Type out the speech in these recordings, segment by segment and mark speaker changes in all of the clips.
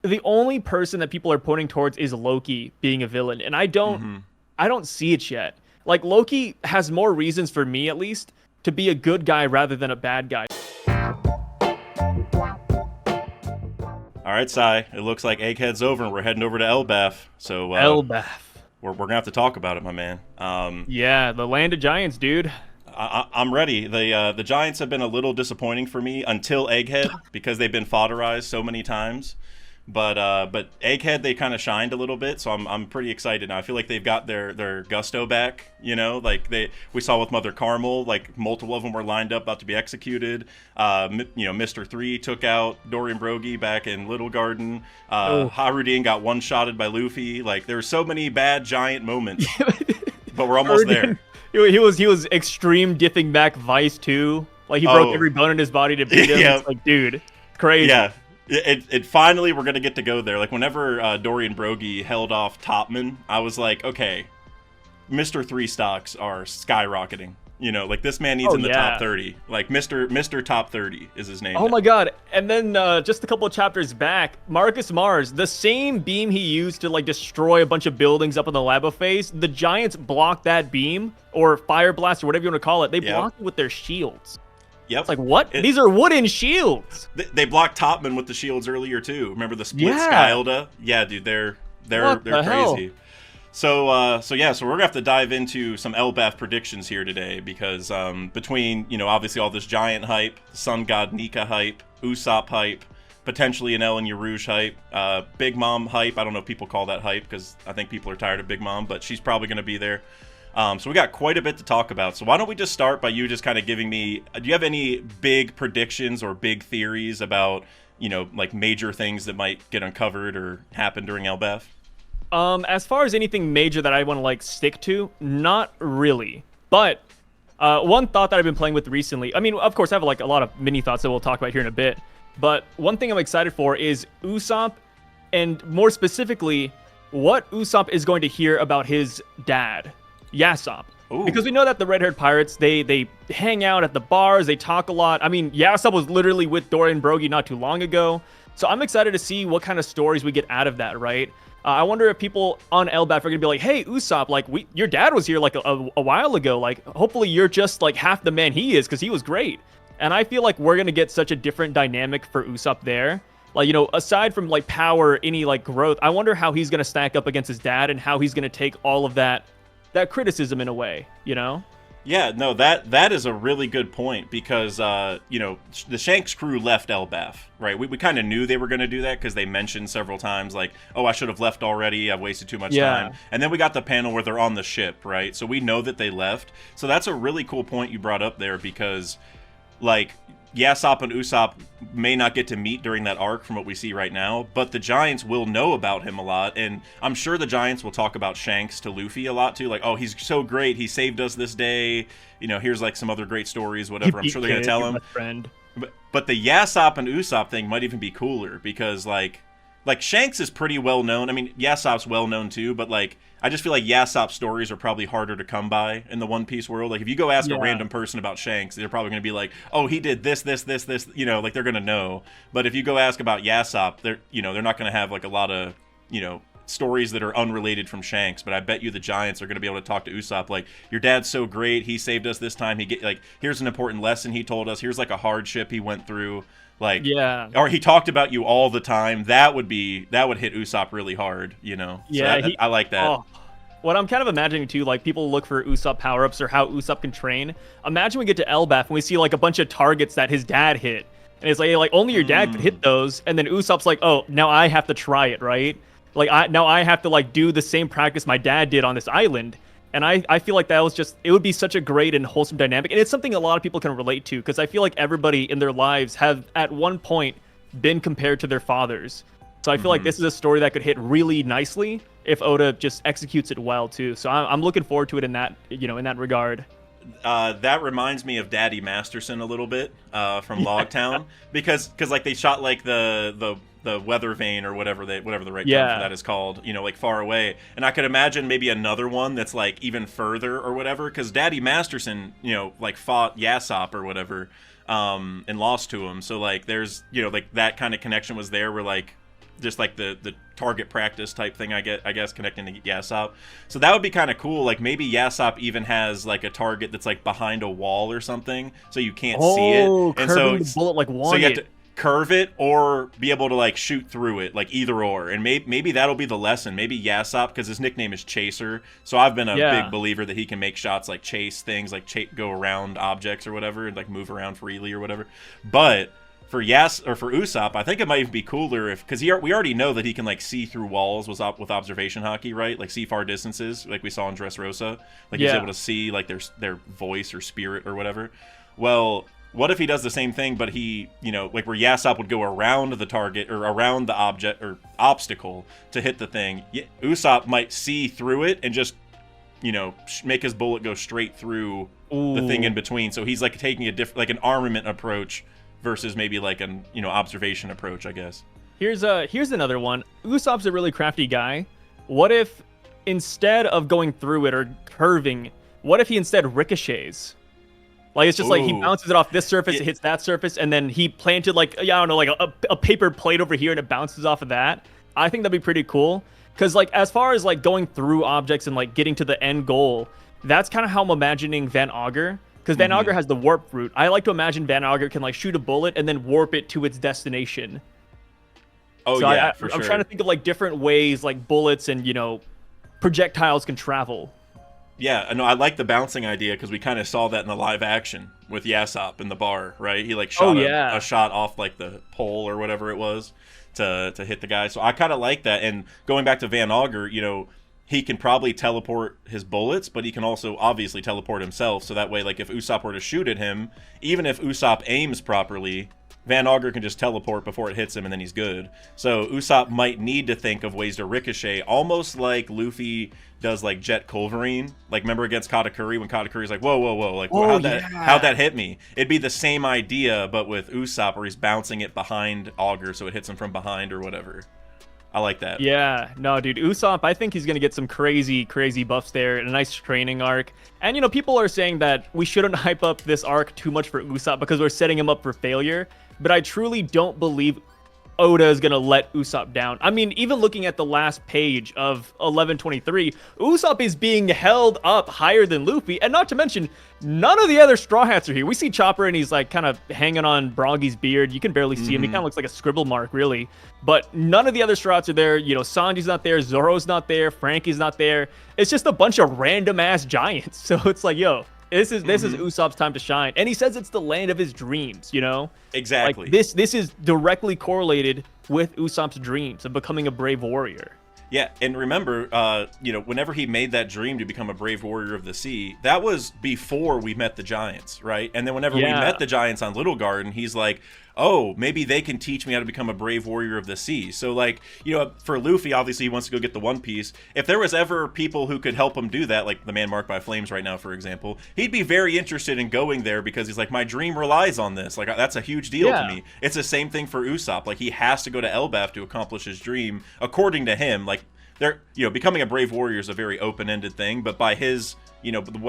Speaker 1: the only person that people are pointing towards is Loki being a villain, and I don't see it yet. Like Loki has more reasons for me, at least, to be a good guy rather than a bad guy.
Speaker 2: All right, Sai. It looks like Egghead's over, and we're heading over to Elbaf. So
Speaker 1: Elbaf.
Speaker 2: we're gonna have to talk about it, my man.
Speaker 1: Yeah, the land of giants, dude.
Speaker 2: I'm ready. The Giants have been a little disappointing for me until Egghead because they've been fodderized so many times. But Egghead, they kind of shined a little bit, so I'm pretty excited now. I feel like they've got their gusto back. You know, like we saw with Mother Carmel, like multiple of them were lined up about to be executed. Mr. 3 took out Dorian Broggie back in Little Garden. Harudin got one-shotted by Luffy. Like there were so many bad giant moments, but we're almost there.
Speaker 1: He was extreme dipping back Vice too. Like he broke every bone in his body to beat him. Yeah. It's like, dude, crazy.
Speaker 2: Yeah. It finally we're gonna get to go there. Like whenever Dorian Broggie held off Topman, I was like, okay, Mr. 3 stocks are skyrocketing. You know, like this man needs in the top 30. Like Mr. Top 30 is his name.
Speaker 1: Oh my god! And then just a couple of chapters back, Marcus Mars, the same beam he used to like destroy a bunch of buildings up in the lava phase, the Giants blocked that beam or fire blast or whatever you want to call it. They blocked it with their shields.
Speaker 2: Yep.
Speaker 1: It's like, what? These are wooden shields.
Speaker 2: They blocked Topman with the shields earlier too. Remember the split Skylda? Yeah, dude, they're crazy.
Speaker 1: Hell?
Speaker 2: So we're gonna have to dive into some Elbaf predictions here today because between obviously all this giant hype, Sun God Nika hype, Usopp hype, potentially Enel and Urouge hype, Big Mom hype. I don't know if people call that hype because I think people are tired of Big Mom, but she's probably gonna be there. So we got quite a bit to talk about. So why don't we just start by you just kind of giving me, do you have any big predictions or big theories about, like major things that might get uncovered or happen during Elbaf?
Speaker 1: As far as anything major that I want to like stick to, not really. But one thought that I've been playing with recently, I mean, of course, I have like a lot of mini thoughts that we'll talk about here in a bit. But one thing I'm excited for is Usopp, and more specifically, what Usopp is going to hear about his dad, Yasopp. Ooh. Because we know that the red-haired pirates, they hang out at the bars, they talk a lot. I mean, Yasopp was literally with Dorian Broggie not too long ago. So I'm excited to see what kind of stories we get out of that, right? I wonder if people on Elbaf are going to be like, hey, Usopp, like, your dad was here like a while ago. Like, hopefully you're just like half the man he is because he was great. And I feel like we're going to get such a different dynamic for Usopp there. Like, aside from like power, any like growth, I wonder how he's going to stack up against his dad and how he's going to take all of that criticism in a way,
Speaker 2: Yeah, no, that is a really good point because, the Shanks crew left Elbaf, right? We kind of knew they were going to do that because they mentioned several times, like, oh, I should have left already. I've wasted too much time. And then we got the panel where they're on the ship, right? So we know that they left. So that's a really cool point you brought up there because, like, Yasopp and Usopp may not get to meet during that arc from what we see right now, but the Giants will know about him a lot, and I'm sure the Giants will talk about Shanks to Luffy a lot too, like, oh, he's so great, he saved us this day, here's like some other great stories, whatever. I'm sure they're going to tell him. But the Yasopp and Usopp thing might even be cooler, because like Shanks is pretty well known. I mean, Yasopp's well known too, but like I just feel like Yasopp's stories are probably harder to come by in the One Piece world. Like if you go ask a random person about Shanks, they're probably going to be like, "Oh, he did this, like they're going to know. But if you go ask about Yasopp, they're not going to have like a lot of stories that are unrelated from Shanks. But I bet you the Giants are going to be able to talk to Usopp like, "Your dad's so great. He saved us this time. Here's an important lesson he told us. Here's like a hardship he went through." Like, or he talked about you all the time. That would hit Usopp really hard, Yeah, so I like that.
Speaker 1: Oh, what I'm kind of imagining too, like people look for Usopp power-ups or how Usopp can train. Imagine we get to Elbaf and we see like a bunch of targets that his dad hit, and it's like only your dad could hit those. And then Usopp's like, oh, now I have to try it, right? Like I have to like do the same practice my dad did on this island. And I feel like that was it would be such a great and wholesome dynamic. And it's something a lot of people can relate to, because I feel like everybody in their lives have at one point been compared to their fathers. So I feel like this is a story that could hit really nicely if Oda just executes it well too. So I'm looking forward to it in that, in that regard.
Speaker 2: That reminds me of Daddy Masterson a little bit from Logtown, because like they shot like the weather vane or whatever the right term for that is called, like far away. And I could imagine maybe another one that's like even further or whatever, because Daddy Masterson, like fought Yasopp or whatever, and lost to him. So like there's, like that kind of connection was there where like just like the target practice type thing, I guess connecting to Yasopp. So that would be kind of cool. Like maybe Yasopp even has like a target that's like behind a wall or something, so you can't see it. And so
Speaker 1: the bullet like wanted.
Speaker 2: So you have to curve it or be able to like shoot through it, like either or. And maybe that'll be the lesson. Maybe Yasopp, because his nickname is Chaser, so I've been a big believer that he can make shots like chase things, like go around objects or whatever, and like move around freely or whatever. But for Usopp, I think it might even be cooler because we already know that he can like see through walls with observation hockey, right? Like see far distances, like we saw in Dressrosa. Like he's able to see like their voice or spirit or whatever. Well, what if he does the same thing, but he, like where Yasopp would go around the target or around the object or obstacle to hit the thing? Usopp might see through it and just, make his bullet go straight through the thing in between. So he's like taking a like an armament approach versus maybe like an, observation approach, I guess.
Speaker 1: Here's another one. Usopp's a really crafty guy. What if instead of going through it or curving, what if he instead ricochets? Like, it's just like he bounces it off this surface, it hits that surface, and then he planted, like, I don't know, like a paper plate over here, and it bounces off of that. I think that'd be pretty cool. Because, like, as far as, like, going through objects and, like, getting to the end goal, that's kind of how I'm imagining Van Augur. Because Van Augur has the warp route. I like to imagine Van Augur can, like, shoot a bullet and then warp it to its destination.
Speaker 2: Oh,
Speaker 1: so
Speaker 2: yeah,
Speaker 1: I'm trying to think of, like, different ways, like, bullets and, projectiles can travel.
Speaker 2: Yeah, no, I like the bouncing idea because we kind of saw that in the live action with Yasopp in the bar, right? He like shot a shot off like the pole or whatever it was to hit the guy. So I kind of like that. And going back to Van Augur, he can probably teleport his bullets, but he can also obviously teleport himself. So that way, like if Usopp were to shoot at him, even if Usopp aims properly, Van Augur can just teleport before it hits him, and then he's good. So Usopp might need to think of ways to ricochet, almost like Luffy does, like Jet Culverine. Like, remember against Katakuri when Katakuri's like, whoa, like, how'd that hit me? It'd be the same idea, but with Usopp, where he's bouncing it behind Augur, so it hits him from behind or whatever. I like that.
Speaker 1: Yeah, no, dude, Usopp, I think he's gonna get some crazy buffs there, and a nice training arc. And people are saying that we shouldn't hype up this arc too much for Usopp because we're setting him up for failure. But I truly don't believe Oda is going to let Usopp down. I mean, even looking at the last page of 1123, Usopp is being held up higher than Luffy. And not to mention, none of the other Straw Hats are here. We see Chopper and he's like kind of hanging on Broggy's beard. You can barely see him. He kind of looks like a scribble mark, really. But none of the other Straw Hats are there. Sanji's not there. Zoro's not there. Frankie's not there. It's just a bunch of random-ass giants. So it's like, yo, this is Usopp's time to shine. And he says it's the land of his dreams,
Speaker 2: Exactly.
Speaker 1: Like this is directly correlated with Usopp's dreams of becoming a brave warrior.
Speaker 2: Yeah, and remember, whenever he made that dream to become a brave warrior of the sea, that was before we met the giants, right? And then whenever we met the giants on Little Garden, he's like, oh, maybe they can teach me how to become a brave warrior of the sea. So, like, for Luffy, obviously he wants to go get the One Piece. If there was ever people who could help him do that, like the man marked by flames right now, for example, he'd be very interested in going there because he's like, my dream relies on this. Like, that's a huge deal to me. It's the same thing for Usopp. Like, he has to go to Elbaf to accomplish his dream, according to him. Like, becoming a brave warrior is a very open-ended thing, but by his,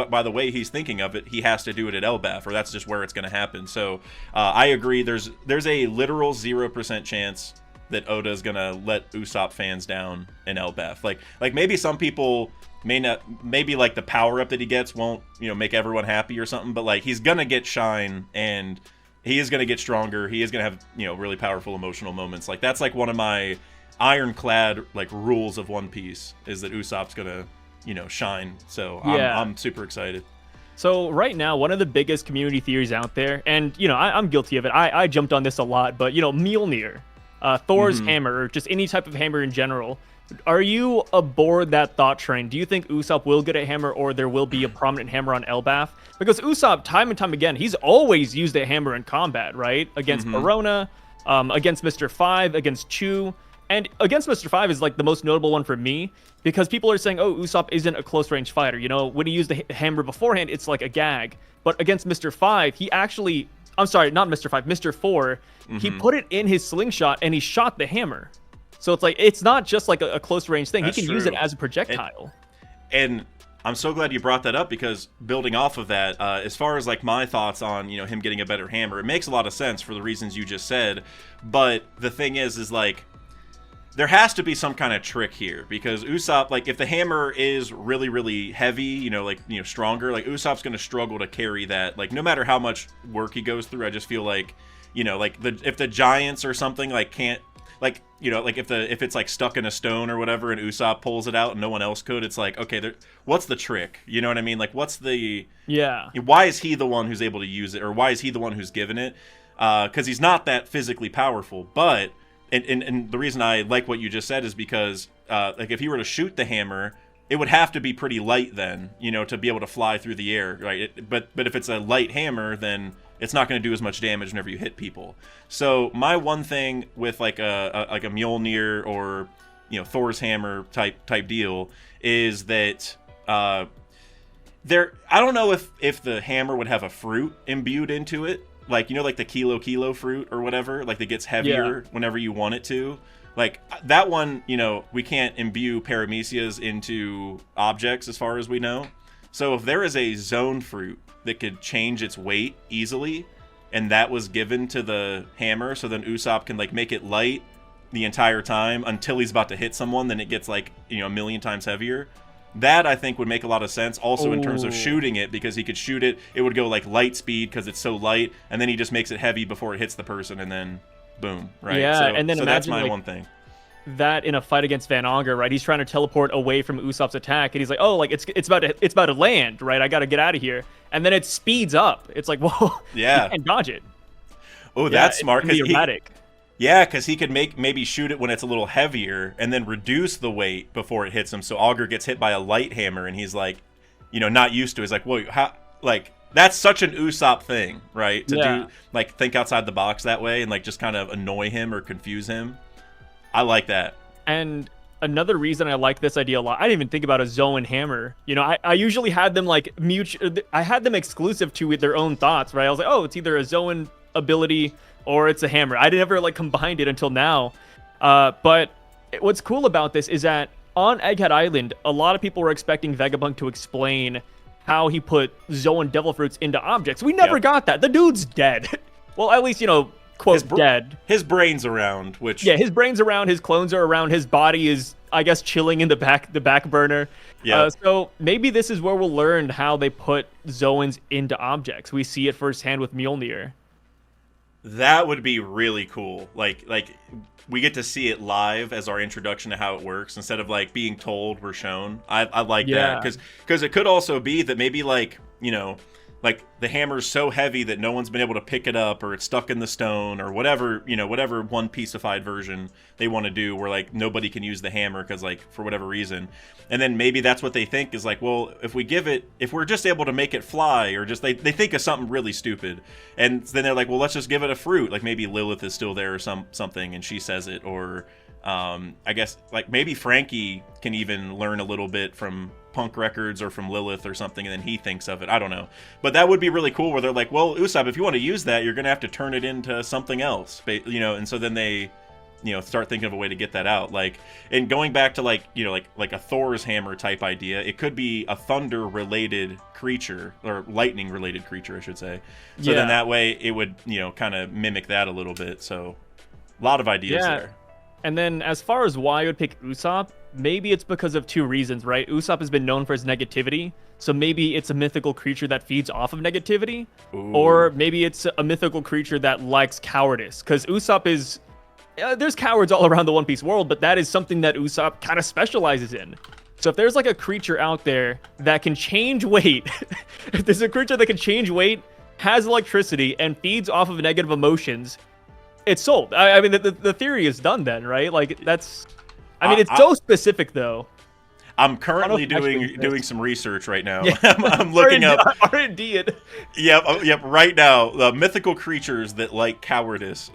Speaker 2: by the way he's thinking of it, he has to do it at Elbaf, or that's just where it's going to happen. So I agree. There's a literal 0% chance that Oda's going to let Usopp fans down in Elbaf. Like maybe some people maybe like the power up that he gets won't, make everyone happy or something, but like he's going to get shine and he is going to get stronger. He is going to have, really powerful emotional moments. Like that's like one of my ironclad like rules of One Piece is that Usopp's gonna shine. So I'm super excited.
Speaker 1: So right now, one of the biggest community theories out there, and I'm guilty of it, I jumped on this a lot, but Mjolnir, Thor's hammer, or just any type of hammer in general, are you aboard that thought train? Do you think Usopp will get a hammer, or there will be a prominent hammer on Elbaf? Because Usopp, time and time again, he's always used a hammer in combat, right? Against Perona, against Mr. Five, against Chu. And against Mr. Five is like the most notable one for me because people are saying, oh, Usopp isn't a close range fighter. When he used the hammer beforehand, it's like a gag. But against Mr. Five, he actually, I'm sorry, not Mr. Five, Mr. Four, he put it in his slingshot and he shot the hammer. So it's like, it's not just like a close range thing.
Speaker 2: That's
Speaker 1: he can
Speaker 2: true.
Speaker 1: use it as a projectile.
Speaker 2: And I'm so glad you brought that up because building off of that, as far as like my thoughts on, him getting a better hammer, it makes a lot of sense for the reasons you just said. But the thing is like, there has to be some kind of trick here, because Usopp, like, if the hammer is really, really heavy, stronger, like, Usopp's going to struggle to carry that. Like, no matter how much work he goes through, I just feel like, if the giants or something, like, can't, like, like, if it's, like, stuck in a stone or whatever, and Usopp pulls it out and no one else could, it's like, okay, what's the trick? You know what I mean? Like, what's the...
Speaker 1: Yeah.
Speaker 2: Why is he the one who's able to use it, or why is he the one who's given it? Because he's not that physically powerful, but... And the reason I like what you just said is because, like, if he were to shoot the hammer, it would have to be pretty light then, to be able to fly through the air, right? But if it's a light hammer, then it's not going to do as much damage whenever you hit people. So my one thing with like a Mjolnir or Thor's hammer type deal is that I don't know if the hammer would have a fruit imbued into it. Like, like the kilo fruit or whatever, like that gets heavier whenever you want it to. Like, that one, we can't imbue paramecias into objects as far as we know. So if there is a zone fruit that could change its weight easily, and that was given to the hammer, so then Usopp can, like, make it light the entire time until he's about to hit someone, then it gets, like, a million times heavier. That, I think, would make a lot of sense. Also, in terms of shooting it, because he could shoot it, it would go, like, light speed because it's so light, and then he just makes it heavy before it hits the person, and then boom, right?
Speaker 1: Yeah, and then
Speaker 2: so
Speaker 1: imagine,
Speaker 2: that's my
Speaker 1: like,
Speaker 2: one thing.
Speaker 1: That in a fight against Van Augur, right? He's trying to teleport away from Usopp's attack, and he's like, "Oh, like it's about to land, right? I got to get out of here." And then it speeds up. It's like, whoa,
Speaker 2: yeah,
Speaker 1: you can't dodge it.
Speaker 2: Oh, that's smart.
Speaker 1: Because erratic.
Speaker 2: Yeah, because he could maybe shoot it when it's a little heavier and then reduce the weight before it hits him. So Augur gets hit by a light hammer and he's like, not used to it. He's like, whoa, how? Like, that's such an Usopp thing, right? To do, like, think outside the box that way and, like, just kind of annoy him or confuse him. I like that.
Speaker 1: And another reason I like this idea a lot, I didn't even think about a Zoan hammer. I usually had them, like, I had them exclusive to their own thoughts, right? I was like, oh, it's either a Zoan ability or it's a hammer. I never, like, combined it until now. But what's cool about this is that on Egghead Island, a lot of people were expecting Vegapunk to explain how he put Zoan devil fruits into objects. We never got that. The dude's dead. Well, at least, quote, dead.
Speaker 2: His brain's around, which...
Speaker 1: Yeah, his brain's around, his clones are around, his body is, I guess, chilling in the back burner. Yeah. So maybe this is where we'll learn how they put Zoans into objects. We see it firsthand with Mjolnir.
Speaker 2: That would be really cool. Like we get to see it live as our introduction to how it works instead of, like, being told, we're shown. I like that because it could also be that maybe, like, like the hammer's so heavy that no one's been able to pick it up, or it's stuck in the stone, or whatever, whatever one pieceified version they want to do, where, like, nobody can use the hammer because, like, for whatever reason. And then maybe that's what they think is, like, well, if we're just able to make it fly, or just they think of something really stupid, and then they're like, well, let's just give it a fruit. Like, maybe Lilith is still there or something, and she says it, or I guess, like, maybe Franky can even learn a little bit from Punk Records or from Lilith or something, and then he thinks of it. I don't know. But that would be really cool, where they're like, well, Usopp, if you want to use that, you're going to have to turn it into something else. And so then they, start thinking of a way to get that out. Like, and going back to, like, like a Thor's hammer type idea, it could be a thunder-related creature, or lightning-related creature, I should say. So then that way it would, kind of mimic that a little bit. So a lot of ideas there.
Speaker 1: And then as far as why I would pick Usopp, maybe it's because of two reasons, right? Usopp has been known for his negativity, so maybe it's a mythical creature that feeds off of negativity. Ooh. Or maybe it's a mythical creature that likes cowardice, because Usopp is... there's cowards all around the One Piece world, but that is something that Usopp kind of specializes in. So if there's, like, a creature out there that can change weight, if there's a creature that can change weight, has electricity, and feeds off of negative emotions... It's sold. I mean, the theory is done then, right? Like, that's... I mean, it's so specific, though.
Speaker 2: I'm currently doing some research right now. I'm looking up...
Speaker 1: R&D it.
Speaker 2: Yep, right now. The mythical creatures that like cowardice.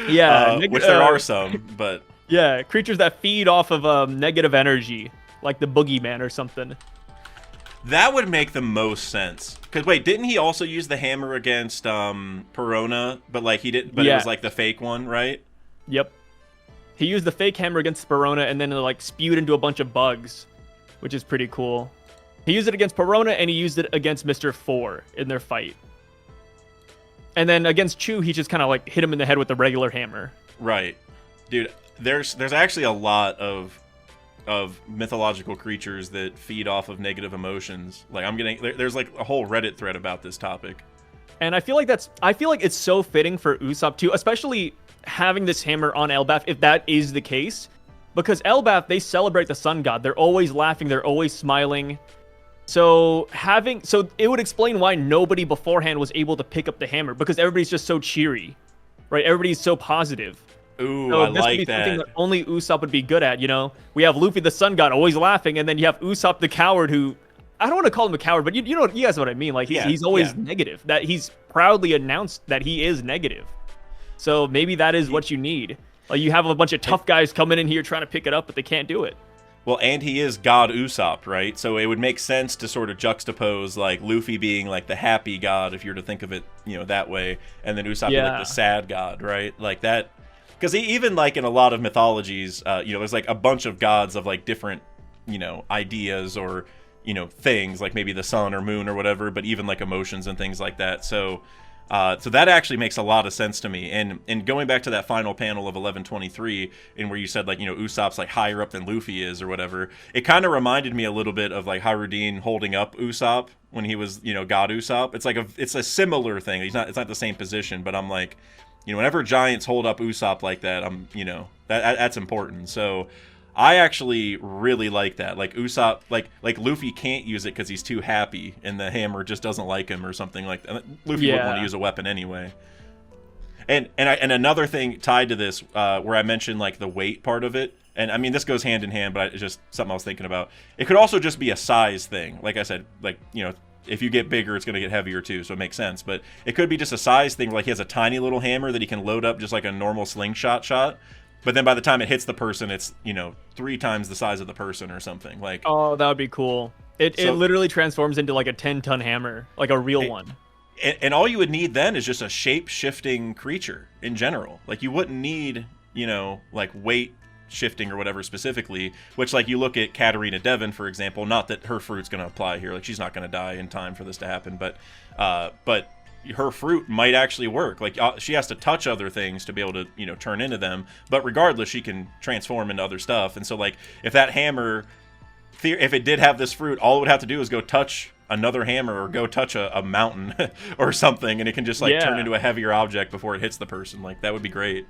Speaker 1: Yeah.
Speaker 2: Which there are some, but...
Speaker 1: Yeah, creatures that feed off of negative energy, like the boogeyman or something.
Speaker 2: That would make the most sense. Because, wait, didn't he also use the hammer against Perona? But, like, he did. But it was, like, the fake one, right?
Speaker 1: Yep. He used the fake hammer against Perona and then, like, spewed into a bunch of bugs, which is pretty cool. He used it against Perona and he used it against Mr. Four in their fight. And then against Chu, he just kind of, like, hit him in the head with the regular hammer.
Speaker 2: Right. Dude, there's actually a lot of mythological creatures that feed off of negative emotions. Like there's like a whole Reddit thread about this topic.
Speaker 1: And I feel like it's so fitting for Usopp too, especially having this hammer on Elbaf, if that is the case. Because Elbaf, they celebrate the sun god. They're always laughing, they're always smiling. So it would explain why nobody beforehand was able to pick up the hammer, because everybody's just so cheery. Right? Everybody's so positive.
Speaker 2: Ooh,
Speaker 1: so
Speaker 2: I like that.
Speaker 1: Something that only Usopp would be good at, you know? We have Luffy the sun god always laughing, and then you have Usopp the coward who, I don't want to call him a coward, but you guys know what I mean. Like he's always negative. That he's proudly announced that he is negative. So maybe that is what you need. Like you have a bunch of tough guys coming in here trying to pick it up, but they can't do it.
Speaker 2: Well, and he is God Usopp, right? So it would make sense to sort of juxtapose like Luffy being like the happy god, if you're to think of it, that way, and then Usopp being like the sad god, right? Like that, because even like in a lot of mythologies, there's like a bunch of gods of like different, ideas or things, like maybe the sun or moon or whatever, but even like emotions and things like that. So that actually makes a lot of sense to me. And going back to that final panel of 1123, in where you said like Usopp's like higher up than Luffy is or whatever, it kind of reminded me a little bit of like Harudin holding up Usopp when he was God Usopp. It's a similar thing. It's not the same position, but I'm like, whenever giants hold up Usopp like that, that's important. So I actually really like that. Like Usopp, like Luffy can't use it because he's too happy, and the hammer just doesn't like him or something like that. Luffy wouldn't want to use a weapon anyway. And another thing tied to this, where I mentioned like the weight part of it, and I mean this goes hand in hand, but it's just something I was thinking about. It could also just be a size thing. Like I said, like if you get bigger, it's going to get heavier too, so it makes sense. But it could be just a size thing, like he has a tiny little hammer that he can load up just like a normal slingshot shot. But then by the time it hits the person, it's 3 times the size of the person or something. Like, oh,
Speaker 1: that would be cool. It literally transforms into like a 10-ton hammer, like a real one.
Speaker 2: And all you would need then is just a shape-shifting creature in general. Like you wouldn't need like weight shifting or whatever specifically. Which like you look at Katarina Devon, for example. Not that her fruit's going to apply here. Like she's not going to die in time for this to happen. But her fruit might actually work. Like she has to touch other things to be able to turn into them, but regardless she can transform into other stuff. And so like if that hammer, if it did have this fruit, all it would have to do is go touch another hammer or go touch a mountain or something, and it can just like turn into a heavier object before it hits the person. Like that would be great.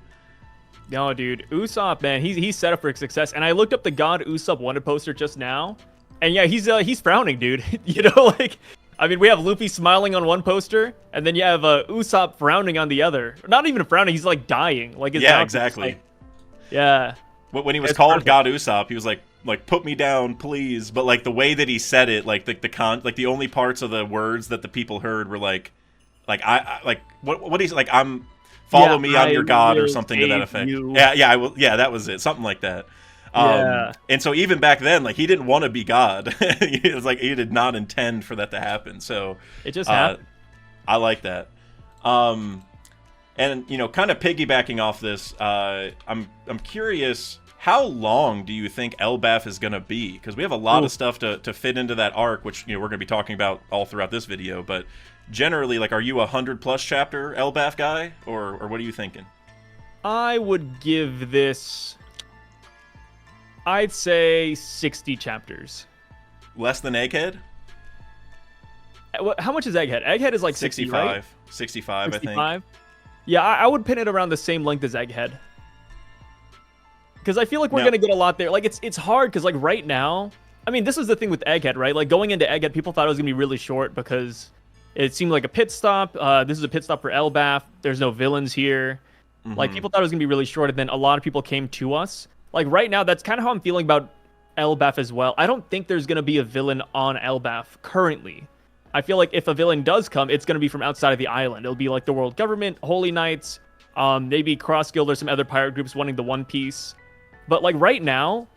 Speaker 1: No, dude, Usopp, man, he's set up for success. And I looked up the God Usopp wanted poster just now, and yeah, he's frowning, dude. Like, I mean, we have Luffy smiling on one poster, and then you have Usopp frowning on the other. Not even frowning, he's like dying. Like his mouth
Speaker 2: exactly.
Speaker 1: Like, yeah.
Speaker 2: When he was called God Usopp, he was like put me down, please. But like the way that he said it, like the only parts of the words that the people heard were like I like what he's like, follow me, I'm your god, or something to that effect. I will. Yeah, that was it. Something like that. And so even back then, like he didn't want to be God. It was like he did not intend for that to happen. So
Speaker 1: it just happened.
Speaker 2: I like that. And kind of piggybacking off this, I'm curious, how long do you think Elbaf is going to be? Because we have a lot of stuff to fit into that arc, which we're going to be talking about all throughout this video. But generally, like, are you a 100+ chapter Elbaf guy, or what are you thinking?
Speaker 1: I would give this, I'd say 60 chapters.
Speaker 2: Less than Egghead?
Speaker 1: How much is Egghead? Egghead is like
Speaker 2: 65.
Speaker 1: 60, right?
Speaker 2: 65, 65, I think.
Speaker 1: Yeah, I would pin it around the same length as Egghead. Because I feel like we're going to get a lot there. Like, it's hard because, like, right now, I mean, this is the thing with Egghead, right? Like, going into Egghead, people thought it was going to be really short because it seemed like a pit stop. This is a pit stop for Elbaf. There's no villains here. Mm-hmm. Like, people thought it was going to be really short, and then a lot of people came to us. Like, right now, that's kind of how I'm feeling about Elbaf as well. I don't think there's going to be a villain on Elbaf currently. I feel like if a villain does come, it's going to be from outside of the island. It'll be like the World Government, Holy Knights, maybe Cross Guild or some other pirate groups wanting the One Piece. But like right now,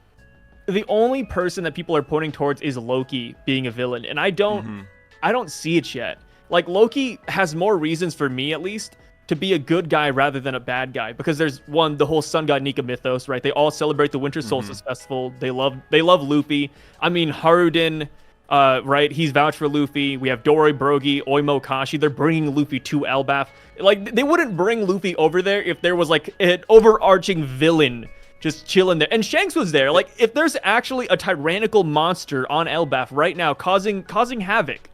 Speaker 1: the only person that people are pointing towards is Loki being a villain, and I don't see it yet. Like Loki has more reasons for me, at least, to be a good guy rather than a bad guy, because there's the whole Sun God Nika mythos, right? They all celebrate the Winter Solstice Festival. They love Luffy. I mean, Haruden, right? He's vouched for Luffy. We have Dory, Brogy, Oimo, Kashi. They're bringing Luffy to Elbaf. Like, they wouldn't bring Luffy over there if there was like an overarching villain just chilling there. And Shanks was there. Like, if there's actually a tyrannical monster on Elbaf right now causing havoc,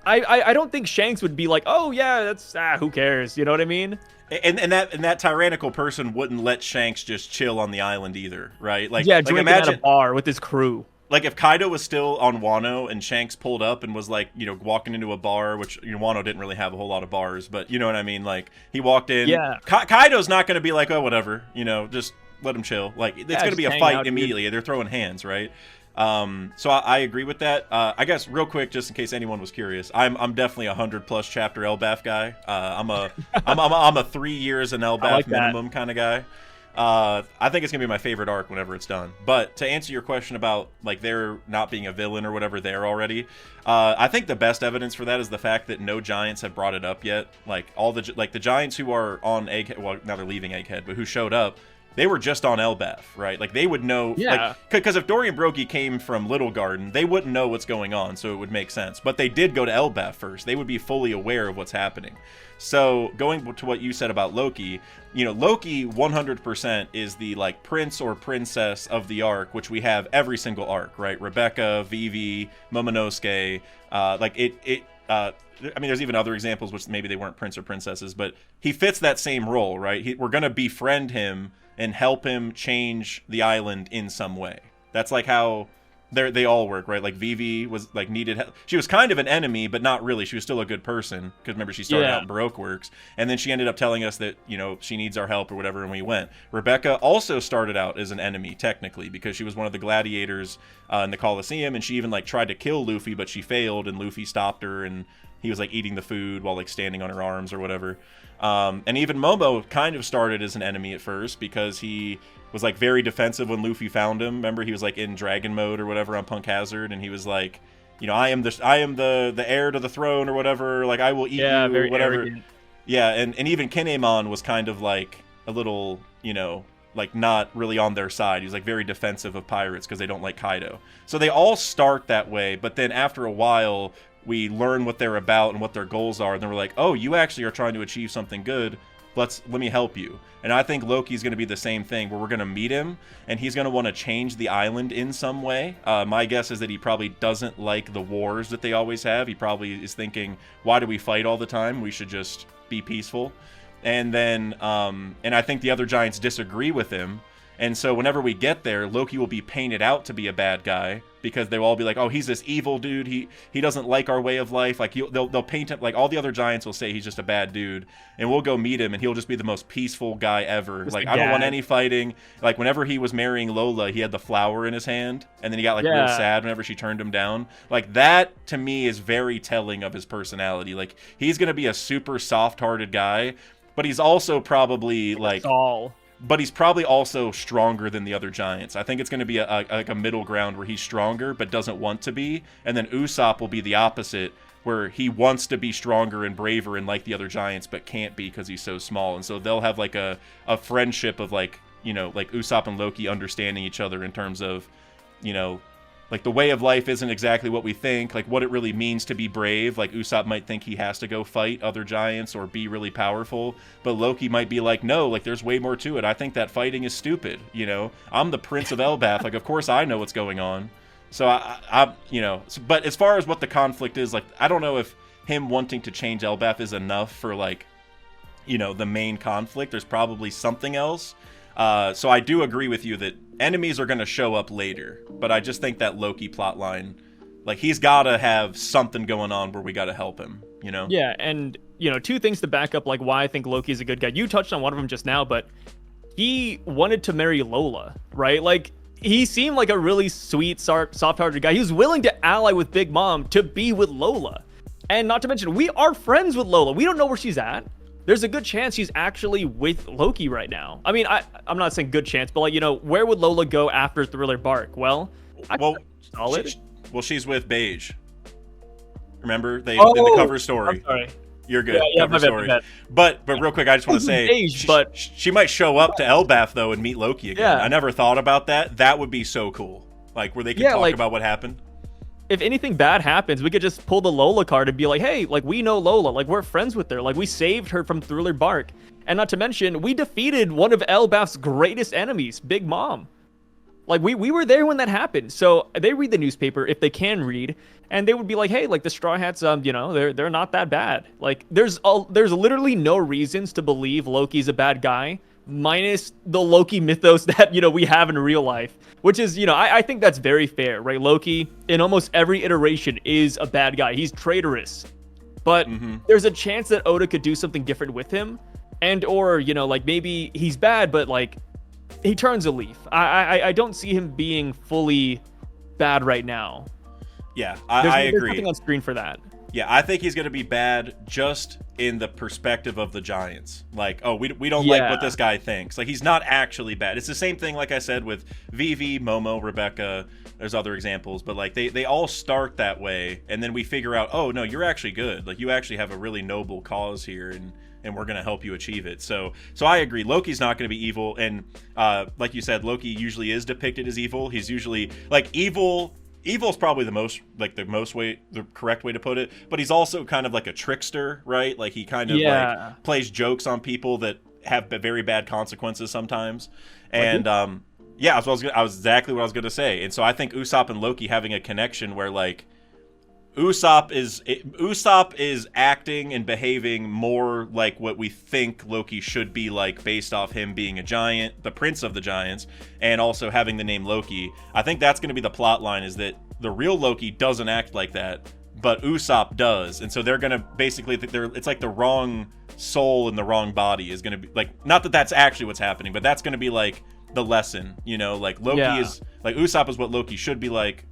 Speaker 1: I don't think Shanks would be like, oh yeah, that's who cares? You know what I mean?
Speaker 2: And that tyrannical person wouldn't let Shanks just chill on the island either, right? Like,
Speaker 1: drinking
Speaker 2: imagine
Speaker 1: at a bar with his crew.
Speaker 2: Like, if Kaido was still on Wano and Shanks pulled up and was, like, walking into a bar, which, Wano didn't really have a whole lot of bars, but you know what I mean? Like, he walked in.
Speaker 1: Yeah.
Speaker 2: Kaido's not going to be like, oh, whatever, just let him chill. Like, it's going to be a fight immediately. They're throwing hands, right? So I agree with that. I guess real quick, just in case anyone was curious, I'm definitely a 100+ chapter Elbaf guy. I'm a 3 years in Elbaf like minimum kind of guy. I think it's gonna be my favorite arc whenever it's done. But to answer your question about like there not being a villain or whatever there already, I think the best evidence for that is the fact that no giants have brought it up yet. Like all the giants who are on Egghead, well now they're leaving Egghead, but who showed up, they were just on Elbaf, right? Like they would know,
Speaker 1: yeah.
Speaker 2: Because if Dorian Brokey came from Little Garden, they wouldn't know what's going on, so it would make sense. But they did go to Elbaf first; they would be fully aware of what's happening. So going to what you said about Loki, Loki 100% is the like prince or princess of the arc, which we have every single arc, right? Rebecca, Vivi, Momonosuke, I mean, there's even other examples which maybe they weren't prince or princesses, but he fits that same role, right? We're gonna befriend him and help him change the island in some way. That's like how they all work, right? Like Vivi was like needed help. She was kind of an enemy, but not really. She was still a good person because remember she started out in Baroque Works, and then she ended up telling us that she needs our help or whatever, and we went. Rebecca also started out as an enemy technically because she was one of the gladiators in the Colosseum, and she even like tried to kill Luffy, but she failed, and Luffy stopped her, and he was like eating the food while like standing on her arms or whatever. And even Momo kind of started as an enemy at first because he was like very defensive when Luffy found him. Remember, he was like in dragon mode or whatever on Punk Hazard, and he was like, I am the heir to the throne or whatever. Like I will eat you or whatever. Arrogant. Yeah, and even Kinemon was kind of like a little, like not really on their side. He was like very defensive of pirates because they don't like Kaido. So they all start that way, but then after a while, we learn what they're about and what their goals are, and then we're like, oh, you actually are trying to achieve something good. Let me help you. And I think Loki's going to be the same thing, where we're going to meet him, and he's going to want to change the island in some way. My guess is that he probably doesn't like the wars that they always have. He probably is thinking, why do we fight all the time? We should just be peaceful. And then, and I think the other giants disagree with him. And so whenever we get there, Loki will be painted out to be a bad guy because they'll all be like, oh, he's this evil dude. He doesn't like our way of life. Like they'll paint him, like all the other giants will say he's just a bad dude. And we'll go meet him and he'll just be the most peaceful guy ever. Just like, I don't want any fighting. Like whenever he was marrying Lola, he had the flower in his hand. And then he got like real sad whenever she turned him down. Like that to me is very telling of his personality. Like he's going to be a super soft-hearted guy, but he's also probably like... But he's probably also stronger than the other giants. I think it's going to be a middle ground where he's stronger but doesn't want to be. And then Usopp will be the opposite, where he wants to be stronger and braver and like the other giants but can't be because he's so small. And so they'll have like a friendship of like, like Usopp and Loki understanding each other in terms of, like the way of life isn't exactly what we think, like what it really means to be brave. Like Usopp might think he has to go fight other giants or be really powerful, but Loki might be like, no, like there's way more to it. I think that fighting is stupid. I'm the Prince of Elbaf. Like, of course I know what's going on. So but as far as what the conflict is, like, I don't know if him wanting to change Elbaf is enough for like, the main conflict. There's probably something else. So I do agree with you that enemies are going to show up later, but I just think that Loki plotline, like he's got to have something going on where we got to help him,
Speaker 1: Yeah, and two things to back up like why I think Loki's a good guy. You touched on one of them just now, but he wanted to marry Lola, right? Like he seemed like a really sweet, soft-hearted guy. He was willing to ally with Big Mom to be with Lola. And not to mention, we are friends with Lola. We don't know where she's at. There's a good chance she's actually with Loki right now. I mean, I'm not saying good chance, but like, where would Lola go after Thriller Bark? Well, solid.
Speaker 2: She's with Beige. Remember? In the cover story.
Speaker 1: I'm sorry.
Speaker 2: You're good. Yeah, cover story. But real quick, I just want to say, she might show up to Elbaf though and meet Loki again. Yeah. I never thought about that. That would be so cool. Like where they can talk about what happened.
Speaker 1: if anything bad happens, we could just pull the Lola card and be like, hey, like, we know Lola, like, we're friends with her, like, we saved her from Thriller Bark. And not to mention, we defeated one of Elbaf's greatest enemies, Big Mom. Like, we were there when that happened. So they read the newspaper, if they can read, and they would be like, hey, like, the Straw Hats, you know, they're not that bad. Like, there's literally no reasons to believe Loki's a bad guy, minus the Loki mythos that, you know, we have in real life. Which is, you know, I think that's very fair, right? Loki, in almost every iteration, is a bad guy. He's traitorous. But there's a chance that Oda could do something different with him. And, or, you know, like, maybe he's bad, but, like, he turns a leaf. I don't see him being fully bad right now.
Speaker 2: Yeah, I agree.
Speaker 1: There's nothing on screen for that.
Speaker 2: Yeah, I think he's going to be bad just in the perspective of the Giants. Like, oh, we don't like what this guy thinks. Like, he's not actually bad. It's the same thing, like I said, with Vivi, Momo, Rebecca. There's other examples. But, like, they all start that way. And then we figure out, oh, no, you're actually good. Like, you actually have a really noble cause here. And we're going to help you achieve it. So I agree. Loki's not going to be evil. And like you said, Loki usually is depicted as evil. He's usually, like, evil... Evil's probably the correct way to put it, but he's also kind of like a trickster, right? Like, he kind of like plays jokes on people that have very bad consequences sometimes. And yeah, I was exactly what I was gonna say. And so I think Usopp and Loki having a connection where, like, Usopp is acting and behaving more like what we think Loki should be like, based off him being a giant, the prince of the giants, and also having the name Loki. I think that's going to be the plot line, is that the real Loki doesn't act like that, but Usopp does. And so they're going to basically, it's like the wrong soul in the wrong body is going to be, like, not that that's actually what's happening, but that's going to be, like, the lesson, you know? Like, Loki is, like, Usopp is what Loki should be like.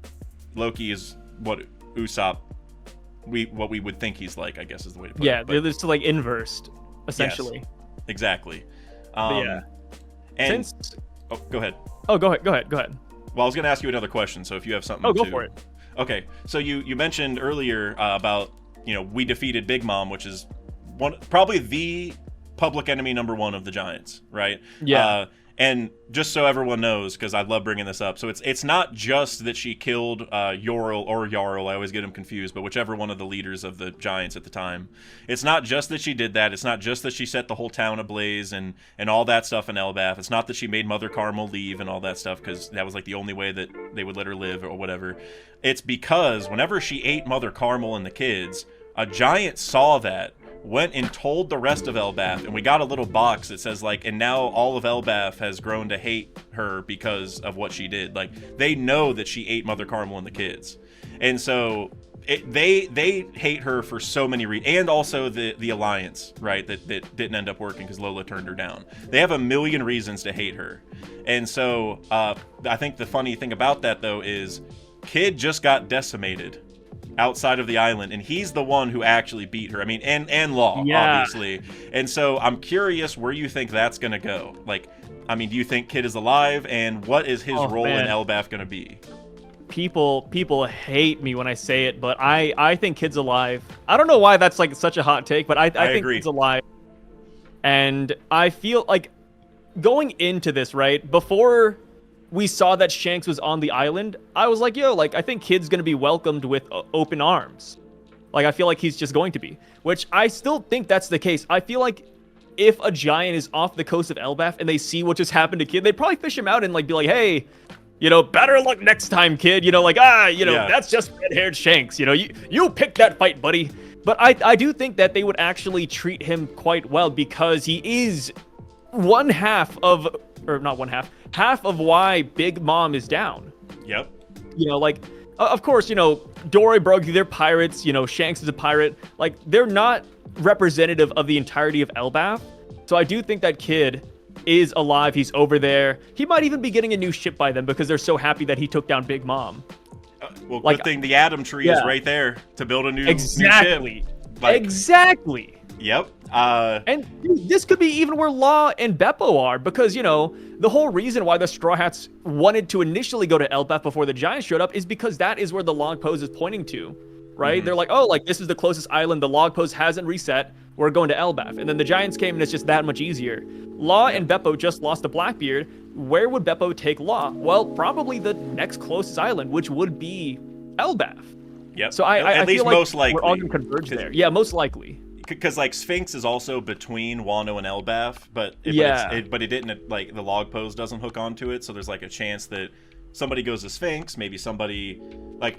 Speaker 2: Loki is what Usopp, what we would think he's like, I guess is the way to put it.
Speaker 1: Yeah, they're just, like, inversed, essentially.
Speaker 2: Yes, exactly.
Speaker 1: Yeah.
Speaker 2: And go ahead.
Speaker 1: Oh, go ahead. Well,
Speaker 2: I was going to ask you another question, so if you have something
Speaker 1: go for it.
Speaker 2: Okay, so you mentioned earlier about, you know, we defeated Big Mom, which is probably the public enemy number one of the Giants, right?
Speaker 1: Yeah.
Speaker 2: And just so everyone knows, because I love bringing this up, so it's not just that she killed Yorl or Jarl, I always get them confused, but whichever one of the leaders of the Giants at the time. It's not just that she did that. It's not just that she set the whole town ablaze and all that stuff in Elbaf. It's not that she made Mother Carmel leave and all that stuff, because that was, like, the only way that they would let her live or whatever. It's because whenever she ate Mother Carmel and the kids, a giant saw that, went and told the rest of Elbaf, and we got a little box that says, like, and now all of Elbaf has grown to hate her because of what she did. Like, they know that she ate Mother Carmel and the kids, and so they hate her for so many reasons, and also the alliance, right, that didn't end up working because Lola turned her down. They have a million reasons to hate her. And so I think the funny thing about that, though, is Kid just got decimated outside of the island, and he's the one who actually beat her. I mean, and Law, obviously. And so I'm curious where you think that's gonna go. Like, I mean, do you think Kid is alive, and what is his role in Elbaf gonna be?
Speaker 1: People hate me when I say it, but I think Kid's alive. I don't know why that's, like, such a hot take, but I think
Speaker 2: agree.
Speaker 1: Kid's alive. And I feel like going into this, right, before we saw that Shanks was on the island, I was like, yo, like, I think Kid's going to be welcomed with open arms. Like, I feel like he's just going to be. Which I still think that's the case. I feel like if a giant is off the coast of Elbaf and they see what just happened to Kid, they'd probably fish him out and, like, be like, hey, you know, better luck next time, Kid. You know, like, that's just red-haired Shanks. You know, you picked that fight, buddy. But I do think that they would actually treat him quite well, because he is half of why Big Mom is down.
Speaker 2: Yep.
Speaker 1: You know, like, of course, you know, Dory, Broggy, they're pirates. You know, Shanks is a pirate. Like, they're not representative of the entirety of Elbaf. So I do think that Kid is alive. He's over there. He might even be getting a new ship by them because they're so happy that he took down Big Mom.
Speaker 2: Well, like, good thing the Atom Tree is right there to build a new ship. Like,
Speaker 1: exactly.
Speaker 2: Yep.
Speaker 1: And this could be even where Law and Beppo are, because, you know, the whole reason why the Straw Hats wanted to initially go to Elbaf before the Giants showed up is because that is where the log pose is pointing to, right? Mm-hmm. They're like, oh, like, this is the closest island. The log pose hasn't reset. We're going to Elbaf. And then the Giants came, and it's just that much easier. Law and Beppo just lost to Blackbeard. Where would Beppo take Law? Well, probably the next closest island, which would be Elbaf.
Speaker 2: Yep.
Speaker 1: So I
Speaker 2: at least
Speaker 1: feel like
Speaker 2: most likely
Speaker 1: we're all gonna converge there. Yeah, most likely.
Speaker 2: Because like Sphinx is also between Wano and Elbaf, but it didn't, like, the log pose doesn't hook onto it, so there's like a chance that somebody goes to Sphinx, maybe somebody, like,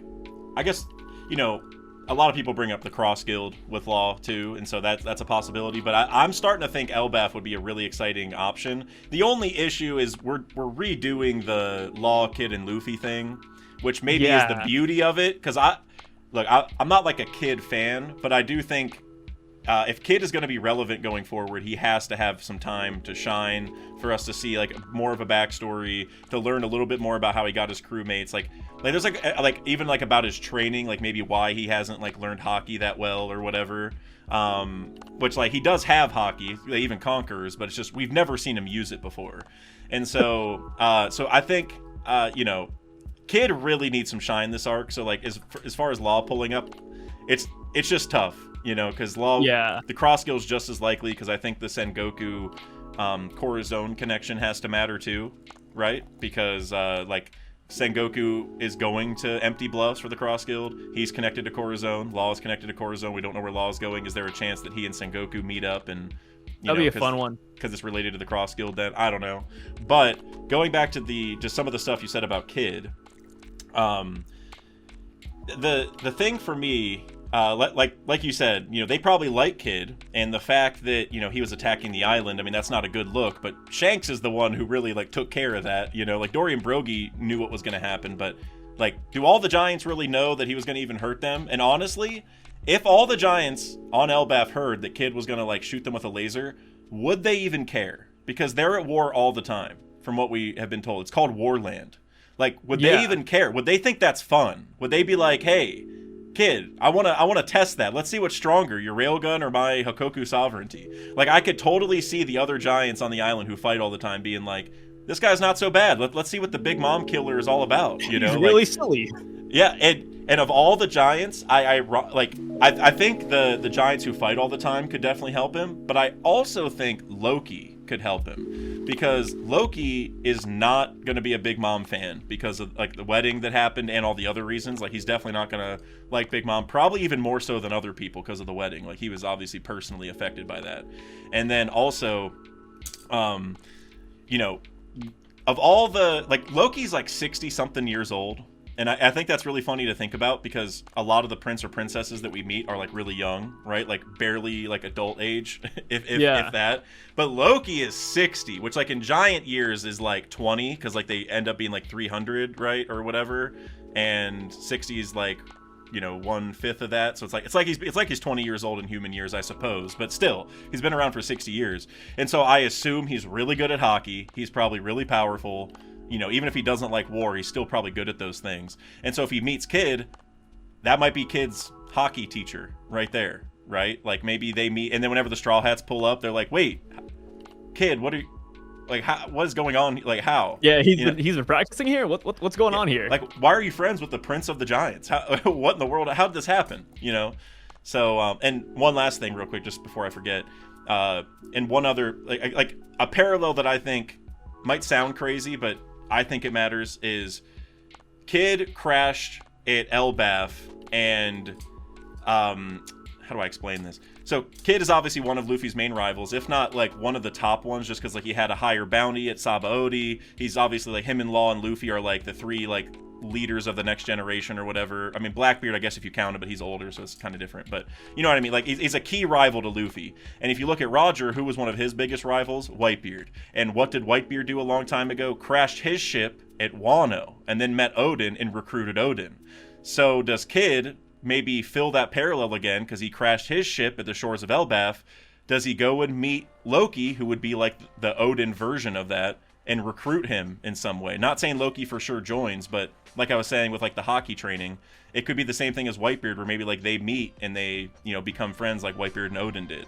Speaker 2: I guess, you know, a lot of people bring up the Cross Guild with Law too, and so that's a possibility. But I'm starting to think Elbaf would be a really exciting option. The only issue is we're redoing the Law, Kid, and Luffy thing, which maybe is the beauty of it. Because I'm not like a Kid fan, but I do think if Kid is going to be relevant going forward, he has to have some time to shine for us to see like more of a backstory, to learn a little bit more about how he got his crewmates. Like there's like even like about his training, like maybe why he hasn't like learned Haki that well or whatever. Which like he does have Haki, even Conquerors, but it's just we've never seen him use it before. And so I think you know, Kid really needs some shine this arc. So like as far as Law pulling up, it's just tough. You know, because Law, the Cross Guild is just as likely, because I think the Sengoku Corazon connection has to matter too, right? Because like Sengoku is going to Empty Bluffs for the Cross Guild. He's connected to Corazon. Law is connected to Corazon. We don't know where Law is going. Is there a chance that he and Sengoku meet up and
Speaker 1: that'd be a fun one
Speaker 2: because it's related to the Cross Guild? Then I don't know. But going back to just some of the stuff you said about Kid, the thing for me. Like you said, you know, they probably like Kid, and the fact that, you know, he was attacking the island, I mean, that's not a good look, but Shanks is the one who really, like, took care of that, you know, like, Dorian Brogy knew what was going to happen, but, like, do all the Giants really know that he was going to even hurt them? And honestly, if all the Giants on Elbaf heard that Kid was going to, like, shoot them with a laser, would they even care? Because they're at war all the time, from what we have been told. It's called Warland. Like, would they even care? Would they think that's fun? Would they be like, hey, Kid, I wanna test that. Let's see what's stronger, your railgun or my Hakoku sovereignty. Like, I could totally see the other Giants on the island who fight all the time being like, this guy's not so bad. Let's see what the Big Mom Killer is all about. You know,
Speaker 1: he's really silly.
Speaker 2: Yeah, and of all the Giants, I think the Giants who fight all the time could definitely help him. But I also think Loki could help him, because Loki is not going to be a Big Mom fan because of like the wedding that happened and all the other reasons. Like, he's definitely not going to like Big Mom, probably even more so than other people because of the wedding. Like, he was obviously personally affected by that. And then also, you know, of all the, like, Loki's like 60 something years old. And I think that's really funny to think about, because a lot of the prince or princesses that we meet are like really young, right? Like barely like adult age, if that. But Loki is 60, which like in giant years is like 20, because like they end up being like 300, right, or whatever. And 60 is like, you know, 1/5 of that. So it's like he's 20 years old in human years, I suppose. But still, he's been around for 60 years, and so I assume he's really good at Haki. He's probably really powerful. You know, even if he doesn't like war, he's still probably good at those things. And so if he meets Kid, that might be Kid's Haki teacher right there, right? Like, maybe they meet, and then whenever the Straw Hats pull up, they're like, wait, Kid, what are you, like, what is going on? Like, how?
Speaker 1: Yeah, he's been practicing here? What's going on here?
Speaker 2: Like, why are you friends with the Prince of the Giants? What in the world? How did this happen? You know? So, and one last thing real quick, just before I forget, and one other, like a parallel that I think might sound crazy, but I think it matters, is Kid crashed at Elbaf, and how do I explain this? So Kid is obviously one of Luffy's main rivals, if not like one of the top ones, just because like he had a higher bounty at Sabaody. He's obviously like, him and Law and Luffy are like the three like leaders of the next generation or whatever. I mean, Blackbeard, I guess if you count him, but he's older, so it's kind of different. But you know what I mean? Like, he's a key rival to Luffy. And if you look at Roger, who was one of his biggest rivals? Whitebeard. And what did Whitebeard do a long time ago? Crashed his ship at Wano, and then met Odin and recruited Odin. So does Kid maybe fill that parallel again, because he crashed his ship at the shores of Elbaf? Does he go and meet Loki, who would be like the Odin version of that, and recruit him in some way? Not saying Loki for sure joins, but like I was saying with like the Haki training, it could be the same thing as Whitebeard, where maybe like they meet and they, you know, become friends like Whitebeard and Odin did.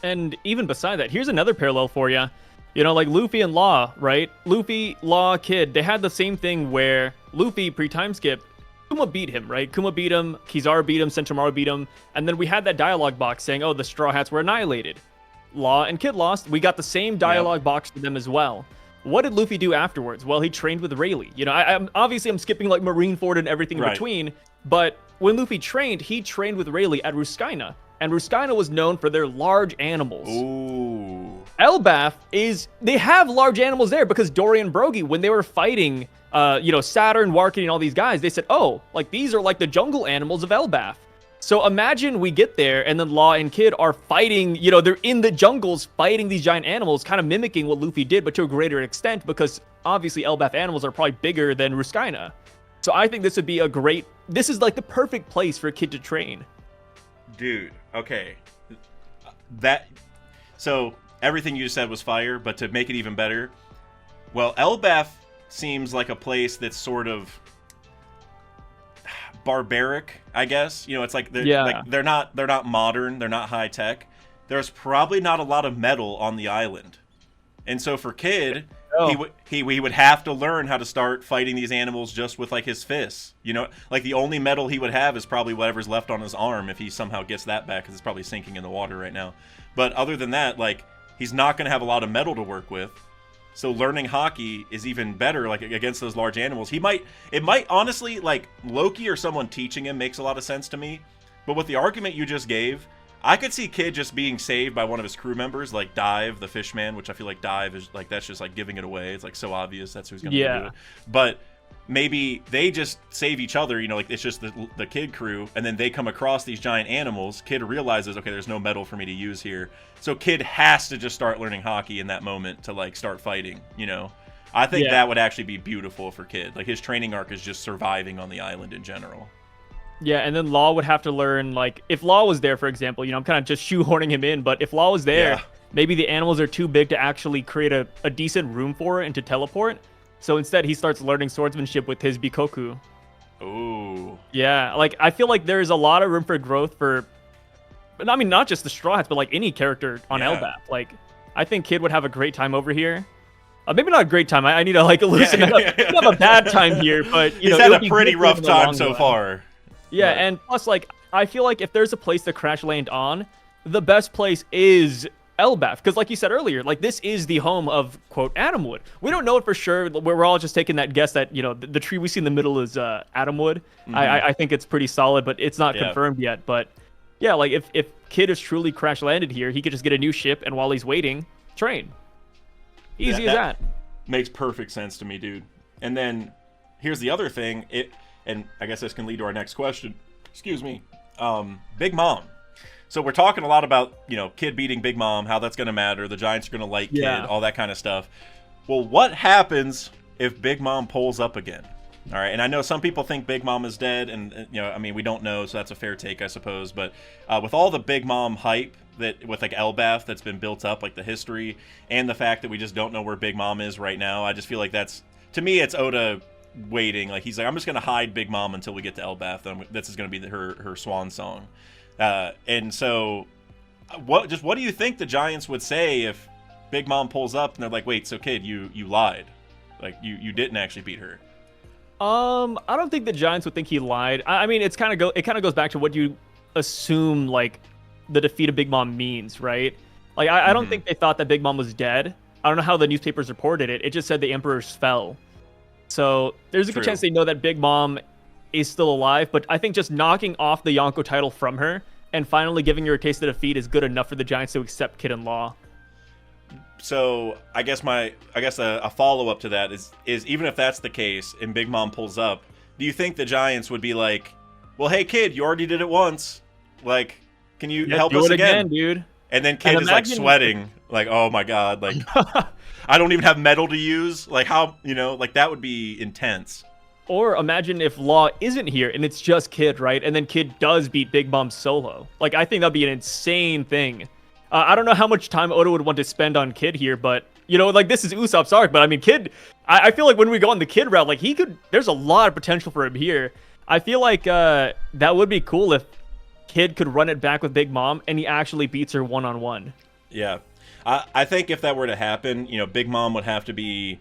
Speaker 1: And even beside that, here's another parallel for you. You know, like Luffy and Law, right? Luffy, Law, Kid, they had the same thing where Luffy, pre-time skip, Kuma beat him, right? Kuma beat him, Kizaru beat him, Sentomaru beat him, and then we had that dialogue box saying, oh, the Straw Hats were annihilated. Law and Kid lost. We got the same dialogue box to them as well. what did Luffy do afterwards? Well, he trained with Rayleigh. You know, I'm obviously Marineford and everything in between, but when Luffy trained, he trained with Rayleigh at Ruskaina, and Ruskaina was known for their large animals.
Speaker 2: Ooh.
Speaker 1: Elbaf they have large animals there because Dory and Brogy, when they were fighting, Saturn, Warkid, and all these guys, they said, oh, like these are like the jungle animals of Elbaf. So imagine we get there and then Law and Kid are fighting, they're in the jungles fighting these giant animals, kind of mimicking what Luffy did, but to a greater extent because obviously Elbaf animals are probably bigger than Ruskaina. So I think this would be this is like the perfect place for a Kid to train.
Speaker 2: Dude, okay. So everything you said was fire, but to make it even better, well, Elbaf seems like a place that's sort of barbaric, I guess. It's like they're not modern, they're not high tech. There's probably not a lot of metal on the island, and so for Kid, he would have to learn how to start fighting these animals just with like his fists. Like the only metal he would have is probably whatever's left on his arm if he somehow gets that back, because it's probably sinking in the water right now. But other than that, like he's not going to have a lot of metal to work with. So learning hockey is even better, like against those large animals. It might honestly, like Loki or someone teaching him makes a lot of sense to me. But with the argument you just gave, I could see Kid just being saved by one of his crew members, like Dive, the fishman, which I feel like Dive is like, that's just like giving it away. It's like so obvious that's who's going to do it. But maybe they just save each other, like it's just the Kid crew, and then they come across these giant animals. Kid realizes, okay, there's no metal for me to use here. So Kid has to just start learning hockey in that moment to like start fighting, I think that would actually be beautiful for Kid. Like his training arc is just surviving on the island in general.
Speaker 1: Yeah, and then Law would have to learn, like, if Law was there, for example, I'm kind of just shoehorning him in, but if Law was there, maybe the animals are too big to actually create a decent room for it and to teleport. So instead, he starts learning swordsmanship with his Bikoku.
Speaker 2: Ooh.
Speaker 1: Yeah, like, I feel like there's a lot of room for growth for, I mean, not just the Straw Hats, but, like, any character on Elbaf. Like, I think Kid would have a great time over here. Maybe not a great time. I need to, like, loosen up. He'd have a bad time here, but,
Speaker 2: he's had a pretty rough time so far.
Speaker 1: Yeah, and plus, like, I feel like if there's a place to crash land on, the best place is Elbaf. Because like you said earlier, like, this is the home of, quote, Adamwood. We don't know it for sure. We're all just taking that guess that, the tree we see in the middle is Adamwood. Mm-hmm. I think it's pretty solid, but it's not confirmed yet. But, yeah, like, if Kid is truly crash landed here, he could just get a new ship, and while he's waiting, train. Easy as that.
Speaker 2: Makes perfect sense to me, dude. And then, here's the other thing. And I guess this can lead to our next question. Excuse me. Big Mom. So we're talking a lot about, Kid beating Big Mom, how that's going to matter. The Giants are going to like Kid, all that kind of stuff. Well, what happens if Big Mom pulls up again? All right. And I know some people think Big Mom is dead. And, we don't know. So that's a fair take, I suppose. But with all the Big Mom hype with like Elbaf that's been built up, like the history and the fact that we just don't know where Big Mom is right now, I just feel like to me, it's Oda waiting. Like he's like, I'm just gonna hide Big Mom until we get to Elbaf. This is gonna be her swan song. And so, what do you think the Giants would say if Big Mom pulls up and they're like, wait, so Kid, you lied, like you didn't actually beat her?
Speaker 1: I don't think the Giants would think he lied. I mean, it kind of goes back to what you assume like the defeat of Big Mom means, right? Like I don't think they thought that Big Mom was dead. I don't know how the newspapers reported it. It just said the Emperors fell. So there's a good chance they know that Big Mom is still alive, but I think just knocking off the Yonko title from her and finally giving her a taste of defeat is good enough for the Giants to accept Kid and Law.
Speaker 2: So I guess a follow up to that is even if that's the case and Big Mom pulls up, do you think the Giants would be like, well, hey Kid, you already did it once, like, can you help us again,
Speaker 1: dude?
Speaker 2: And then Kid is like sweating, like, oh my god, like. I don't even have metal to use. Like how, like that would be intense.
Speaker 1: Or imagine if Law isn't here and it's just Kid, right? And then Kid does beat Big Mom solo. Like I think that'd be an insane thing. I don't know how much time Oda would want to spend on Kid here, but like this is Usopp's arc. But I mean, Kid, I feel like when we go on the Kid route, like there's a lot of potential for him here. I feel like that would be cool if Kid could run it back with Big Mom and he actually beats her one-on-one.
Speaker 2: Yeah. I think if that were to happen, Big Mom would have to be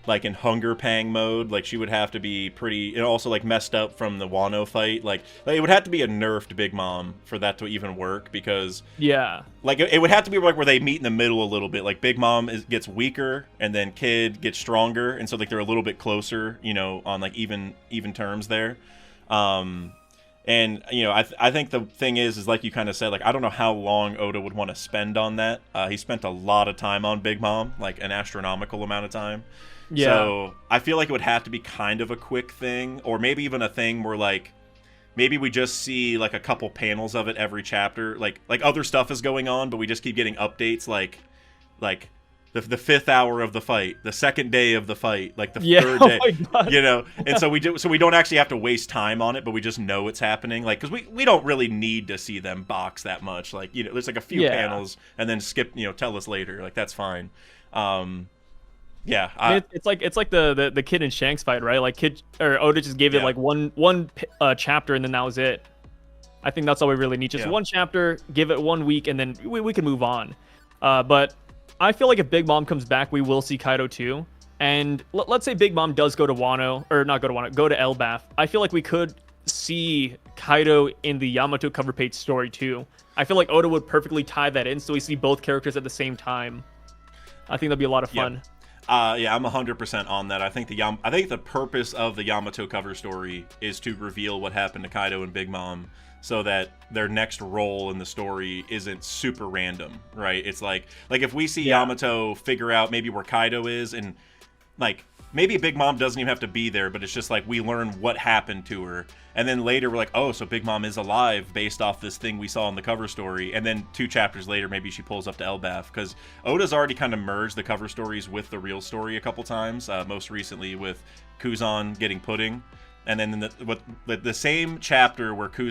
Speaker 2: like in hunger pang mode. Like she would have to be pretty, and also like messed up from the Wano fight. Like it would have to be a nerfed Big Mom for that to even work, because like it would have to be like where they meet in the middle a little bit. Like Big Mom gets weaker, and then Kid gets stronger, and so like they're a little bit closer, you know, on like even terms there. And you know, I think the thing is like you kind of said, like I don't know how long Oda would want to spend on that. He spent a lot of time on Big Mom, like an astronomical amount of time. Yeah. So I feel like it would have to be kind of a quick thing, or maybe even a thing where like maybe we just see like a couple panels of it every chapter, like other stuff is going on, but we just keep getting updates like the 5th hour of the fight, the 2nd day of the fight, like the 3rd day,
Speaker 1: my God.
Speaker 2: you know. And so we don't actually have to waste time on it, but we just know it's happening, like because we don't really need to see them box that much, like, you know, there's like a few panels and then skip, you know, tell us later, like that's fine. Yeah,
Speaker 1: I mean, it's like the Kid and Shanks fight, right? Like Kid or Oda just gave it like one chapter, and then that was it. I think that's all we really need, just one chapter, give it 1 week, and then we can move on. But I feel like if Big Mom comes back, we will see Kaido too. And let's say Big Mom does go to Wano, or not go to Wano, go to Elbaf. I feel like we could see Kaido in the Yamato cover page story too. I feel like Oda would perfectly tie that in, so we see both characters at the same time. I think that'd be a lot of fun.
Speaker 2: Yeah, I'm 100% on that. I think the purpose of the Yamato cover story is to reveal what happened to Kaido and Big Mom, so that their next role in the story isn't super random, right? It's like if we see Yamato figure out maybe where Kaido is, and like maybe Big Mom doesn't even have to be there, but it's just like we learn what happened to her, and then later we're like, oh, so Big Mom is alive based off this thing we saw in the cover story, and then 2 chapters later maybe she pulls up to Elbaf, because Oda's already kind of merged the cover stories with the real story a couple times, most recently with Kuzan getting pudding. And then the same chapter where we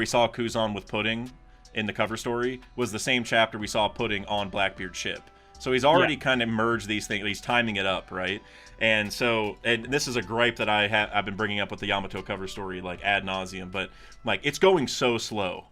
Speaker 2: saw Kuzan with pudding in the cover story was the same chapter we saw pudding on Blackbeard's ship. So he's already kind of merged these things. He's timing it up, right? And so, and this is a gripe that I've been bringing up with the Yamato cover story like ad nauseum, but like it's going so slow.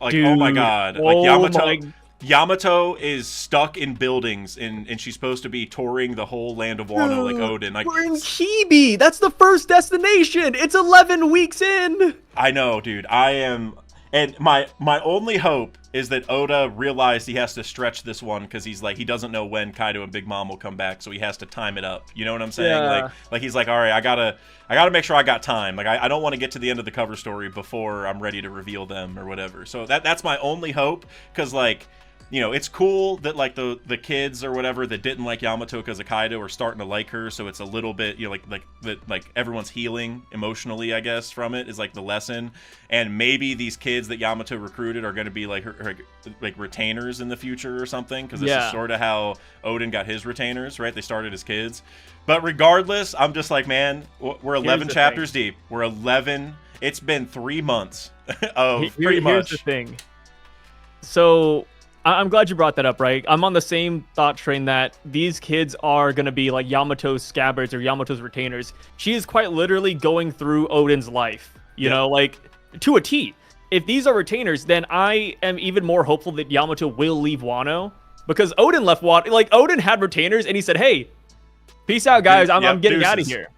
Speaker 2: Like, dude, oh my God, like Yamato is stuck in buildings, and she's supposed to be touring the whole land of Wano, like Odin. Like,
Speaker 1: we're in Chibi. That's the first destination. It's 11 weeks in.
Speaker 2: I know, dude. I am, and my only hope is that Oda realized he has to stretch this one, because he's like, he doesn't know when Kaido and Big Mom will come back, so he has to time it up. You know what I'm saying?
Speaker 1: Yeah.
Speaker 2: Like he's like, all right, I gotta make sure I got time. Like I don't want to get to the end of the cover story before I'm ready to reveal them or whatever. So that's my only hope, because like, you know, it's cool that like the kids or whatever that didn't like Yamato because of Kaido are starting to like her, so it's a little bit, you know, like everyone's healing emotionally, I guess, from it is like the lesson. And maybe these kids that Yamato recruited are going to be like her like retainers in the future or something, because this is sort of how Odin got his retainers, right? They started as kids. But regardless, I'm just like, man, we're 11 chapters deep. We're 11. It's been 3 months of pretty much.
Speaker 1: Here's the thing. So I'm glad you brought that up, right? I'm on the same thought train that these kids are going to be like Yamato's scabbards or Yamato's retainers. She is quite literally going through Odin's life, you know, like to a T. If these are retainers, then I am even more hopeful that Yamato will leave Wano, because Odin left Wano. Like Odin had retainers and he said, hey, peace out, guys. I'm getting out of here.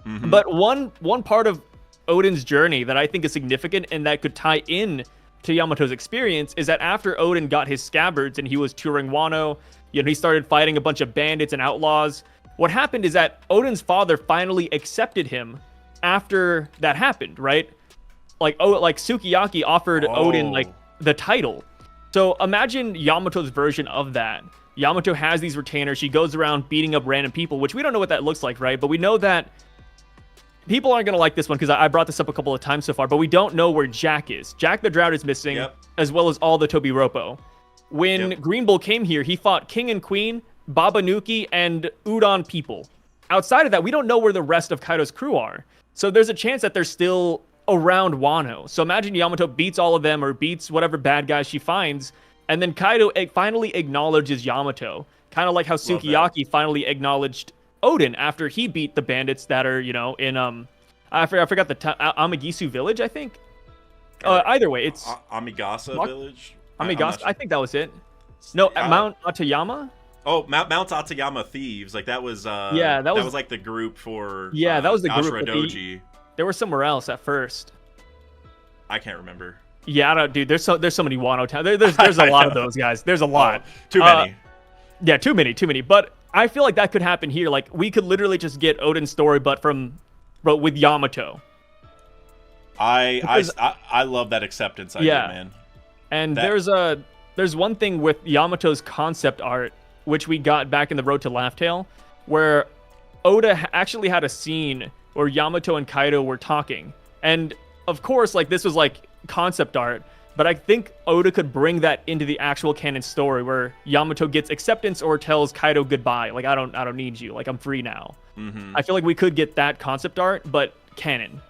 Speaker 1: Mm-hmm. But one part of Odin's journey that I think is significant and that could tie in to Yamato's experience is that after Odin got his scabbards and he was touring Wano, you know, he started fighting a bunch of bandits and outlaws. What happened is that Odin's father finally accepted him after that happened, right? Like Sukiyaki offered Odin like the title. So imagine Yamato's version of that. Yamato has these retainers. She goes around beating up random people, which we don't know what that looks like, right? But we know that people aren't going to like this one because I brought this up a couple of times so far, but we don't know where Jack is. Jack the Drought is missing, as well as all the Tobi Roppo. When Green Bull came here, he fought King and Queen, Babanuki, and Udon people. Outside of that, we don't know where the rest of Kaido's crew are. So there's a chance that they're still around Wano. So imagine Yamato beats all of them or beats whatever bad guys she finds, and then Kaido finally acknowledges Yamato. Kind of like how Sukiyaki finally acknowledged Odin after he beat the bandits that are, you know, in I forgot the Amagisu village, I think. Either way, it's
Speaker 2: Amigasa village.
Speaker 1: Amigasa, I think that was it. No, Mount Atayama.
Speaker 2: Oh, Mount Atayama Thieves. Like that was that was like the group for
Speaker 1: that was the group.
Speaker 2: Ashura Doji.
Speaker 1: They were somewhere else at first.
Speaker 2: I can't remember.
Speaker 1: Yeah, I don't, dude. There's so many Wano towns. There's a lot of those guys. There's a lot.
Speaker 2: Oh, too many.
Speaker 1: Yeah, too many. But I feel like that could happen here. Like we could literally just get Odin's story, but with Yamato.
Speaker 2: I love that acceptance idea, man.
Speaker 1: And there's one thing with Yamato's concept art, which we got back in the Road to Laugh Tale, where Oda actually had a scene where Yamato and Kaido were talking. And of course, like this was like concept art, but I think Oda could bring that into the actual canon story where Yamato gets acceptance or tells Kaido goodbye. Like I don't need you. Like I'm free now. I feel like we could get that concept art, but canon,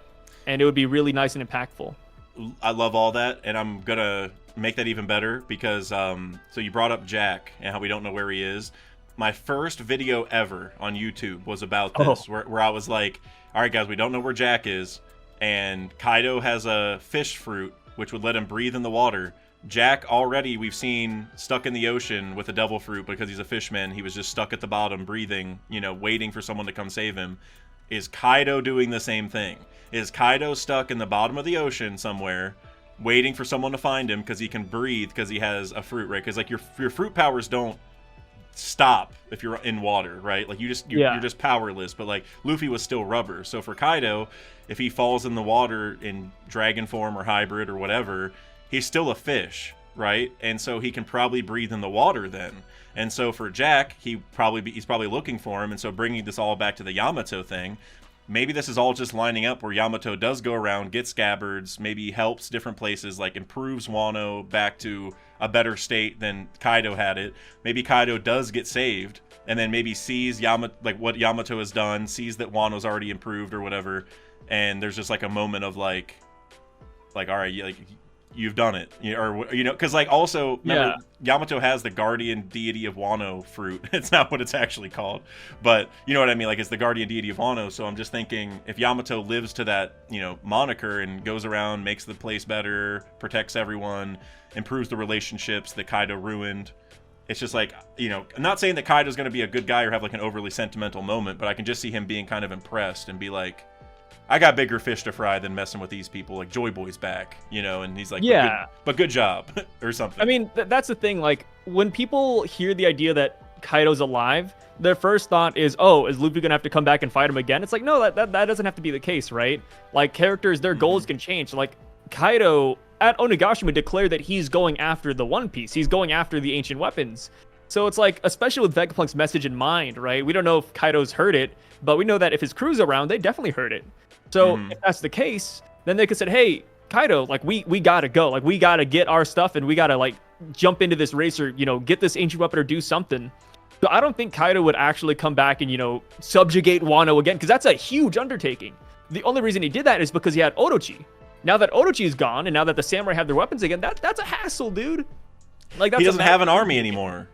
Speaker 1: and it would be really nice and impactful.
Speaker 2: I love all that, and I'm gonna make that even better because so you brought up Jack and how we don't know where he is. My first video ever on YouTube was about this, where I was like, all right guys, we don't know where Jack is, and Kaido has a fish fruit which would let him breathe in the water. Jack already we've seen stuck in the ocean with a devil fruit because he's a fishman. He was just stuck at the bottom breathing, waiting for someone to come save him. Is Kaido doing the same thing? Is Kaido stuck in the bottom of the ocean somewhere waiting for someone to find him because he can breathe because he has a fruit, right? Because like your fruit powers don't stop if you're in water, right? Like you're just powerless, but like Luffy was still rubber. So for Kaido, if he falls in the water in dragon form or hybrid or whatever, he's still a fish, right? And so he can probably breathe in the water then. And so for Jack, he's probably looking for him. And so bringing this all back to the Yamato thing, maybe this is all just lining up where Yamato does go around, get scabbards, maybe helps different places, like improves Wano back to a better state than Kaido had it. Maybe Kaido does get saved, and then maybe sees what Yamato has done, sees that Wano's already improved or whatever, and there's just like a moment of like all right, like you've done it, because like also remember, Yamato has the guardian deity of Wano fruit. It's not what it's actually called, but you know what I mean, like it's the guardian deity of Wano. So I'm just thinking if Yamato lives to that moniker and goes around, makes the place better, protects everyone, improves the relationships that Kaido ruined, it's just like, I'm not saying that Kaido's going to be a good guy or have like an overly sentimental moment, but I can just see him being kind of impressed and be like, I got bigger fish to fry than messing with these people. Like Joy Boy's back, and he's like, but good job, or something.
Speaker 1: I mean, that's the thing. Like when people hear the idea that Kaido's alive, their first thought is, oh, is Luffy gonna have to come back and fight him again? It's like, no, that doesn't have to be the case, right? Like characters, their goals can change. Like Kaido at Onigashima declared that he's going after the One Piece. He's going after the ancient weapons. So it's like, especially with Vegapunk's message in mind, right? We don't know if Kaido's heard it, but we know that if his crew's around, they definitely heard it. So if that's the case, then they could say, hey, Kaido, like we gotta go. Like we gotta get our stuff and we gotta like jump into this race or, get this ancient weapon or do something. So I don't think Kaido would actually come back and, subjugate Wano again, because that's a huge undertaking. The only reason he did that is because he had Orochi. Now that Orochi is gone and now that the samurai have their weapons again, that's a hassle, dude. Like he
Speaker 2: doesn't have an army anymore.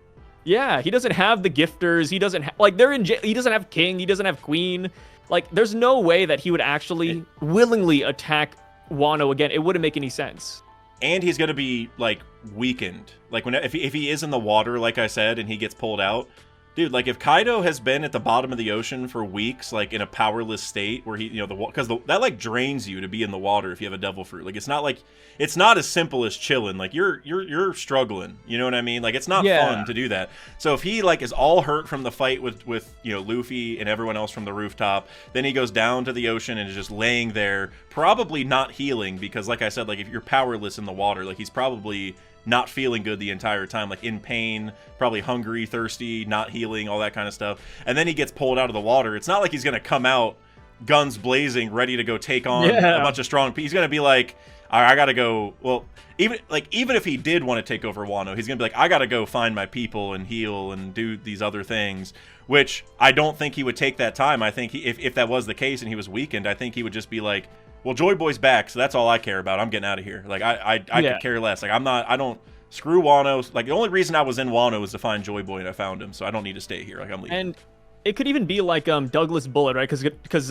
Speaker 1: Yeah, he doesn't have the gifters. He doesn't they're in jail. He doesn't have king. He doesn't have queen. Like, there's no way that he would actually willingly attack Wano again. It wouldn't make any sense.
Speaker 2: And he's going to be, like, weakened. Like, if he is in the water, like I said, and he gets pulled out, dude, like, if Kaido has been at the bottom of the ocean for weeks, like, in a powerless state, where he, because that, like, drains you to be in the water if you have a devil fruit. Like, it's not as simple as chilling. Like, you're struggling, you know what I mean? Like, it's not fun to do that. So if he, like, is all hurt from the fight with Luffy and everyone else from the rooftop, then he goes down to the ocean and is just laying there, probably not healing, because, like I said, like, if you're powerless in the water, like, he's probably not feeling good the entire time, like in pain, probably hungry, thirsty, not healing, all that kind of stuff. And then he gets pulled out of the water. It's not like he's going to come out guns blazing, ready to go take on a bunch of strong people. He's going to be like, all right, I got to go. Well, even if he did want to take over Wano, he's going to be like, I got to go find my people and heal and do these other things, which I don't think he would take that time. I think if that was the case and he was weakened, I think he would just be like, well, Joy Boy's back, so that's all I care about. I'm getting out of here. Like, I could care less. Like, I don't screw Wano. Like, the only reason I was in Wano was to find Joy Boy, and I found him, so I don't need to stay here. Like, I'm leaving.
Speaker 1: And it could even be like Douglas Bullet, right? Because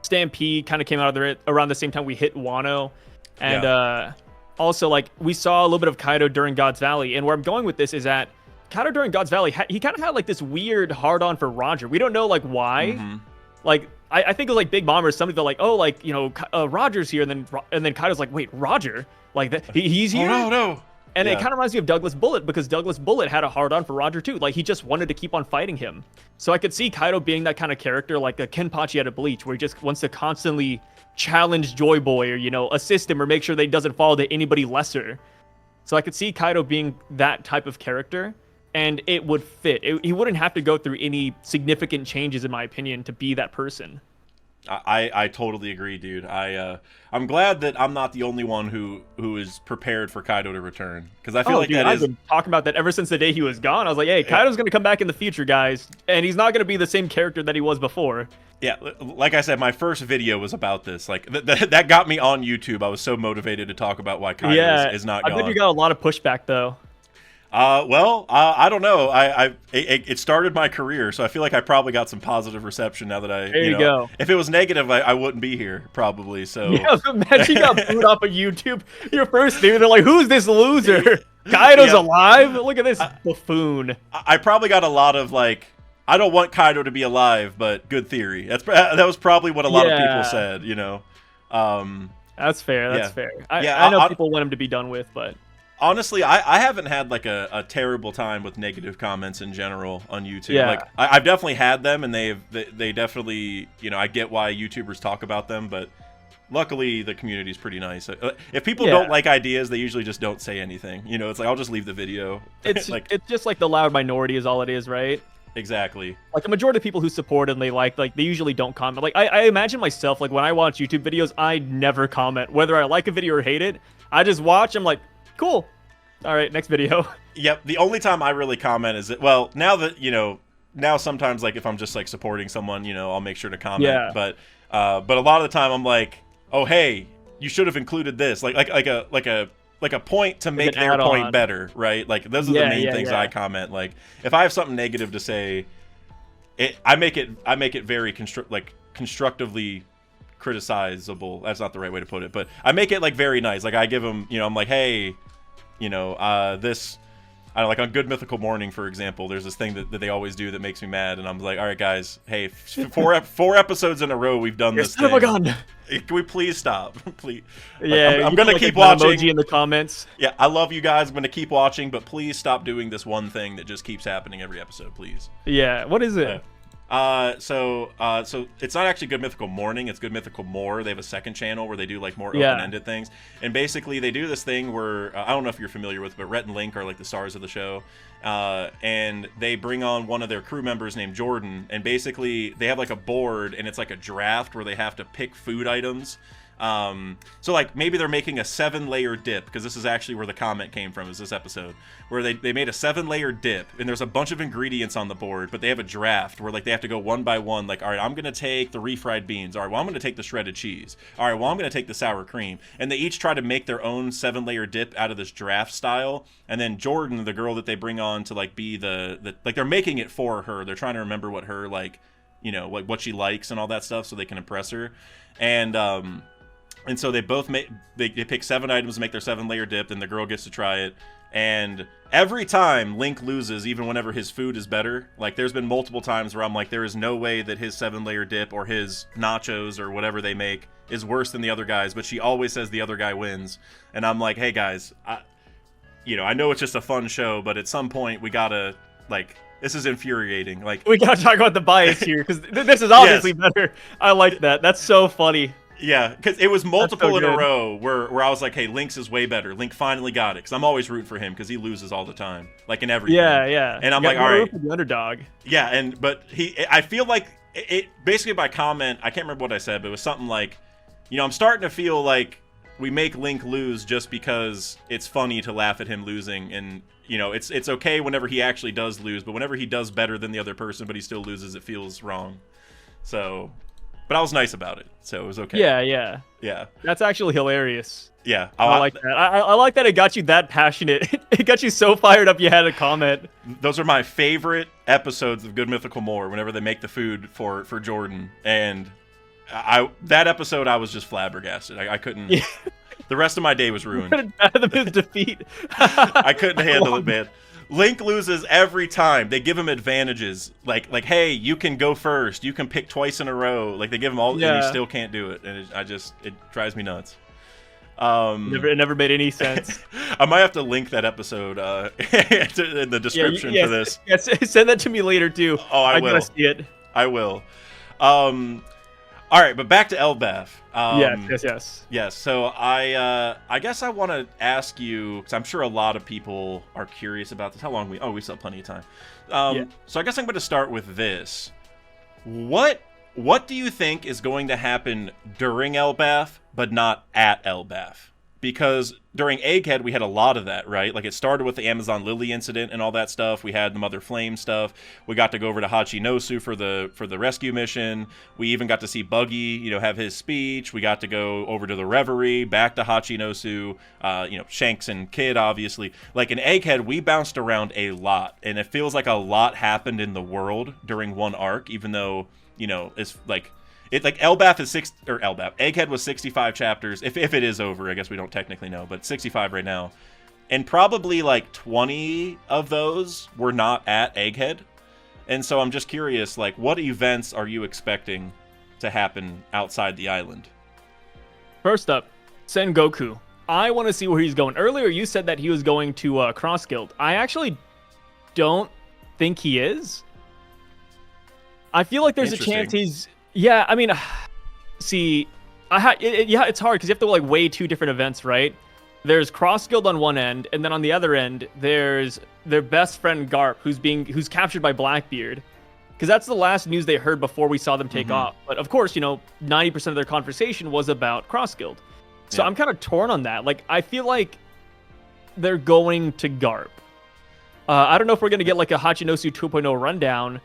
Speaker 1: Stampede kind of came out of there around the same time we hit Wano. And also, like, we saw a little bit of Kaido during God's Valley. And where I'm going with this is that Kaido during God's Valley, he kind of had like this weird hard-on for Roger. We don't know like why. Like I think it was like Big Mom or somebody. They're like, oh, like Roger's here, and then Kaido's like, wait, Roger? Like he's here?
Speaker 2: Oh no.
Speaker 1: And it kind of reminds me of Douglas Bullet, because Douglas Bullet had a hard-on for Roger too. Like he just wanted to keep on fighting him. So I could see Kaido being that kind of character, like a Kenpachi out of Bleach, where he just wants to constantly challenge Joy Boy, or assist him, or make sure that he doesn't fall to anybody lesser. So I could see Kaido being that type of character, and it would fit. He wouldn't have to go through any significant changes, in my opinion, to be that person.
Speaker 2: I totally agree, dude. I'm glad that I'm not the only one who is prepared for Kaido to return, because I feel like
Speaker 1: I've been talking about that ever since the day he was gone. I was like, hey, Kaido's gonna come back in the future, guys, and he's not gonna be the same character that he was before. Yeah,
Speaker 2: like I said, my first video was about this. Like that got me on YouTube. I was so motivated to talk about why Kaido is not gone.
Speaker 1: I bet you got a lot of pushback though.
Speaker 2: I don't know. It started my career, so I feel like I probably got some positive reception now that
Speaker 1: There you go.
Speaker 2: If it was negative, I wouldn't be here, probably. So
Speaker 1: yeah, imagine you got booed off of YouTube. Your first thing, they're like, who's this loser? Kaido's alive? Look at this buffoon.
Speaker 2: I probably got a lot of like, I don't want Kaido to be alive, but good theory. That was probably what a lot of people said,
Speaker 1: That's fair, that's fair. I know people want him to be done with, but...
Speaker 2: Honestly, I haven't had like a terrible time with negative comments in general on YouTube.
Speaker 1: Yeah.
Speaker 2: Like I've definitely had them, and they definitely, I get why YouTubers talk about them, but luckily the community's pretty nice. If people don't like ideas, they usually just don't say anything. It's like, I'll just leave the video.
Speaker 1: It's it's just like the loud minority is all it is, right?
Speaker 2: Exactly.
Speaker 1: Like the majority of people who support it and they like they usually don't comment. Like I imagine myself, like when I watch YouTube videos, I never comment. Whether I like a video or hate it, I just watch, I'm like, cool. All right, next video.
Speaker 2: Yep. The only time I really comment is well, now that now sometimes like if I'm just like supporting someone, I'll make sure to comment.
Speaker 1: Yeah.
Speaker 2: But a lot of the time I'm like, oh hey, you should have included this, like a point to make their point better, right? Like those are the main things I comment. Like if I have something negative to say, I make it very constructively criticizable. That's not the right way to put it, but I make it like very nice. Like I give them, I'm like, hey. This, I don't know, like on Good Mythical Morning, for example, there's this thing that they always do that makes me mad, and I'm like, all right, guys, hey, four episodes in a row we've done this thing.
Speaker 1: Oh my god!
Speaker 2: Can we please stop? Please.
Speaker 1: Yeah,
Speaker 2: I'm gonna keep watching.
Speaker 1: Emoji in the comments.
Speaker 2: Yeah, I love you guys. I'm gonna keep watching, but please stop doing this one thing that just keeps happening every episode, please.
Speaker 1: Yeah, what is it?
Speaker 2: So it's not actually Good Mythical Morning, it's Good Mythical More. They have a second channel where they do like more open-ended things. And basically they do this thing where, I don't know if you're familiar with, but Rhett and Link are like the stars of the show. And they bring on one of their crew members named Jordan, and basically they have like a board, and it's like a draft where they have to pick food items. So like maybe they're making a 7-layer dip, because this is actually where the comment came from, is this episode, where they made a 7-layer dip, and there's a bunch of ingredients on the board, but they have a draft where like they have to go one by one, like, all right, I'm gonna take the refried beans, all right, well, I'm gonna take the shredded cheese, all right, well, I'm gonna take the sour cream, and they each try to make their own 7-layer dip out of this draft style. And then Jordan, the girl that they bring on to like be the like, they're making it for her, they're trying to remember what her like, what she likes and all that stuff, so they can impress her. And so they both they pick 7 items to make their 7-layer dip, and the girl gets to try it. And every time Link loses, even whenever his food is better, like there's been multiple times where I'm like, there is no way that his 7-layer dip or his nachos or whatever they make is worse than the other guys, but she always says the other guy wins. And I'm like, hey guys, I know it's just a fun show, but at some point we gotta, like, this is infuriating. Like,
Speaker 1: we gotta talk about the bias here, because this is obviously better. I like that. That's so funny.
Speaker 2: Yeah, because it was multiple in a row where I was like, hey, Link's is way better. Link finally got it, because I'm always rooting for him, because he loses all the time, like in everything.
Speaker 1: Yeah.
Speaker 2: And I'm like, all right.
Speaker 1: The underdog.
Speaker 2: Yeah, but I feel like it basically by comment, I can't remember what I said, but it was something like, I'm starting to feel like we make Link lose just because it's funny to laugh at him losing, and it's okay whenever he actually does lose, but whenever he does better than the other person but he still loses, it feels wrong. So... But I was nice about it, so it was okay.
Speaker 1: Yeah. That's actually hilarious.
Speaker 2: Yeah.
Speaker 1: I like that. I like that it got you that passionate. It got you so fired up you had a comment.
Speaker 2: Those are my favorite episodes of Good Mythical More, whenever they make the food for Jordan. And that episode, I was just flabbergasted. I couldn't... Yeah. The rest of my day was ruined.
Speaker 1: Fathom his defeat.
Speaker 2: I couldn't handle it, man. Link loses every time. They give him advantages, like hey, you can go first, you can pick twice in a row. Like they give him all, and he still can't do it, and it drives me nuts.
Speaker 1: It never made any sense.
Speaker 2: I might have to link that episode in the description for this.
Speaker 1: Yes, send that to me later too.
Speaker 2: Oh, I will.
Speaker 1: Gotta see it.
Speaker 2: I will. All right, but back to Elbaf. Yes. So I guess I want to ask you, because I'm sure a lot of people are curious about this. How long we still have plenty of time. So I guess I'm going to start with this. What do you think is going to happen during Elbaf, but not at Elbaf? Because during Egghead, we had a lot of that, right? Like, it started with the Amazon Lily incident and all that stuff. We had the Mother Flame stuff. We got to go over to Hachinosu for the rescue mission. We even got to see Buggy, have his speech. We got to go over to the Reverie, back to Hachinosu, Shanks and Kid, obviously. Like, in Egghead, we bounced around a lot, and it feels like a lot happened in the world during one arc, even though, it's like... Egghead was 65 chapters. If it is over, I guess we don't technically know, but 65 right now. And probably like 20 of those were not at Egghead. And so I'm just curious, like, what events are you expecting to happen outside the island?
Speaker 1: First up, Sengoku. I want to see where he's going. Earlier, you said that he was going to Cross Guild. I actually don't think he is. I feel like there's a chance he's... Yeah, I mean, see, it's hard because you have to like weigh two different events, right? There's Cross Guild on one end, and then on the other end, there's their best friend Garp, who's captured by Blackbeard, because that's the last news they heard before we saw them take off. But of course, 90% of their conversation was about Cross Guild, so I'm kind of torn on that. Like, I feel like they're going to Garp. I don't know if we're gonna get like a Hachinosu 2.0 rundown,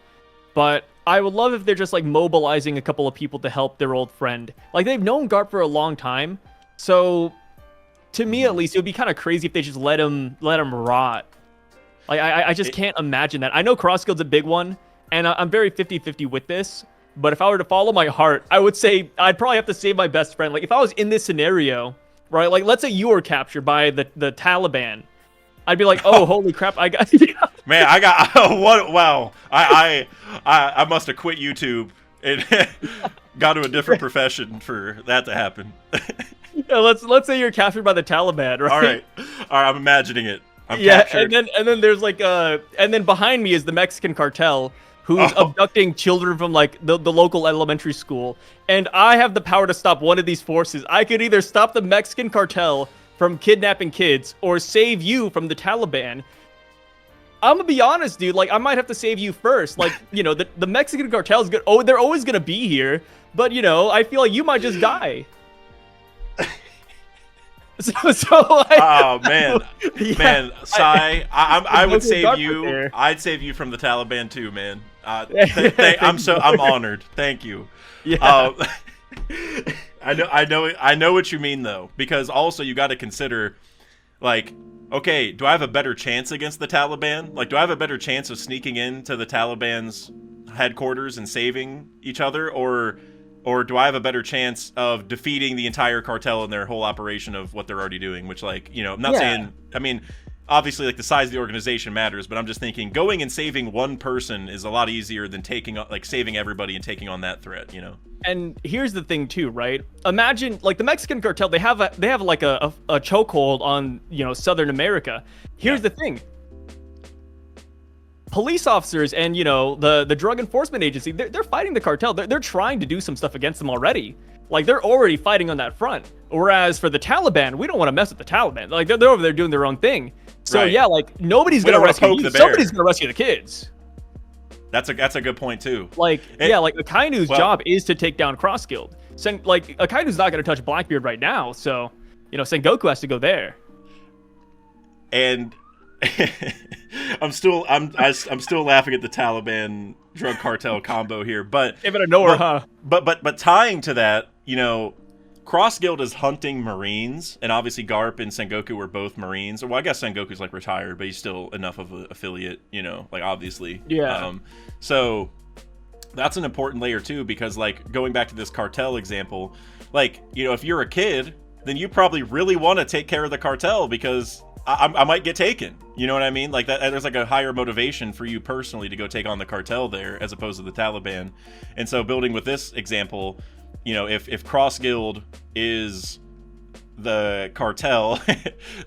Speaker 1: but I would love if they're just like mobilizing a couple of people to help their old friend. Like, they've known Garp for a long time, so to me at least, it would be kind of crazy if they just let him rot. Like, I just can't imagine that. I know Cross Guild's a big one, and I'm very 50-50 with this. But if I were to follow my heart, I would say I'd probably have to save my best friend. Like, if I was in this scenario, right? Like, let's say you were captured by the Taliban. I'd be like, oh, holy crap, I got...
Speaker 2: Man, I got... what? Wow. I must have quit YouTube and got to a different profession for that to happen.
Speaker 1: Yeah, let's say you're captured by the Taliban, right?
Speaker 2: All right, I'm imagining it. I'm captured.
Speaker 1: and then there's like and then behind me is the Mexican cartel who's abducting children from like the local elementary school, and I have the power to stop one of these forces. I could either stop the Mexican cartel from kidnapping kids or save you from the Taliban. I'm gonna be honest, dude. Like, I might have to save you first. Like, the Mexican cartel's good. Oh, they're always gonna be here, but I feel like you might just die.
Speaker 2: Oh man, Sai, I would save you. I'd save you from the Taliban too, man. I'm honored. Thank you.
Speaker 1: Yeah.
Speaker 2: I know what you mean though, because also you got to consider, like, okay, do I have a better chance against the Taliban? Like, do I have a better chance of sneaking into the Taliban's headquarters and saving each other, or do I have a better chance of defeating the entire cartel and their whole operation of what they're already doing? Which, like, I'm not saying, I mean, obviously, like, the size of the organization matters, but I'm just thinking going and saving one person is a lot easier than saving everybody and taking on that threat,
Speaker 1: And here's the thing too, right? Imagine, like, the Mexican cartel, they have like a chokehold on, Southern America. Here's the thing. Police officers and, the Drug Enforcement Agency, they're fighting the cartel. They're trying to do some stuff against them already. Like, they're already fighting on that front. Whereas for the Taliban, we don't want to mess with the Taliban. Like, they're over there doing their own thing. So,
Speaker 2: right.
Speaker 1: Yeah, like, nobody's going to rescue you. Somebody's going to rescue the kids.
Speaker 2: That's a good point, too.
Speaker 1: Like, like, Akainu's job is to take down Cross Guild. Like, Akainu's not going to touch Blackbeard right now, so, Sengoku has to go there.
Speaker 2: And... I'm still laughing at the Taliban drug cartel combo here, but
Speaker 1: give it a knower, huh?
Speaker 2: But tying to that, Cross Guild is hunting Marines, and obviously Garp and Sengoku were both Marines. Well, I guess Sengoku's like retired, but he's still enough of an affiliate, like, obviously.
Speaker 1: Yeah.
Speaker 2: So that's an important layer too, because, like, going back to this cartel example, like, if you're a kid, then you probably really want to take care of the cartel because I might get taken. You know what I mean? Like that, there's like a higher motivation for you personally to go take on the cartel there as opposed to the Taliban. And so building with this example, you know, if Cross Guild is the cartel,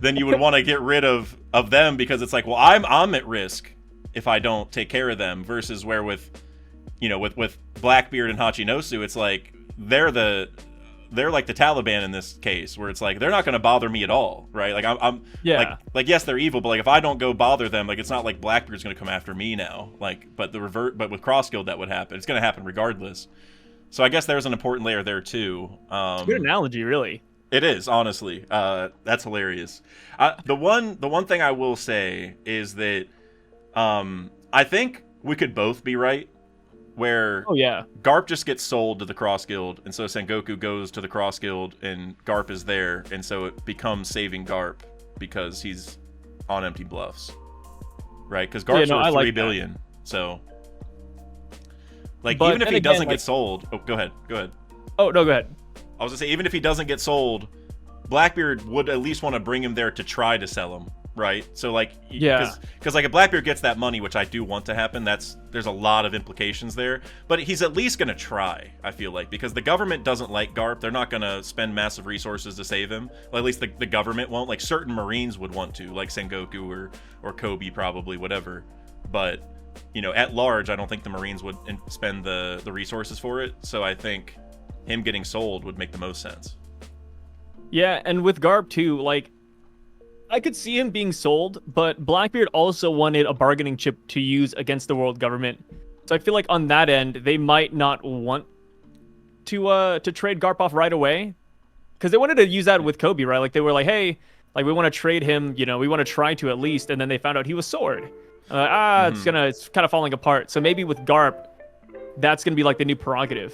Speaker 2: then you would want to get rid of them because it's like, well, I'm at risk if I don't take care of them, versus where with, you know, with Blackbeard and Hachinosu, it's like they're like the Taliban in this case, where it's like they're not going to bother me at all, right? Like I'm
Speaker 1: Yeah.
Speaker 2: like yes, they're evil, but like if I don't go bother them, like it's not like Blackbeard's going to come after me now. Like, but but with Cross Guild that would happen. It's going to happen regardless. So I guess there's an important layer there too.
Speaker 1: Good analogy, really.
Speaker 2: It is, honestly. That's hilarious. The one thing I will say is that I think we could both be right. Where Garp just gets sold to the Cross Guild, and so Sengoku goes to the Cross Guild, and Garp is there, and so it becomes saving Garp because he's on empty bluffs, right? Because Garp's worth $3 billion. So, like, but, even if he doesn't get sold, go ahead.
Speaker 1: Oh no, go ahead.
Speaker 2: I was gonna say, even if he doesn't get sold, Blackbeard would at least want to bring him there to try to sell him. Right, so like, because like if Blackbeard gets that money, which I do want to happen, there's a lot of implications there. But he's at least gonna try. I feel like, because the government doesn't like Garp, they're not gonna spend massive resources to save him. Well, at least the government won't. Like certain Marines would want to, like Sengoku or Kobe, probably, whatever. But you know, at large, I don't think the Marines would spend the resources for it. So I think him getting sold would make the most sense.
Speaker 1: Yeah, and with Garp too, like, I could see him being sold, but Blackbeard also wanted a bargaining chip to use against the world government. So I feel like on that end, they might not want to trade Garp off right away, because they wanted to use that with Kobe, right? Like they were like, hey, like we want to trade him, you know, we want to try to at least, and then they found out he was sword. It's kind of falling apart. So maybe with Garp, that's gonna be like the new prerogative.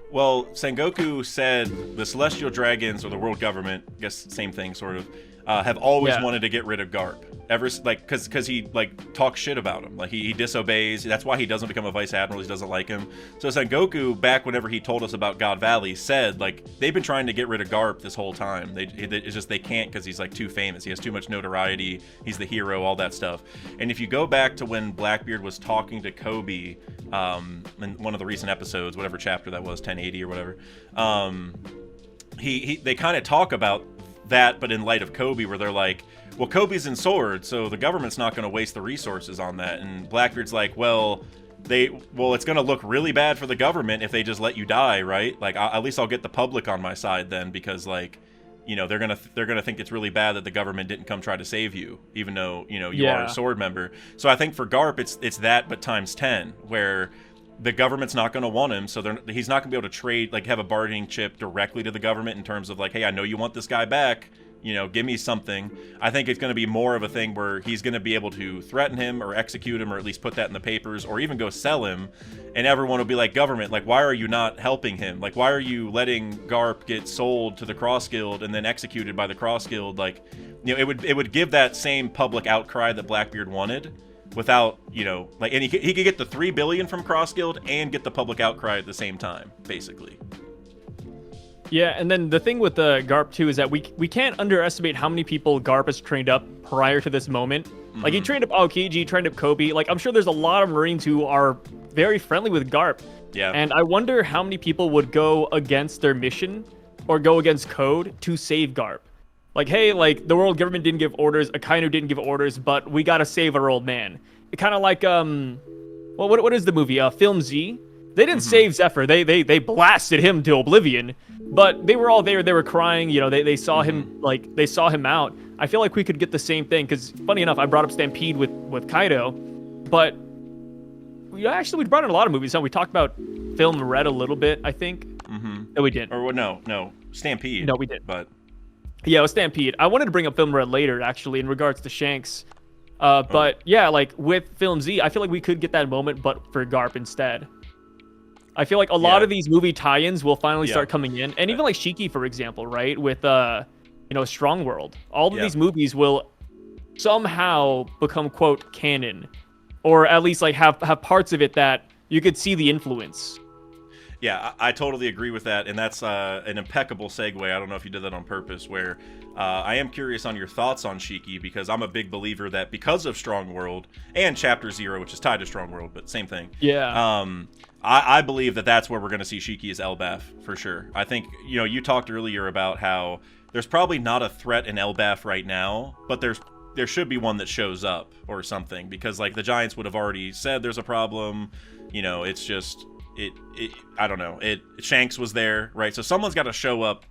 Speaker 2: Well, Sengoku said the Celestial Dragons, or the world government, I guess same thing, sort of, have always wanted to get rid of Garp. Ever, like, because he, like, talks shit about him. Like, he disobeys. That's why he doesn't become a vice admiral. He doesn't like him. So Sengoku, back whenever he told us about God Valley, said, like, they've been trying to get rid of Garp this whole time. It's just they can't because he's, like, too famous. He has too much notoriety. He's the hero, all that stuff. And if you go back to when Blackbeard was talking to Kobe in one of the recent episodes, whatever chapter that was, 1080 or whatever, they kind of talk about that, but in light of Kobe, where they're like, well, Kobe's in sword, so the government's not going to waste the resources on that. And Blackbeard's like, well, it's going to look really bad for the government if they just let you die, right? Like, at least I'll get the public on my side then, because, like, you know, they're gonna think it's really bad that the government didn't come try to save you, even though, you know, you are a sword member. So I think for Garp, it's that, but times 10, where the government's not going to want him, so he's not going to be able to trade, like, have a bargaining chip directly to the government in terms of, like, hey, I know you want this guy back, you know, give me something. I think it's going to be more of a thing where he's going to be able to threaten him or execute him, or at least put that in the papers, or even go sell him, and everyone will be like, government, like, why are you not helping him? Like, why are you letting Garp get sold to the Cross Guild and then executed by the Cross Guild? Like, you know, it would give that same public outcry that Blackbeard wanted, without, you know, like, and he could get the $3 billion from Cross Guild and get the public outcry at the same time, basically.
Speaker 1: Yeah, and then the thing with Garp too is that we can't underestimate how many people Garp has trained up prior to this moment. Mm-hmm. Like, he trained up Aokiji, trained up Kobe. Like, I'm sure there's a lot of Marines who are very friendly with Garp. Yeah. And I wonder how many people would go against their mission or go against code to save Garp. Like, hey, like, the world government didn't give orders, Akainu didn't give orders, but we gotta save our old man. It kind of like, well, what is the movie? Film Z? They didn't save Zephyr. They blasted him to oblivion, but they were all there. They were crying. You know, they saw him, like, they saw him out. I feel like we could get the same thing, because funny enough, I brought up Stampede with Kaido, but we brought in a lot of movies. So we talked about Film Red a little bit, I think. Mm-hmm. No, we didn't.
Speaker 2: Or no, Stampede.
Speaker 1: No, we didn't.
Speaker 2: But
Speaker 1: yeah, it was Stampede. I wanted to bring up Film Red later, actually, in regards to Shanks. But yeah, like with Film Z, I feel like we could get that moment, but for Garp instead. I feel like a lot of these movie tie-ins will finally start coming in, and even like Shiki, for example, right? With you know, Strong World. All of these movies will somehow become, quote, canon, or at least like have parts of it that you could see the influence.
Speaker 2: Yeah, I totally agree with that, and that's an impeccable segue. I don't know if you did that on purpose, where I am curious on your thoughts on Shiki, because I'm a big believer that because of Strong World and Chapter Zero, which is tied to Strong World, but same thing.
Speaker 1: Yeah.
Speaker 2: I believe that that's where we're going to see Shiki as Elbaf, for sure. I think, you talked earlier about how there's probably not a threat in Elbaf right now, but there should be one that shows up or something, because like the Giants would have already said there's a problem. It's just I don't know. Shanks was there, right? So someone's got to show up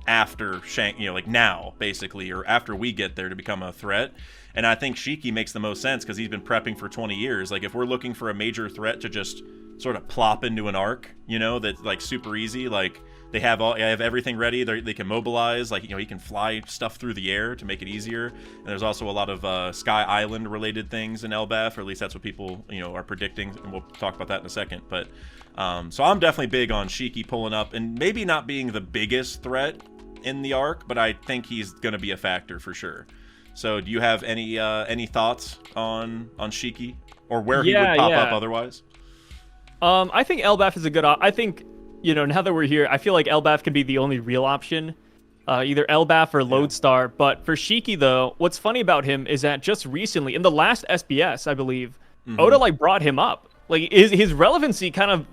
Speaker 2: after Shank, like now, basically, or after we get there to become a threat. And I think Shiki makes the most sense because he's been prepping for 20 years. Like if we're looking for a major threat to just sort of plop into an arc, that's like super easy. Like they have everything ready. They can mobilize. Like he can fly stuff through the air to make it easier. And there's also a lot of Sky Island related things in Elbaf, or at least that's what people are predicting. And we'll talk about that in a second. But so I'm definitely big on Shiki pulling up and maybe not being the biggest threat in the arc, but I think he's going to be a factor for sure. So do you have any thoughts on Shiki or where he would pop up otherwise?
Speaker 1: I think Elbaf is a good I think, now that we're here, I feel like Elbaf can be the only real option. Either Elbaf or Lodestar. But for Shiki, though, what's funny about him is that just recently, in the last SBS, I believe, Oda brought him up. Like his relevancy kind of,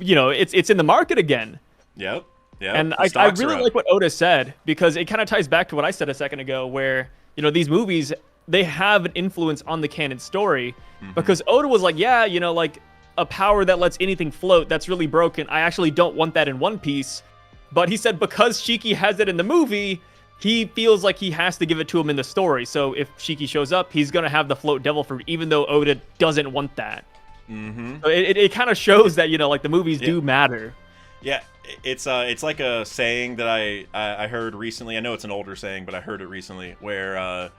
Speaker 1: it's in the market again.
Speaker 2: Yep. Yeah.
Speaker 1: And I really like what Oda said, because it kind of ties back to what I said a second ago, where these movies, they have an influence on the canon story, because Oda was like, yeah, like a power that lets anything float, that's really broken. I actually don't want that in One Piece. But he said because Shiki has it in the movie, he feels like he has to give it to him in the story. So if Shiki shows up, he's going to have the float devil fruit, even though Oda doesn't want that. So it kind of shows that, like the movies do matter.
Speaker 2: Yeah, it's like a saying that I heard recently. I know it's an older saying, but I heard it recently, where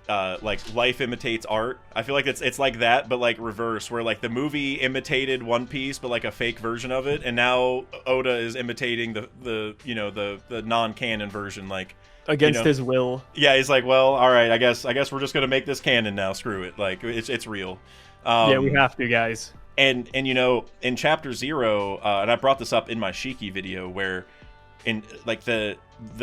Speaker 2: like life imitates art. I feel like it's like that, but like reverse, where like the movie imitated One Piece, but like a fake version of it, and now Oda is imitating the non-canon version, like
Speaker 1: against his will.
Speaker 2: Yeah, he's like, well, all right, I guess we're just gonna make this canon now. Screw it, like it's real.
Speaker 1: Yeah, we have to, guys.
Speaker 2: And in Chapter Zero, and I brought this up in my Shiki video, where in like the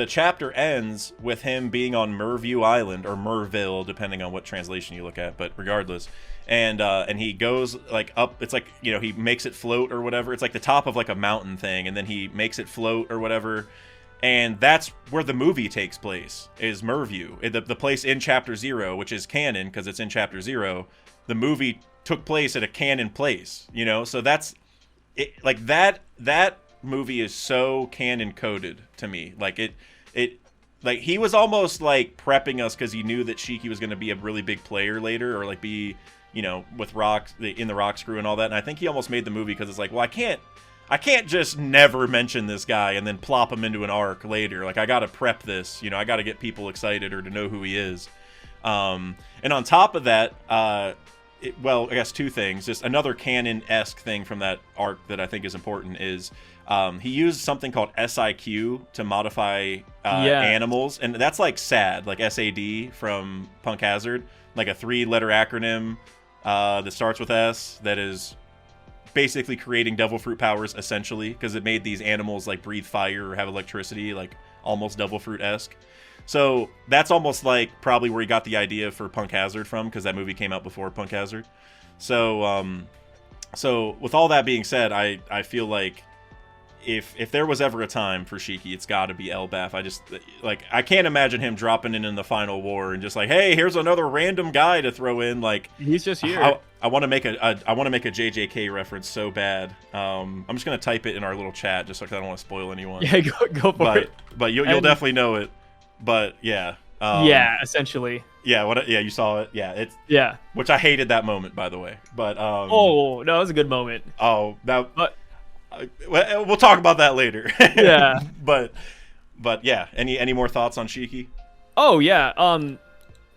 Speaker 2: chapter ends with him being on Merview Island, or Merville, depending on what translation you look at, but regardless, and he goes like up. It's like he makes it float or whatever. It's like the top of like a mountain thing, and then he makes it float or whatever. And that's where the movie takes place, is Merview, the place in Chapter Zero, which is canon because it's in Chapter Zero. The movie took place at a canon place, so that's it. Like that movie is so canon coded to me. Like it like he was almost like prepping us because he knew that Shiki was going to be a really big player later, or like be with rocks in the rock screw and all that. And I think he almost made the movie because it's like, well, I can't just never mention this guy and then plop him into an arc later. Like I got to prep this, I got to get people excited or to know who he is. And on top of that, well, I guess two things. Just another canon-esque thing from that arc that I think is important is he used something called SIQ to modify animals, and that's like SAD, like SAD from Punk Hazard, like a 3-letter acronym that starts with S that is basically creating devil fruit powers, essentially, because it made these animals like breathe fire or have electricity, like almost devil fruit-esque. So that's almost like probably where he got the idea for Punk Hazard from, because that movie came out before Punk Hazard. So so with all that being said, I feel like if there was ever a time for Shiki, it's got to be Elbaf. I just like I can't imagine him dropping in the final war and just like, hey, here's another random guy to throw in. Like
Speaker 1: he's just here.
Speaker 2: I want to make a JJK reference so bad. I'm just gonna type it in our little chat just because I don't want to spoil anyone.
Speaker 1: Yeah, go for it.
Speaker 2: But you'll definitely know it. But yeah.
Speaker 1: Yeah, essentially.
Speaker 2: Yeah, you saw it. Yeah, which I hated that moment, by the way. But
Speaker 1: oh, no, it was a good moment.
Speaker 2: Oh, we'll talk about that later.
Speaker 1: Yeah.
Speaker 2: but yeah, any more thoughts on Shiki?
Speaker 1: Oh yeah.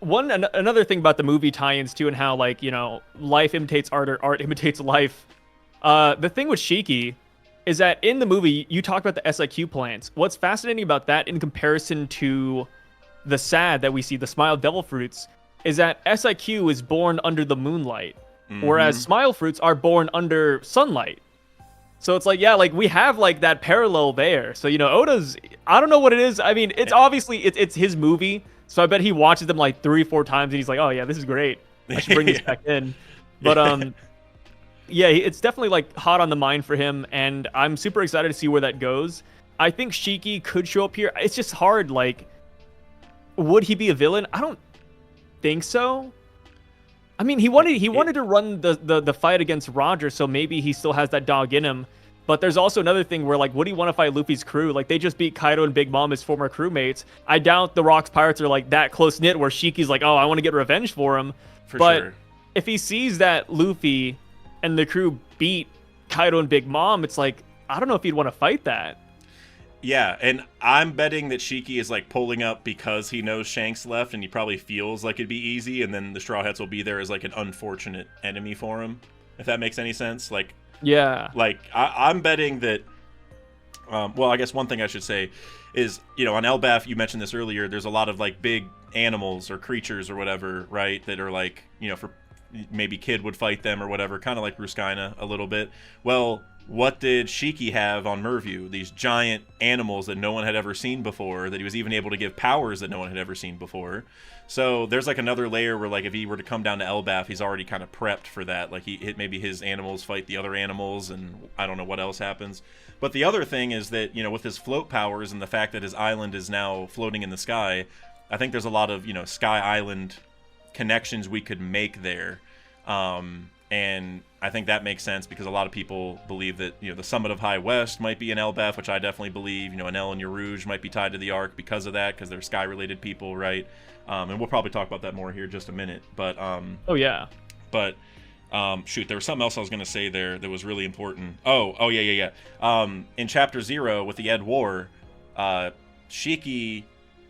Speaker 1: Another thing about the movie tie-ins too, and how like life imitates art or art imitates life. The thing with Shiki is that in the movie, you talk about the SIQ plants. What's fascinating about that in comparison to the SAD that we see, the Smile Devil Fruits, is that SIQ is born under the moonlight, whereas Smile Fruits are born under sunlight. So it's like, yeah, like we have like that parallel there. So, Oda's, I don't know what it is. I mean, it's obviously it's his movie. So I bet he watches them like 3-4 times and he's like, oh yeah, this is great. I should bring this back in. But yeah, it's definitely like hot on the mind for him, and I'm super excited to see where that goes. I think Shiki could show up here. It's just hard. Like, would he be a villain? I don't think so. I mean, he wanted to run the fight against Roger, so maybe he still has that dog in him. But there's also another thing where, like, would he want to fight Luffy's crew? Like, they just beat Kaido and Big Mom as former crewmates. I doubt the Rock's pirates are like that close knit where Shiki's like, oh, I want to get revenge for him. But
Speaker 2: sure.
Speaker 1: If he sees that Luffy and the crew beat Kaido and Big Mom, it's like, I don't know if he'd want to fight that.
Speaker 2: Yeah, and I'm betting that Shiki is like pulling up because he knows Shanks left, and he probably feels like it'd be easy, and then the Straw Hats will be there as like an unfortunate enemy for him, if that makes any sense. Like,
Speaker 1: yeah,
Speaker 2: like I'm betting that. Well, I guess one thing I should say is, on Elbaf, you mentioned this earlier. There's a lot of like big animals or creatures or whatever, right? That are like, for maybe Kid would fight them or whatever, kind of like Ruskaina a little bit. Well, what did Shiki have on Merview? These giant animals that no one had ever seen before, that he was even able to give powers that no one had ever seen before. So there's like another layer where, like, if he were to come down to Elbaf, he's already kind of prepped for that. Like, maybe his animals fight the other animals, and I don't know what else happens. But the other thing is that, with his float powers and the fact that his island is now floating in the sky, I think there's a lot of, Sky Island connections we could make there. And I think that makes sense because a lot of people believe that, the Summit of High West might be in Elbaf, which I definitely believe. Enel and Urouge might be tied to the Ark because of that, because they're sky-related people, right? And we'll probably talk about that more here in just a minute. But
Speaker 1: oh yeah.
Speaker 2: But shoot, there was something else I was going to say there that was really important. Oh yeah. In Chapter 0 with the Ed War, Shiki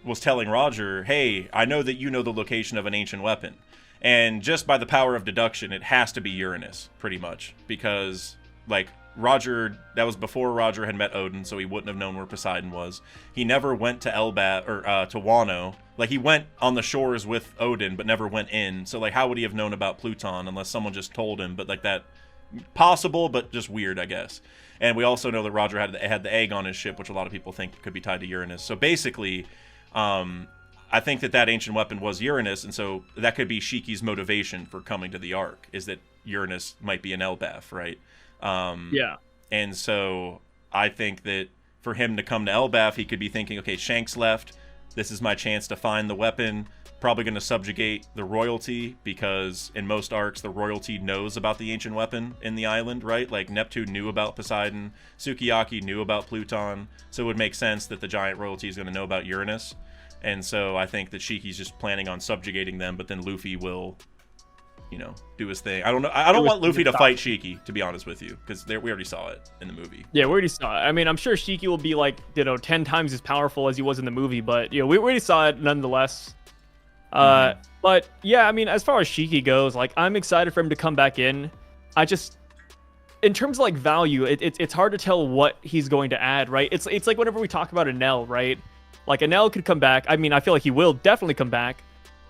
Speaker 2: was telling Roger, "Hey, I know that you know the location of an ancient weapon." And just by the power of deduction, it has to be Uranus, pretty much. Because, like, Roger, that was before Roger had met Odin, so he wouldn't have known where Poseidon was. He never went to Elbaf, or to Wano. Like, he went on the shores with Odin, but never went in. So, like, how would he have known about Pluton unless someone just told him? But, like, that, possible, but just weird, I guess. And we also know that Roger had the egg on his ship, which a lot of people think could be tied to Uranus. So, basically, I think that ancient weapon was Uranus, and so that could be Shiki's motivation for coming to the Ark, is that Uranus might be an Elbaf, right?
Speaker 1: Yeah.
Speaker 2: And so I think that for him to come to Elbaf, he could be thinking, okay, Shanks left. This is my chance to find the weapon. Probably going to subjugate the royalty, because in most arcs, the royalty knows about the ancient weapon in the island, right? Like, Neptune knew about Poseidon. Sukiyaki knew about Pluton. So it would make sense that the giant royalty is going to know about Uranus. And so I think that Shiki's just planning on subjugating them, but then Luffy will, do his thing. I don't know. I don't want Luffy to fight Shiki, to be honest with you, because we already saw it in the movie.
Speaker 1: Yeah, we already saw it. I mean, I'm sure Shiki will be like, 10 times as powerful as he was in the movie, but we already saw it nonetheless. But yeah, I mean, as far as Shiki goes, like, I'm excited for him to come back in. I just, in terms of like value, it's hard to tell what he's going to add, right? It's like whenever we talk about Enel, right? Like, Enel could come back. I mean, I feel like he will definitely come back.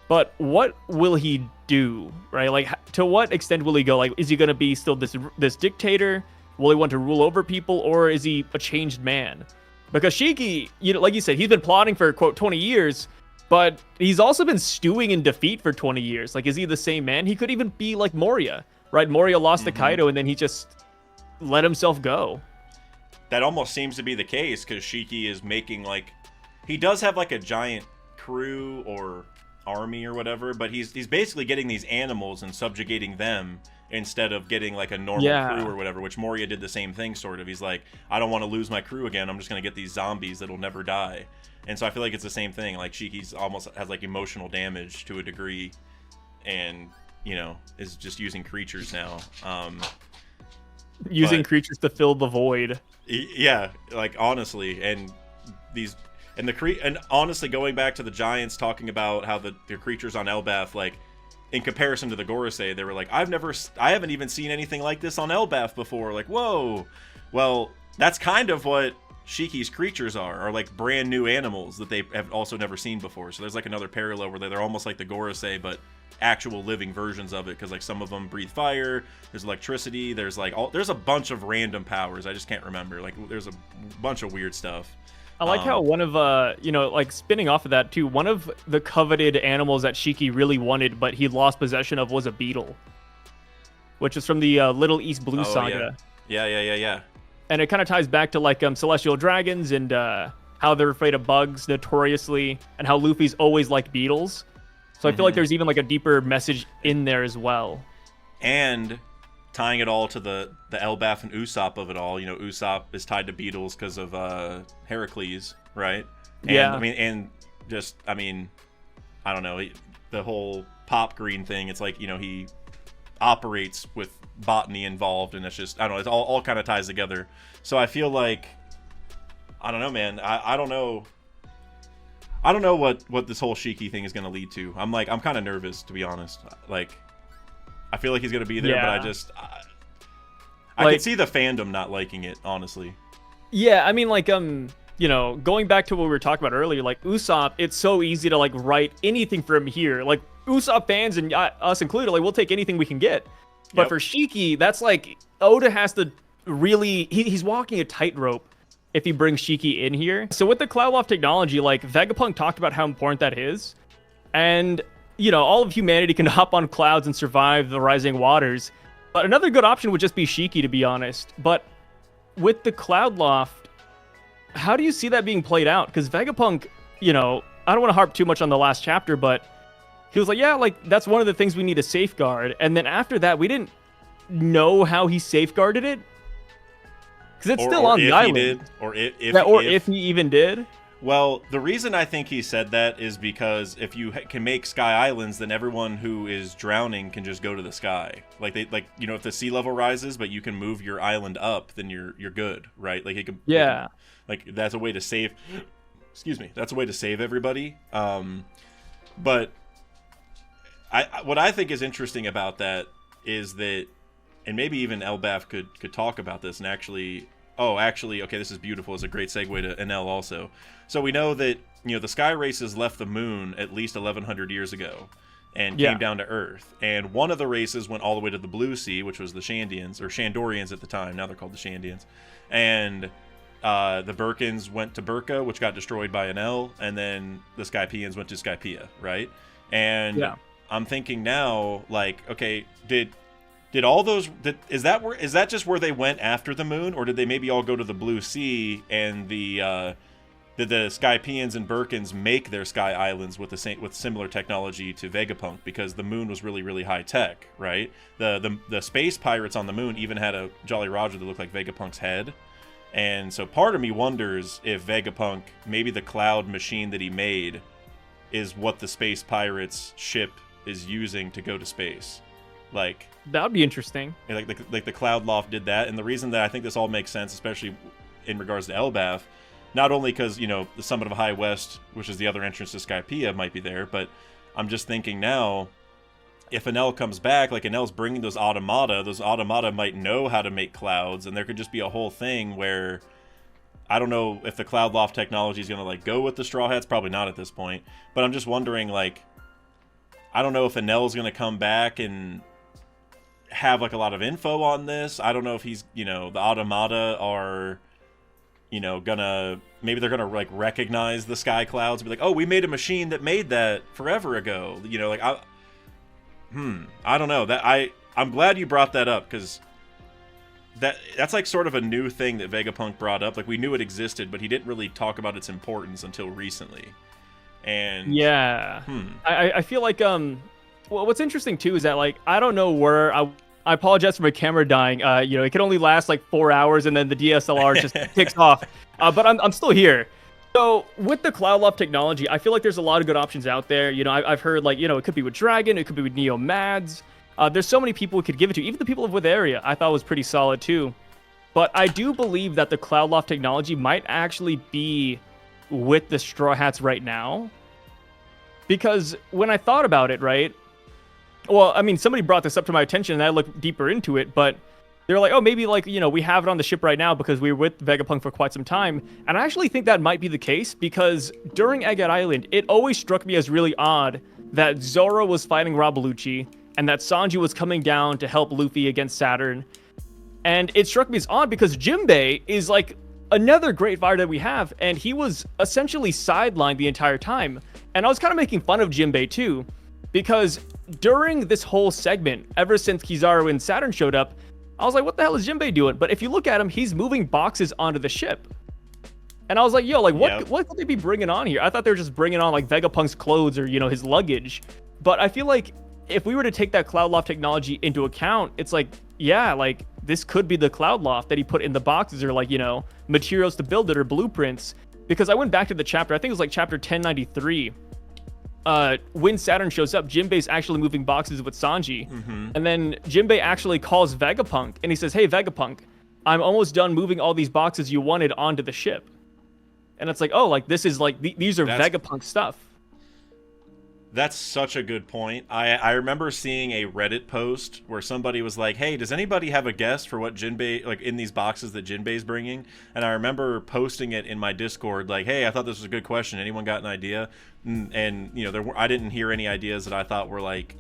Speaker 1: But what will he do, right? Like, to what extent will he go? Like, is he going to be still this dictator? Will he want to rule over people? Or is he a changed man? Because Shiki, like you said, he's been plotting for, quote, 20 years. But he's also been stewing in defeat for 20 years. Like, is he the same man? He could even be like Moria, right? Moria lost to Kaido, and then he just let himself go.
Speaker 2: That almost seems to be the case, because Shiki is making, like... He does have, like, a giant crew or army or whatever, but he's basically getting these animals and subjugating them instead of getting, like, a normal crew or whatever, which Moria did the same thing, sort of. He's like, I don't want to lose my crew again. I'm just going to get these zombies that'll never die. And so I feel like it's the same thing. Like, Shiki's almost has, like, emotional damage to a degree and, is just using creatures now.
Speaker 1: Using creatures to fill the void.
Speaker 2: Yeah, like, honestly. And these... And honestly, going back to the Giants talking about how the creatures on Elbaf, like, in comparison to the Gorosei, they were like, I haven't even seen anything like this on Elbaf before. Like, whoa. Well, that's kind of what Shiki's creatures are like brand new animals that they have also never seen before. So there's like another parallel where they're almost like the Gorosei, but actual living versions of it, because like some of them breathe fire, there's electricity, there's like there's a bunch of random powers. I just can't remember. Like there's a bunch of weird stuff.
Speaker 1: I like how one of like spinning off of that too, one of the coveted animals that Shiki really wanted but he lost possession of was a beetle, which is from the Little East Blue saga.
Speaker 2: Yeah.
Speaker 1: And it kind of ties back to like celestial dragons and how they're afraid of bugs notoriously, and how Luffy's always liked beetles. So I feel like there's even like a deeper message in there as well. And
Speaker 2: tying it all to the Elbaf and Usopp of it all, Usopp is tied to beetles because of Heracles, right? And,
Speaker 1: yeah.
Speaker 2: I don't know, the whole pop green thing. It's like, he operates with botany involved, and it's just, I don't know, it all kind of ties together. So I feel like, I don't know, man. I don't know. I don't know what this whole Shiki thing is going to lead to. I'm kind of nervous, to be honest. Like, I feel like he's going to be there, but I could see the fandom not liking it, honestly.
Speaker 1: Yeah, I mean, like, going back to what we were talking about earlier, like, Usopp, it's so easy to, like, write anything for him here. Like, Usopp fans, and us included, like, we'll take anything we can get. But for Shiki, that's like, Oda has to really, he's walking a tightrope if he brings Shiki in here. So with the Cloudloft technology, like, Vegapunk talked about how important that is. And, all of humanity can hop on clouds and survive the rising waters. But another good option would just be Shiki, to be honest. But with the Cloudloft, how do you see that being played out? Because Vegapunk, I don't want to harp too much on the last chapter, but he was like, yeah, like, that's one of the things we need to safeguard. And then after that, we didn't know how he safeguarded it. Because it's still on the island. If he even did.
Speaker 2: Well, the reason I think he said that is because if you can make sky islands, then everyone who is drowning can just go to the sky. If the sea level rises, but you can move your island up, then you're good, right? Like, that's a way to save. Excuse me. That's a way to save everybody. But what I think is interesting about that is that, and maybe even Elbaf could talk about this and actually, okay, this is beautiful. It's a great segue to Enel also. So we know that, the sky races left the moon at least 1,100 years ago and came down to Earth. And one of the races went all the way to the Blue Sea, which was the Shandians, or Shandorians at the time. Now they're called the Shandians. And the Birkins went to Burka, which got destroyed by Enel. And then the Skypians went to Skypea, right? And I'm thinking now, like, okay, did all those, is that just where they went after the moon, or did they maybe all go to the Blue Sea and did the Skypians and Birkins make their sky islands with similar technology to Vegapunk, because the moon was really, really high tech, right? The space pirates on the moon even had a Jolly Roger that looked like Vegapunk's head. And so part of me wonders if Vegapunk, maybe the cloud machine that he made, is what the space pirates ship is using to go to space. Like,
Speaker 1: that would be interesting.
Speaker 2: Like the Cloudloft did that, and the reason that I think this all makes sense, especially in regards to Elbaf, not only because the Summit of High West, which is the other entrance to Skypea, might be there, but I'm just thinking now, if Enel comes back, like, Enel's bringing those automata might know how to make clouds, and there could just be a whole thing where, I don't know if the Cloudloft technology is going to, like, go with the Straw Hats, probably not at this point, but I'm just wondering, like, I don't know if Enel's going to come back and have, like, a lot of info on this. I don't know if he's, the automata are, maybe they're gonna, like, recognize the sky clouds and be like, oh, we made a machine that made that forever ago. I don't know. I'm glad you brought that up, because that's like sort of a new thing that Vegapunk brought up. Like, we knew it existed, but he didn't really talk about its importance until recently. And
Speaker 1: I feel like well, what's interesting too is that, like, I don't know where I apologize for my camera dying. It can only last like 4 hours, and then the DSLR just ticks off. But I'm still here. So with the Cloudloft technology, I feel like there's a lot of good options out there. I've heard, like, it could be with Dragon, it could be with Neo Mads. There's so many people we could give it to. Even the people of With Area, I thought was pretty solid too. But I do believe that the Cloudloft technology might actually be with the Straw Hats right now. Because when I thought about it, right? Well, I mean, somebody brought this up to my attention, and I looked deeper into it, but they're like, oh, maybe, like, we have it on the ship right now because we were with Vegapunk for quite some time. And I actually think that might be the case, because during Egghead Island, it always struck me as really odd that Zoro was fighting Rob Lucci, and that Sanji was coming down to help Luffy against Saturn. And it struck me as odd because Jinbei is like another great fighter that we have, and he was essentially sidelined the entire time. And I was kind of making fun of Jinbei too, because during this whole segment, ever since Kizaru and Saturn showed up, I was like, what the hell is Jinbei doing? But if you look at him, he's moving boxes onto the ship. And I was like, yo, like, what could they be bringing on here? I thought they were just bringing on, like, Vegapunk's clothes or, you know, his luggage. But I feel like if we were to take that Cloud Loft technology into account, it's like, yeah, like, this could be the Cloud Loft that he put in the boxes or, like, you know, materials to build it or blueprints. Because I went back to the chapter, I think it was, like, chapter 1093. When Saturn shows up, Jinbei's actually moving boxes with Sanji. And then Jinbei actually calls Vegapunk, and he says, hey, Vegapunk, I'm almost done moving all these boxes you wanted onto the ship. And it's like, oh, like, this is, like, these are Vegapunk stuff.
Speaker 2: That's such a good point. I remember seeing a Reddit post where somebody was like, hey, does anybody have a guess for what Jinbei, like, in these boxes that Jinbei's bringing? And I remember posting it in my Discord, like, hey, I thought this was a good question. Anyone got an idea? And you know, I didn't hear any ideas that I thought were, like,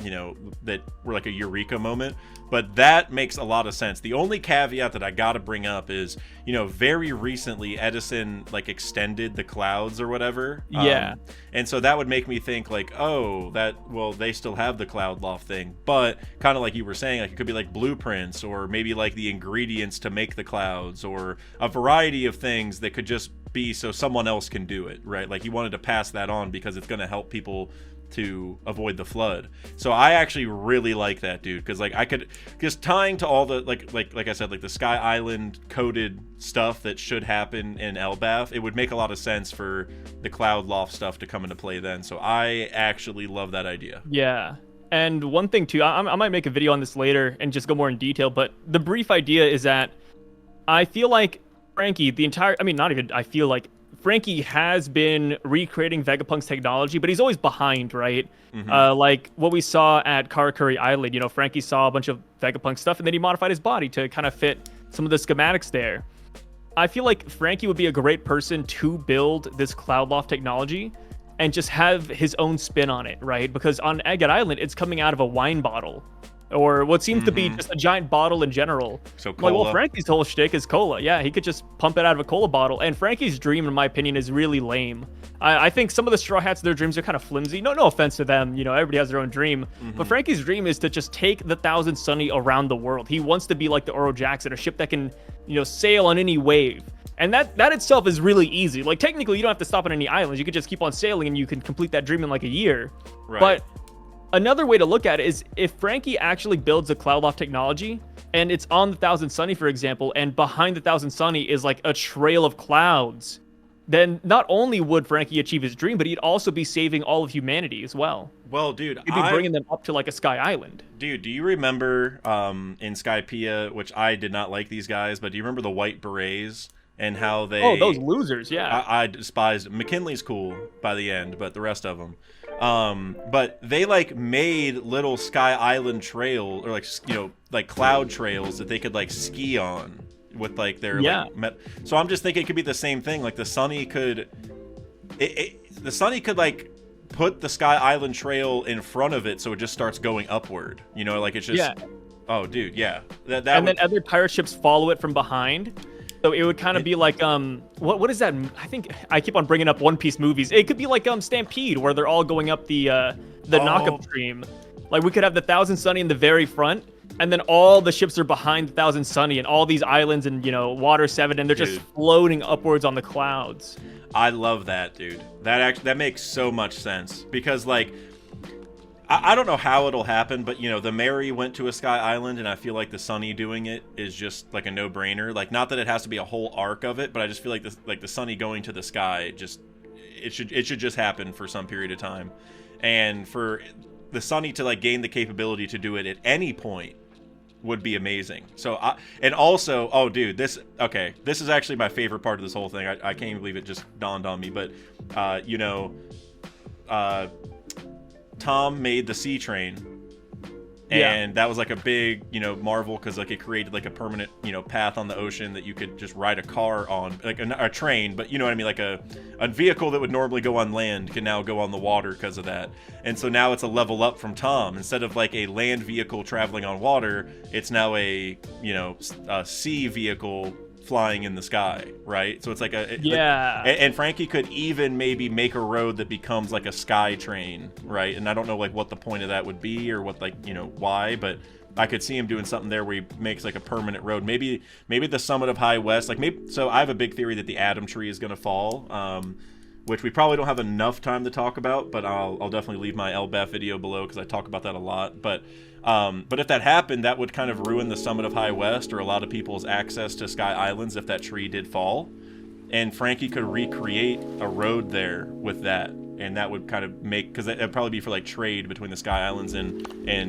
Speaker 2: you know, that were like a eureka moment. But that makes a lot of sense. The only caveat that I gotta bring up is, you know, very recently Edison, like, extended the clouds or whatever.
Speaker 1: Yeah.
Speaker 2: And so that would make me think, like, oh, well, they still have the Cloud Loft thing. But kind of like you were saying, like, it could be like blueprints or maybe like the ingredients to make the clouds or a variety of things that could just be so someone else can do it, right? Like, he wanted to pass that on because it's going to help people to avoid the flood. So I actually really like that, dude, because, like, I could just tying to all the like I said, like the Sky Island coded stuff that should happen in Elbaf, it would make a lot of sense for the Cloud Loft stuff to come into play then. So I actually love that idea.
Speaker 1: Yeah. And one thing too, I might make a video on this later and just go more in detail, but the brief idea is that I feel like Franky, Franky has been recreating Vegapunk's technology, but he's always behind, right? Like what we saw at Karakuri Island, you know, Franky saw a bunch of Vegapunk stuff, and then he modified his body to kind of fit some of the schematics there. I feel like Franky would be a great person to build this Cloud Loft technology and just have his own spin on it, right? Because on Egghead Island, it's coming out of a wine bottle. Or what seems to be just a giant bottle in general.
Speaker 2: So cola.
Speaker 1: Like, well, Franky's whole shtick is cola. Yeah, he could just pump it out of a cola bottle. And Franky's dream, in my opinion, is really lame. I think some of the Straw Hats, their dreams are kind of flimsy. No offense to them. You know, everybody has their own dream. But Franky's dream is to just take the Thousand Sunny around the world. He wants to be like the Urouge, a ship that can, you know, sail on any wave. And that itself is really easy. Like, technically, you don't have to stop on any islands. You could just keep on sailing and you can complete that dream in like a year.
Speaker 2: Right.
Speaker 1: But another way to look at it is if Franky actually builds a Cloud Loft technology and it's on the Thousand Sunny, for example, and behind the Thousand Sunny is like a trail of clouds, then not only would Franky achieve his dream, but he'd also be saving all of humanity as well.
Speaker 2: Well, dude,
Speaker 1: he'd be bringing them up to like a Sky Island.
Speaker 2: Dude, do you remember in Skypiea, which I did not like these guys, but do you remember the White Berets? And how they...
Speaker 1: Oh, those losers, yeah.
Speaker 2: I despised... McKinley's cool by the end, but the rest of them. But they, like, made little Sky Island trail, or, like, you know, like, cloud trails that they could, like, ski on with, like, their...
Speaker 1: Yeah.
Speaker 2: Like, so I'm just thinking it could be the same thing. Like, the Sunny could... the Sunny could, like, put the Sky Island trail in front of it so it just starts going upward. You know, like, it's just...
Speaker 1: Yeah.
Speaker 2: Oh, dude, yeah.
Speaker 1: Then other pirate ships follow it from behind. So it would kind of be like, what is that? I think I keep on bringing up One Piece movies. It could be like Stampede, where they're all going up the knock-up stream. Like, we could have the Thousand Sunny in the very front, and then all the ships are behind the Thousand Sunny, and all these islands and, you know, Water 7, and they're just floating upwards on the clouds.
Speaker 2: I love that, dude. That makes so much sense. Because, like, I don't know how it'll happen, but, you know, the Mary went to a Sky Island, and I feel like the Sunny doing it is just, like, a no-brainer. Like, not that it has to be a whole arc of it, but I just feel like the Sunny going to the sky, it should just happen for some period of time. And for the Sunny to, like, gain the capability to do it at any point would be amazing. So, and also, oh, dude, this is actually my favorite part of this whole thing. I can't even believe it just dawned on me, but, you know, Tom made the sea train, And that was like a big, marvel, because like it created like a permanent, path on the ocean that you could just ride a car on, like a train, but you know what I mean, like a vehicle that would normally go on land can now go on the water because of that. And so now it's a level up from Tom. Instead of like a land vehicle traveling on water, it's now a sea vehicle flying in the sky, right? So it's like and Franky could even maybe make a road that becomes like a sky train, right? And I don't know like what the point of that would be, or what why, but I could see him doing something there where he makes like a permanent road. Maybe the summit of High West, so I have a big theory that the Atom Tree is going to fall, which we probably don't have enough time to talk about, but I'll definitely leave my Elbaf video below because I talk about that a lot. But if that happened, that would kind of ruin the summit of High West, or a lot of people's access to Sky Islands if that tree did fall. And Franky could recreate a road there with that, and that would kind of make, because it'd probably be for like trade between the Sky Islands and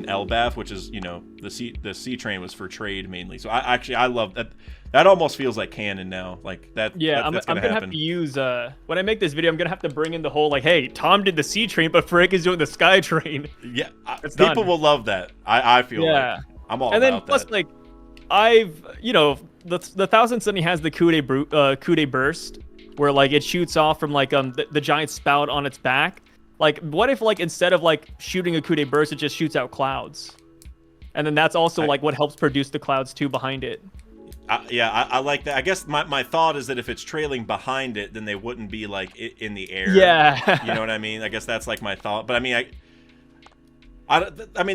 Speaker 2: Elbaf, which is the sea train was for trade mainly. So I love that. That almost feels like canon now, like that. Yeah,
Speaker 1: I'm gonna have to use when I make this video, I'm gonna have to bring in the whole like, hey, Tom did the sea train, but Frank is doing the sky train.
Speaker 2: Yeah, people will love that. I feel like I'm all about that. And then
Speaker 1: plus like, I've the Thousand Sunny has the Kude burst, where like it shoots off from like the giant spout on its back. Like, what if like instead of like shooting a Kude burst, it just shoots out clouds, and then that's also like what helps produce the clouds too behind it.
Speaker 2: I like that. I guess my thought is that if it's trailing behind it, then they wouldn't be like in the air.
Speaker 1: Yeah.
Speaker 2: You know what I mean? I guess that's like my thought. But I mean,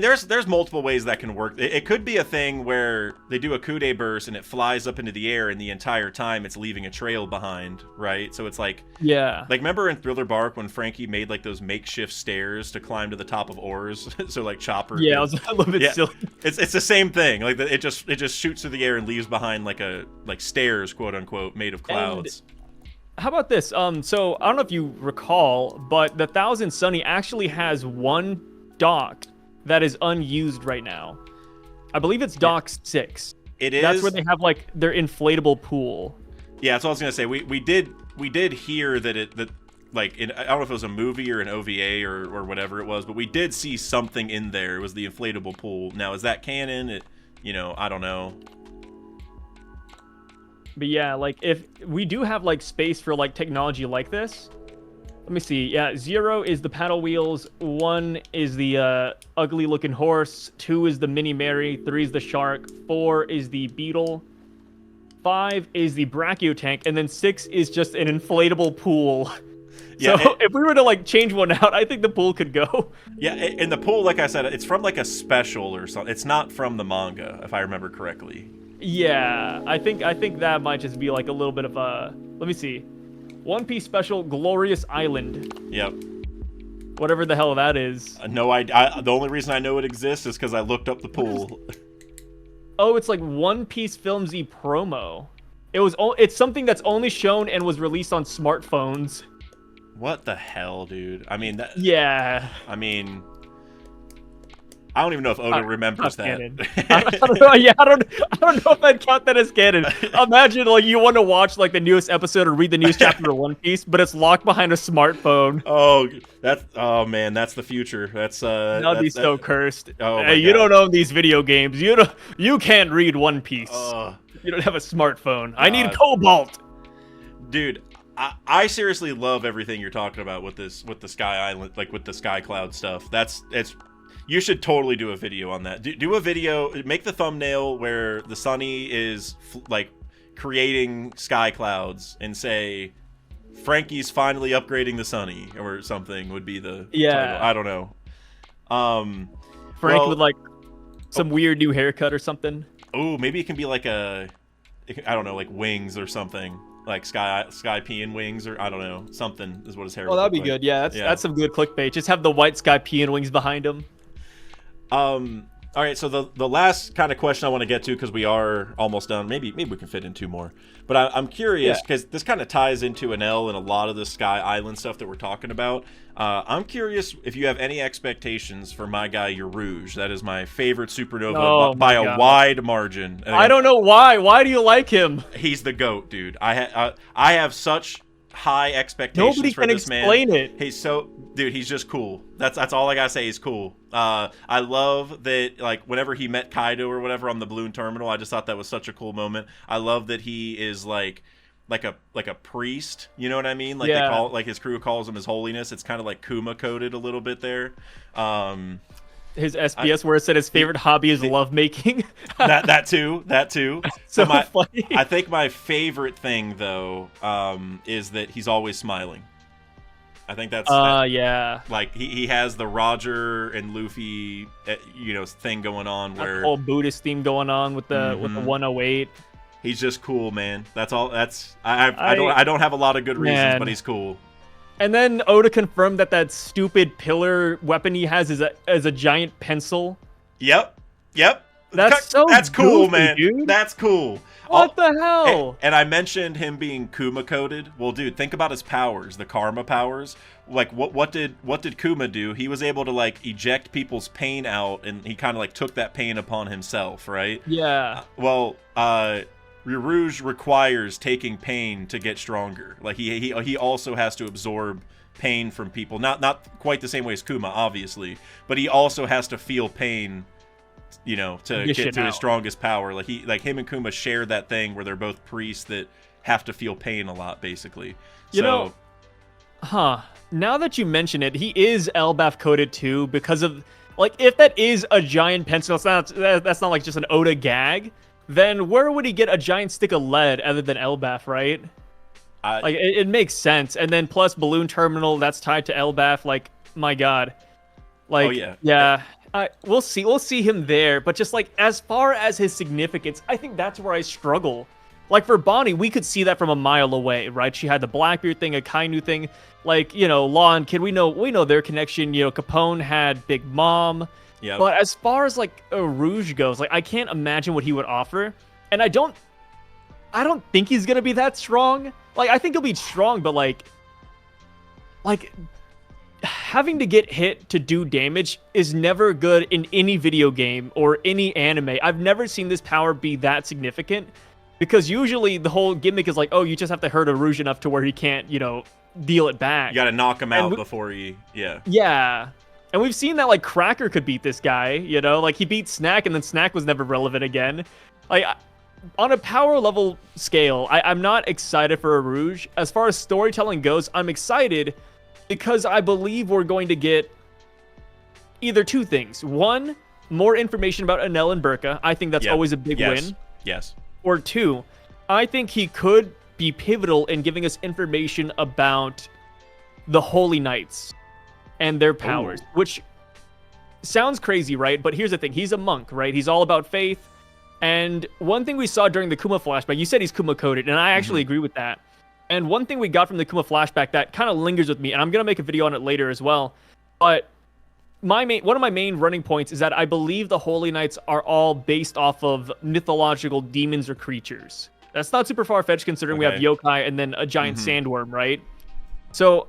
Speaker 2: there's multiple ways that can work. It could be a thing where they do a Kude burst and it flies up into the air, and the entire time it's leaving a trail behind, right? So it's like, like remember in Thriller Bark when Franky made like those makeshift stairs to climb to the top of oars, so like Chopper.
Speaker 1: Yeah, it was a little bit silly.
Speaker 2: It's the same thing. Like it just shoots through the air and leaves behind like stairs, quote unquote, made of clouds.
Speaker 1: And how about this? So I don't know if you recall, but the Thousand Sunny actually has one dock that is unused right now. I believe it's dock 6.
Speaker 2: It is.
Speaker 1: That's where they have like their inflatable pool.
Speaker 2: Yeah, that's what I was gonna say. We did hear that like I don't know if it was a movie or an OVA or whatever it was, but we did see something in there. It was the inflatable pool. Now is that canon? I don't know.
Speaker 1: But yeah, like if we do have like space for like technology like this. Let me see. Yeah, 0 is the paddle wheels. 1 is the ugly looking horse. 2 is the mini Mary. 3 is the shark. 4 is the beetle. 5 is the brachio tank, and then 6 is just an inflatable pool. Yeah, so if we were to like change one out, I think the pool could go.
Speaker 2: Yeah, and the pool, like I said, it's from like a special or something. It's not from the manga, if I remember correctly.
Speaker 1: Yeah, I think that might just be like a little bit of a. Let me see. One Piece Special Glorious Island.
Speaker 2: Yep.
Speaker 1: Whatever the hell that is.
Speaker 2: No, the only reason I know it exists is because I looked up the pool.
Speaker 1: Oh, it's like One Piece Filmsy promo. It's something that's only shown and was released on smartphones.
Speaker 2: What the hell, dude? I mean, I mean, I don't even know if Oda remembers that.
Speaker 1: I don't know. Yeah, I don't know if I'd count that as canon. Imagine like you want to watch like the newest episode or read the newest chapter of One Piece, but it's locked behind a smartphone.
Speaker 2: Oh man, that's the future.
Speaker 1: That'd be so cursed.
Speaker 2: Oh,
Speaker 1: hey, you don't own these video games. You can't read One Piece. You don't have a smartphone. I need Cobalt.
Speaker 2: Dude, I seriously love everything you're talking about with the Sky Island, like with the Sky Cloud stuff. You should totally do a video on that. Do a video, make the thumbnail where the Sunny is like creating sky clouds and say, Franky's finally upgrading the Sunny or something would be the title. I don't know.
Speaker 1: Frank with like some weird new haircut or something.
Speaker 2: Oh, maybe it can be like I don't know, like wings or something. Like sky peeing wings, or I don't know, something is what his hair.
Speaker 1: Oh, that'd be good. Yeah, that's some good clickbait. Just have the white sky peeing wings behind him.
Speaker 2: All right, so the last kind of question I want to get to, because we are almost done. Maybe we can fit in 2 more. But I'm curious, because this kind of ties into Enel and a lot of the Sky Island stuff that we're talking about. I'm curious if you have any expectations for my guy Urouge. That is my favorite supernova by a wide margin.
Speaker 1: I don't know why. Why do you like him?
Speaker 2: He's the GOAT, dude. I have such high expectations
Speaker 1: Nobody
Speaker 2: for
Speaker 1: can
Speaker 2: this man.
Speaker 1: explain it.
Speaker 2: Dude, he's just cool. That's all I gotta say. He's cool. I love that, like, whenever he met Kaido or whatever on the balloon terminal, I just thought that was such a cool moment. I love that he is like a priest. You know what I mean? Like,
Speaker 1: Yeah.
Speaker 2: like his crew calls him His Holiness. It's kind of like Kuma coded a little bit there.
Speaker 1: His SBS where it said his favorite hobby is lovemaking.
Speaker 2: that too.
Speaker 1: So
Speaker 2: But
Speaker 1: funny.
Speaker 2: I think my favorite thing though is that he's always smiling. I think that's
Speaker 1: yeah.
Speaker 2: like he has the Roger and Luffy thing going on where
Speaker 1: That whole Buddhist theme going on with the 108.
Speaker 2: He's just cool, man. That's all. I don't have a lot of good reasons, but he's cool.
Speaker 1: And then Oda confirmed that stupid pillar weapon he has is a giant pencil.
Speaker 2: Yep.
Speaker 1: That's
Speaker 2: cool,
Speaker 1: goofy,
Speaker 2: man.
Speaker 1: Dude.
Speaker 2: That's cool.
Speaker 1: What the hell?
Speaker 2: And I mentioned him being Kuma coded. Well, dude, think about his powers, the karma powers. Like, what did Kuma do? He was able to, like, eject people's pain out, and he kind of like took that pain upon himself, right?
Speaker 1: Yeah.
Speaker 2: Urouge requires taking pain to get stronger. Like, he also has to absorb pain from people. Not quite the same way as Kuma, obviously, but he also has to feel pain, to get to his strongest power. Like him and Kuma share that thing where they're both priests that have to feel pain a lot, basically.
Speaker 1: Now that you mention it, he is Elbaf coded too because of, like, if that is a giant pencil, that's not like just an Oda gag. Then where would he get a giant stick of lead other than Elbaf, right? Like, it makes sense. And then plus Balloon Terminal, that's tied to Elbaf. Like, my God. Like, yeah. We'll see him there. But just, like, as far as his significance, I think that's where I struggle. Like, for Bonnie, we could see that from a mile away, right? She had the Blackbeard thing, a Kainu thing. Like, Law and Kid, we know their connection. Capone had Big Mom.
Speaker 2: Yeah.
Speaker 1: But as far as, like, Urouge goes, like, I can't imagine what he would offer. And I don't think he's gonna be that strong. Like, I think he'll be strong, but like having to get hit to do damage is never good in any video game or any anime. I've never seen this power be that significant, because usually the whole gimmick is like, oh, you just have to hurt Urouge enough to where he can't, deal it back.
Speaker 2: You gotta knock him out before he,
Speaker 1: Yeah. And we've seen that, like, Cracker could beat this guy, like, he beat Snack, and then Snack was never relevant again. Like, on a power level scale, I'm not excited for Urouge. As far as storytelling goes, I'm excited because I believe we're going to get either two things. One, more information about Enel and Burka. I think that's always a big win.
Speaker 2: Yes.
Speaker 1: Or two, I think he could be pivotal in giving us information about the Holy Knights and their powers, which sounds crazy, right? But here's the thing. He's a monk, right? He's all about faith. And one thing we saw during the Kuma flashback, you said he's Kuma coded, and I actually agree with that. And one thing we got from the Kuma flashback that kind of lingers with me, and I'm going to make a video on it later as well, but one of my main running points is that I believe the Holy Knights are all based off of mythological demons or creatures. That's not super far-fetched considering we have yokai and then a giant sandworm, right? So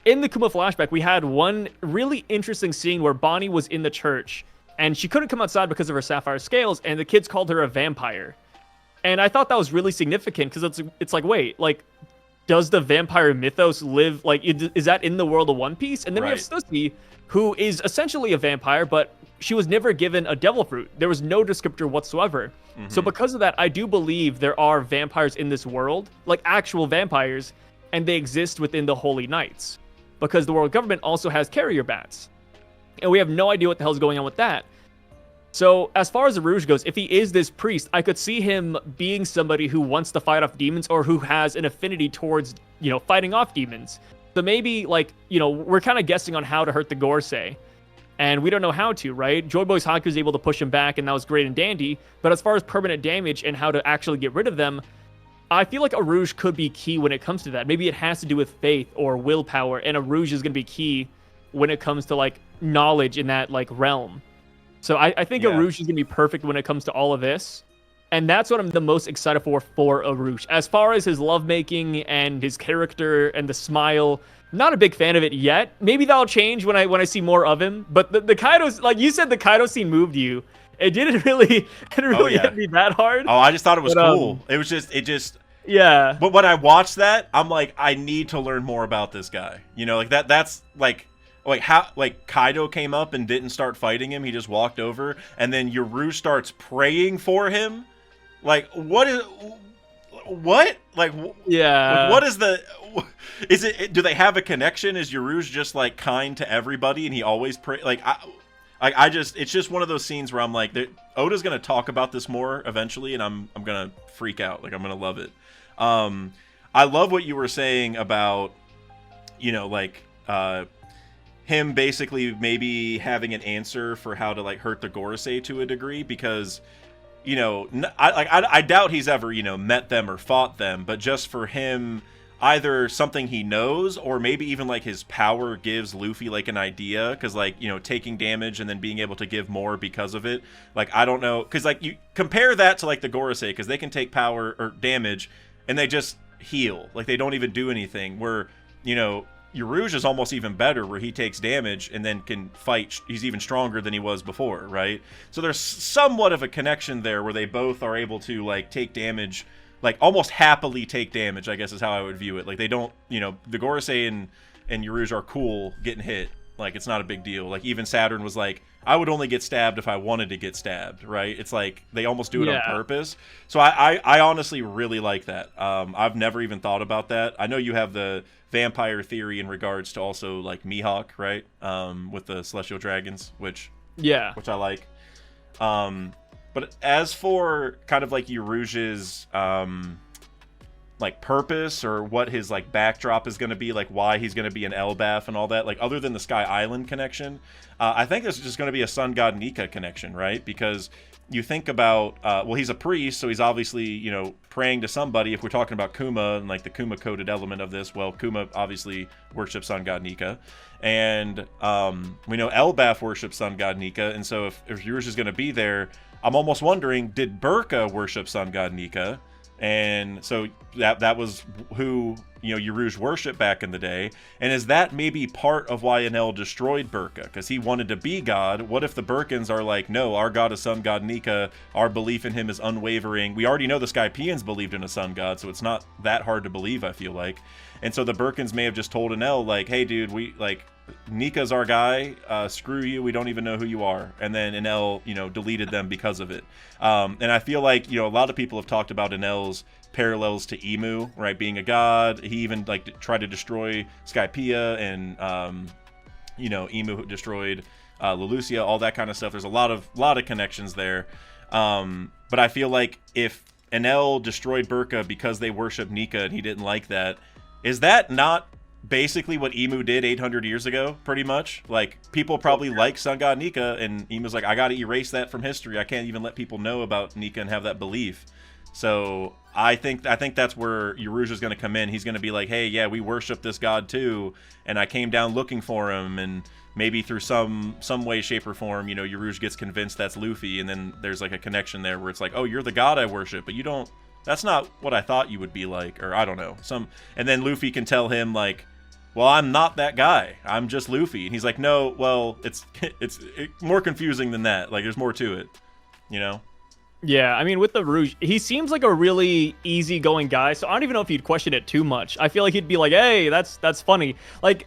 Speaker 1: in the Kuma flashback, we had one really interesting scene where Bonnie was in the church, and she couldn't come outside because of her sapphire scales, and the kids called her a vampire. And I thought that was really significant, because it's like, wait, like, does the vampire mythos live, like, is that in the world of One Piece? And then we have Susie, who is essentially a vampire, but she was never given a devil fruit. There was no descriptor whatsoever. So because of that, I do believe there are vampires in this world, like actual vampires, and they exist within the Holy Knights, because the world government also has carrier bats. And we have no idea what the hell's going on with that. So as far as Urouge goes, if he is this priest, I could see him being somebody who wants to fight off demons, or who has an affinity towards, fighting off demons. So maybe, like, we're kind of guessing on how to hurt the Gorsei, and we don't know how to, right? Joy Boy's Haku was able to push him back, and that was great and dandy. But as far as permanent damage and how to actually get rid of them, I feel like Urouge could be key when it comes to that. Maybe it has to do with faith or willpower, and Urouge is going to be key when it comes to, like, knowledge in that, like, realm. So I think Urouge is going to be perfect when it comes to all of this. And that's what I'm the most excited for Urouge. As far as his lovemaking and his character and the smile, not a big fan of it yet. Maybe that'll change when I see more of him. But the Kaido's, like you said, the Kaido scene moved you. It didn't really hit me that hard.
Speaker 2: Oh, I just thought it was cool. It
Speaker 1: Yeah.
Speaker 2: But when I watched that, I'm like, I need to learn more about this guy. You know, like that's like how like Kaido came up and didn't start fighting him. He just walked over, and then Urouge starts praying for him. Like, what? Like,
Speaker 1: Yeah.
Speaker 2: what is the? Is it? Do they have a connection? Is Urouge just like kind to everybody, and he always pray? Like, I just, it's just one of those scenes where I'm like, Oda's gonna talk about this more eventually, and I'm gonna freak out. Like, I'm gonna love it. I love what you were saying about, you know, like, him basically maybe having an answer for how to like hurt the Gorosei to a degree, because, you know, I doubt he's ever, you know, met them or fought them, but just for him, either something he knows, or maybe even like his power gives Luffy like an idea, because like, you know, taking damage and then being able to give more because of it. Like, I don't know, because like you compare that to like the Gorosei, because they can take power or damage and they just heal, like they don't even do anything, where, you know, Urouge is almost even better, where he takes damage and then can fight. He's even stronger than he was before, right? So there's somewhat of a connection there where they both are able to like take damage, like almost happily take damage, I guess is how I would view it. Like they don't, you know, the Gorosei and Urouge are cool getting hit. Like, it's not a big deal. Like, even Saturn was like, I would only get stabbed if I wanted to get stabbed, right? It's like they almost do it on purpose. So I honestly really like that. I've never even thought about that. I know you have the vampire theory in regards to also like Mihawk, right? With the celestial dragons, which I like. But as for kind of like Urouge's like purpose, or what his like backdrop is going to be, like why he's going to be an Elbaf and all that, like other than the Sky Island connection, I think this is just going to be a sun god Nika connection, right? Because you think about, well, he's a priest, so he's obviously, you know, praying to somebody. If we're talking about Kuma and like the Kuma coded element of this, well, Kuma obviously worships sun god Nika, and we know Elbaf worships sun god Nika, and so if Urouge is going to be there, I'm almost wondering, did Burka worship sun god Nika? And so that was who, you know, Urouge worshipped back in the day. And is that maybe part of why Enel destroyed Burka? Because he wanted to be God. What if the Burkans are like, no, our god is sun god Nika, our belief in him is unwavering. We already know the Skypians believed in a sun god, so it's not that hard to believe, I feel like. And so the Burkans may have just told Enel, like, hey, dude, we, like, Nika's our guy, screw you, we don't even know who you are. And then Enel, you know, deleted them because of it. And I feel like, you know, a lot of people have talked about Enel's parallels to Emu, right, being a god. He even, like, tried to destroy Skypiea, and, you know, Emu destroyed Leloucia, all that kind of stuff. There's a lot of connections there. But I feel like if Enel destroyed Burka because they worship Nika and he didn't like that, is that not basically what Emu did 800 years ago, pretty much? Like, people probably like sun god Nika, and Emu's like, I gotta erase that from history. I can't even let people know about Nika and have that belief. So I think that's where Urouge is going to come in. He's going to be like, hey, yeah, we worship this god too, and I came down looking for him, and maybe through some way, shape, or form, you know, Urouge gets convinced that's Luffy, and then there's like a connection there where it's like, oh, you're the god I worship, but you don't, that's not what I thought you would be like, or I don't know. And then Luffy can tell him like, well, I'm not that guy. I'm just Luffy. And he's like, no, well, it's more confusing than that. Like, there's more to it, you know?
Speaker 1: Yeah, I mean, with the Rouge, he seems like a really easygoing guy, so I don't even know if he'd question it too much. I feel like he'd be like, hey, that's funny. Like,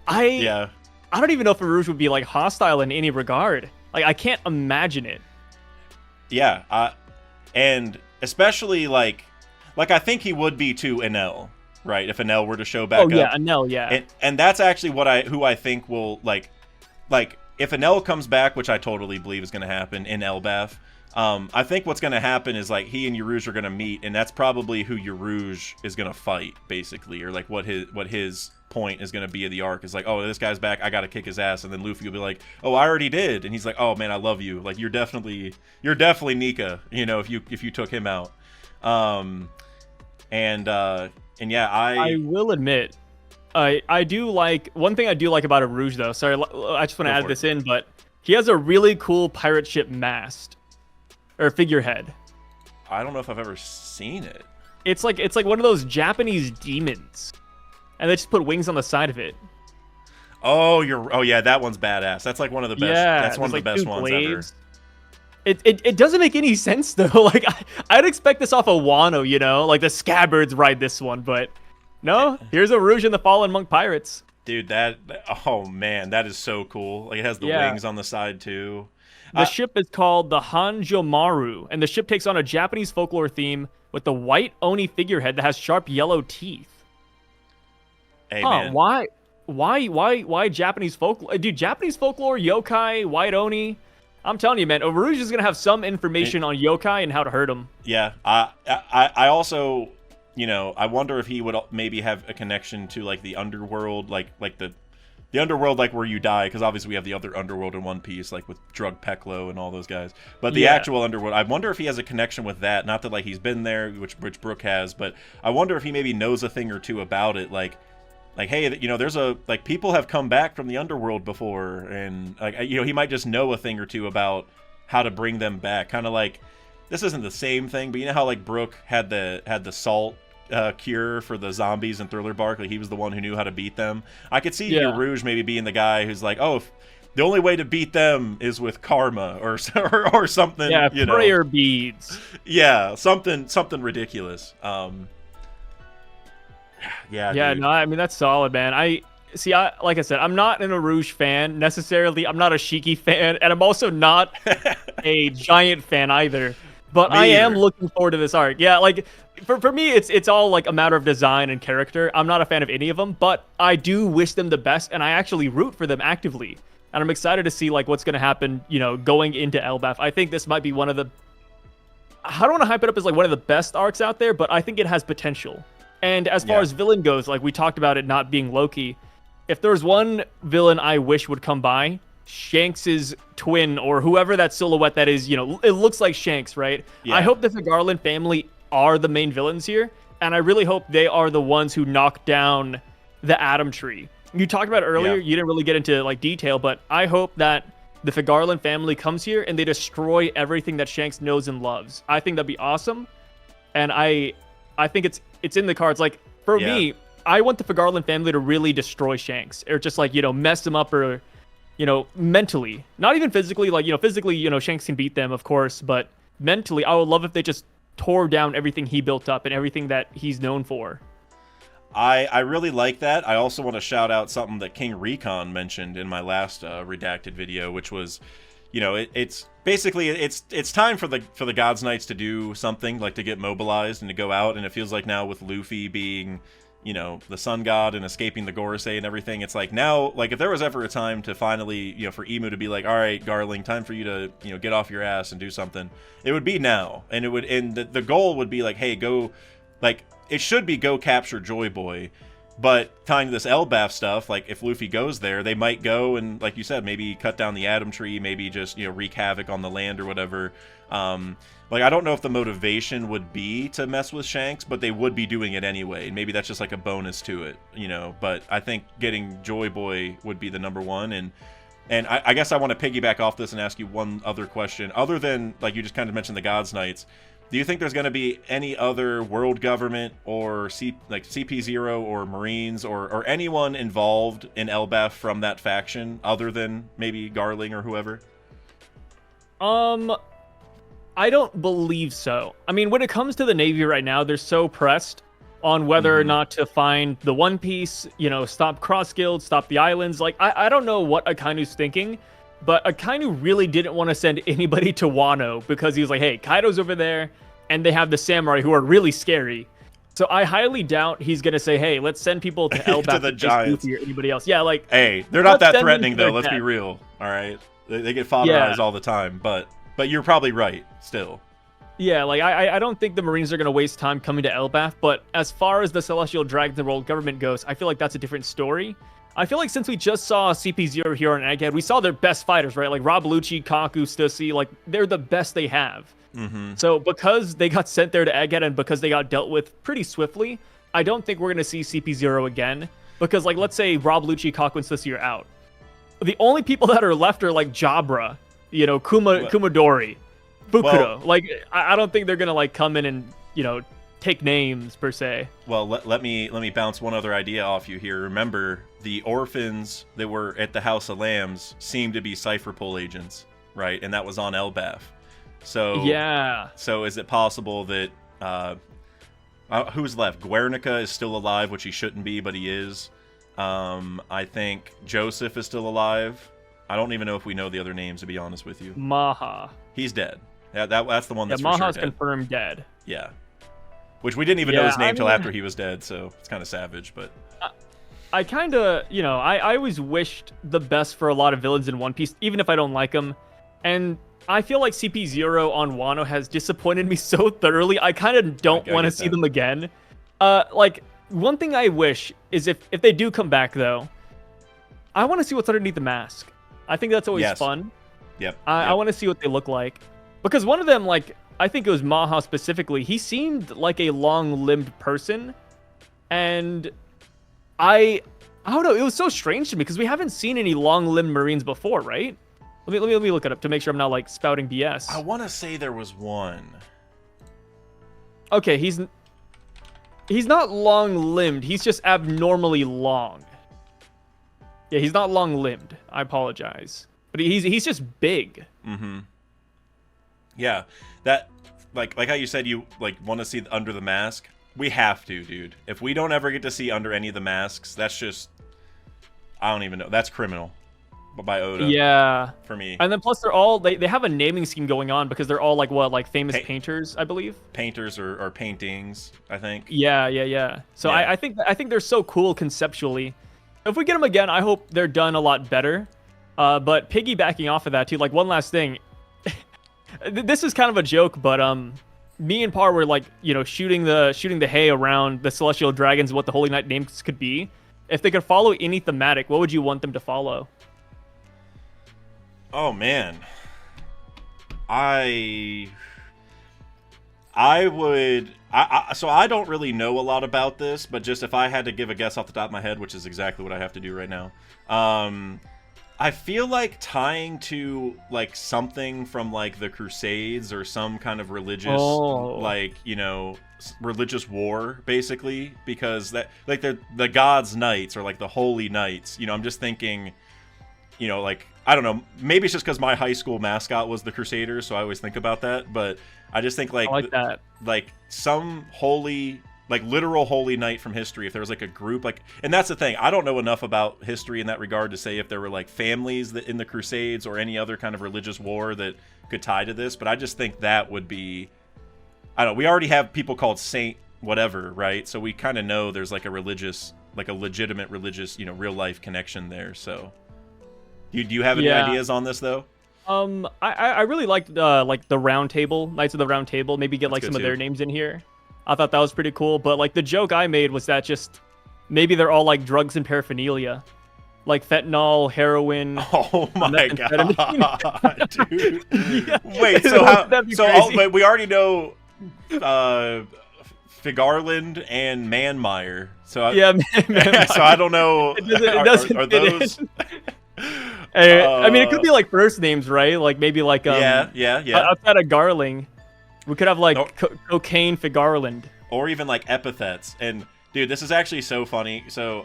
Speaker 1: I don't even know if Rouge would be, like, hostile in any regard. Like, I can't imagine it.
Speaker 2: Yeah, and especially, like I think he would be to Enel, right? If Enel were to show back up.
Speaker 1: Oh, yeah, Enel, yeah.
Speaker 2: And that's actually who I think will, like, if Enel comes back, which I totally believe is going to happen in Elbaf, I think what's going to happen is, like, he and Urouge are going to meet, and that's probably who Urouge is going to fight, basically, or, like, what his point is going to be of the arc is like, oh, this guy's back, I got to kick his ass, and then Luffy will be like, oh, I already did, and he's like, oh, man, I love you, like, you're definitely Nika, you know, if you took him out, and yeah, I will admit,
Speaker 1: I do like, one thing I do like about Urouge, though, sorry, I just want to add this in, but he has a really cool pirate ship mast. Or figurehead.
Speaker 2: I don't know if I've ever seen it.
Speaker 1: It's like one of those Japanese demons, and they just put wings on the side of it.
Speaker 2: Oh, yeah, that one's badass. That's like one of the best. Yeah, that's one of the best ones ever.
Speaker 1: It doesn't make any sense though. Like I'd expect this off of Wano, you know, like the Scabbards ride this one, but no. Here's Urouge and the Fallen Monk Pirates.
Speaker 2: Dude, oh man, that is so cool. Like it has the wings on the side too.
Speaker 1: The ship is called the Hanjomaru, and the ship takes on a Japanese folklore theme with the white Oni figurehead that has sharp yellow teeth.
Speaker 2: Hey, man.
Speaker 1: Why Japanese folklore? Dude, Japanese folklore, yokai, white Oni. I'm telling you, man, Urouge is gonna have some information on yokai and how to hurt them.
Speaker 2: Yeah, I also, you know, I wonder if he would maybe have a connection to like the underworld, like the underworld, like where you die, because obviously we have the other underworld in One Piece, like with Drug Peklo and all those guys. But the actual underworld, I wonder if he has a connection with that. Not that like he's been there, which Brook has, but I wonder if he maybe knows a thing or two about it, like hey, you know, there's like people have come back from the underworld before, and like, you know, he might just know a thing or two about how to bring them back. Kind of like, this isn't the same thing, but you know how like Brook had the salt cure for the zombies in Thriller Bark, like he was the one who knew how to beat them. I could see Urouge maybe being the guy who's like, oh, the only way to beat them is with karma or something.
Speaker 1: Yeah,
Speaker 2: you
Speaker 1: prayer
Speaker 2: know.
Speaker 1: beads.
Speaker 2: Yeah, something ridiculous. Yeah, dude.
Speaker 1: No, I mean that's solid, man. Like I said, I'm not an Urouge fan necessarily. I'm not a Shiki fan, and I'm also not a Giant fan either. But I am looking forward to this arc. Yeah, like for me, it's all like a matter of design and character. I'm not a fan of any of them, but I do wish them the best, and I actually root for them actively. And I'm excited to see like what's going to happen, you know, going into Elbaf. I think this might be one of the, I don't want to hype it up as like one of the best arcs out there, but I think it has potential. And as far as villain goes, like we talked about it not being Loki, if there's one villain I wish would come by, Shanks's twin or whoever that silhouette that is, you know, it looks like Shanks, right? I hope that the Garland family are the main villains here, and I really hope they are the ones who knock down the Atom Tree. You talked about it earlier, you didn't really get into like detail, but I hope that the Garland family comes here and they destroy everything that Shanks knows and loves. I think that'd be awesome, and I think it's in the cards. Like for me, I want the Garland family to really destroy Shanks, or just like, you know, mess him up, or you know, mentally, not even physically. Like, you know, physically, you know, Shanks can beat them, of course, but mentally, I would love if they just tore down everything he built up and everything that he's known for.
Speaker 2: I really like that. I also want to shout out something that King Recon mentioned in my last redacted video, which was, you know, it's basically it's time for the Gods Knights to do something, like to get mobilized and to go out. And it feels like now with Luffy being, you know, the sun god and escaping the Gorosei and everything, it's like now, like if there was ever a time to finally, you know, for Emu to be like, all right, Garling, time for you to, you know, get off your ass and do something, it would be now. And it would, and the goal would be like, hey, go, like it should be go capture Joy Boy. But tying to this Elbaf stuff, like if Luffy goes there, they might go and, like you said, maybe cut down the Atom Tree, maybe just, you know, wreak havoc on the land or whatever. Like I don't know if the motivation would be to mess with Shanks, but they would be doing it anyway. Maybe that's just like a bonus to it, you know. But I think getting Joy Boy would be the number one. And I guess I want to piggyback off this and ask you one other question, other than like you just kind of mentioned the Gods Knights. Do you think there's going to be any other world government or CP0 or Marines or anyone involved in Elbaf from that faction other than maybe Garling or whoever?
Speaker 1: I don't believe so. I mean, when it comes to the Navy right now, they're so pressed on whether or not to find the One Piece, you know, stop Cross Guild, stop the islands. Like, I don't know what Akainu's thinking, but Akainu really didn't want to send anybody to Wano because he was like, hey, Kaido's over there, and they have the samurai who are really scary. So I highly doubt he's going to say, hey, let's send people to Elbaf
Speaker 2: to the Giants
Speaker 1: or anybody else. Yeah, like...
Speaker 2: Hey, they're not that threatening, though. Let's be real, all right? They get fodderized all the time, but you're probably right, still.
Speaker 1: Yeah, like, I don't think the Marines are going to waste time coming to Elbaf, but as far as the Celestial Dragons and World Government goes, I feel like that's a different story. I feel like since we just saw CP0 here on Egghead, we saw their best fighters, right? Like Rob Lucci, Kaku, Stussy, like they're the best they have. So because they got sent there to Egghead and because they got dealt with pretty swiftly, I don't think we're going to see CP0 again. Because like, let's say Rob Lucci, Kaku, and Stussy are out. The only people that are left are like Jabra, you know, Kumadori, Fukuro. Well, like, I don't think they're going to like come in and, you know, take names per se.
Speaker 2: Well, let me bounce one other idea off you here. Remember, the orphans that were at the House of Lambs seemed to be Cypher Pull agents, right? And that was on Elbaf. So
Speaker 1: Yeah.
Speaker 2: So is it possible that who's left? Guernica is still alive, which he shouldn't be, but he is. I think Joseph is still alive. I don't even know if we know the other names, to be honest with you.
Speaker 1: Maha.
Speaker 2: He's dead. Yeah, that's the one that's for
Speaker 1: Maha's
Speaker 2: sure dead.
Speaker 1: confirmed dead.
Speaker 2: Yeah. Which we didn't even know his name till after he was dead, so it's kind of savage, but...
Speaker 1: I kind of, I always wished the best for a lot of villains in One Piece, even if I don't like them. And I feel like CP0 on Wano has disappointed me so thoroughly, I kind of don't want to see them again. Like, one thing I wish is if they do come back, though, I want to see what's underneath the mask. I think that's always fun.
Speaker 2: Yep.
Speaker 1: I want to see what they look like. Because one of them, like, I think it was Maha specifically, he seemed like a long-limbed person. And I don't know, it was so strange to me because we haven't seen any long-limbed Marines before, right? Let me look it up to make sure I'm not, like, spouting BS.
Speaker 2: I want to say there was one.
Speaker 1: Okay, he's not long-limbed. He's just abnormally long. Yeah, he's not long-limbed. I apologize. But he's just big.
Speaker 2: Mm-hmm. Yeah, that, like how you said you, like, want to see under the mask. We have to, dude. If we don't ever get to see under any of the masks, that's just... I don't even know. That's criminal. By Oda.
Speaker 1: Yeah.
Speaker 2: For me.
Speaker 1: And then plus they're all... They have a naming scheme going on because they're all, like, what? Like, famous painters, I believe?
Speaker 2: Painters or paintings, I think.
Speaker 1: Yeah. So yeah. I think they're so cool conceptually. If we get them again, I hope they're done a lot better. But piggybacking off of that, too, like, one last thing. This is kind of a joke, but me and Par were like, shooting the hay around the celestial dragons, what the Holy Knight names could be. If they could follow any thematic, what would you want them to follow?
Speaker 2: Oh man, I would. So I don't really know a lot about this, but just if I had to give a guess off the top of my head, which is exactly what I have to do right now. I feel like tying to, like, something from, like, the Crusades or some kind of religious, like, religious war, basically, because that, like, they're the gods' knights or, like, the holy knights. I'm just thinking, like, I don't know, maybe it's just because my high school mascot was the Crusaders, so I always think about that, but I just think, like,
Speaker 1: I like that.
Speaker 2: Like, some holy... like, literal holy knight from history, if there was, like, a group, like... And that's the thing, I don't know enough about history in that regard to say if there were, like, families that in the Crusades or any other kind of religious war that could tie to this, but I just think that would be... I don't know, we already have people called Saint whatever, right? So we kind of know there's, like, a religious... like, a legitimate religious, real-life connection there, so... Do you have any ideas on this, though?
Speaker 1: I really liked, like, the Round Table, Knights of the Round Table. Maybe get, like, some of their names in here. I thought that was pretty cool, but, like, the joke I made was that just maybe they're all, like, drugs and paraphernalia, like fentanyl, heroin.
Speaker 2: Oh my god, dude! Yeah. Wait, so how? Wait, we already know Figarland and Manmeyer. So
Speaker 1: yeah, Manmeyer.
Speaker 2: So I don't know.
Speaker 1: It doesn't
Speaker 2: are those?
Speaker 1: I mean, it could be like first names, right? Like maybe like
Speaker 2: yeah.
Speaker 1: Outside of Garling. We could have, like, Cocaine Figarland.
Speaker 2: Or even, like, epithets. And, dude, this is actually so funny. So,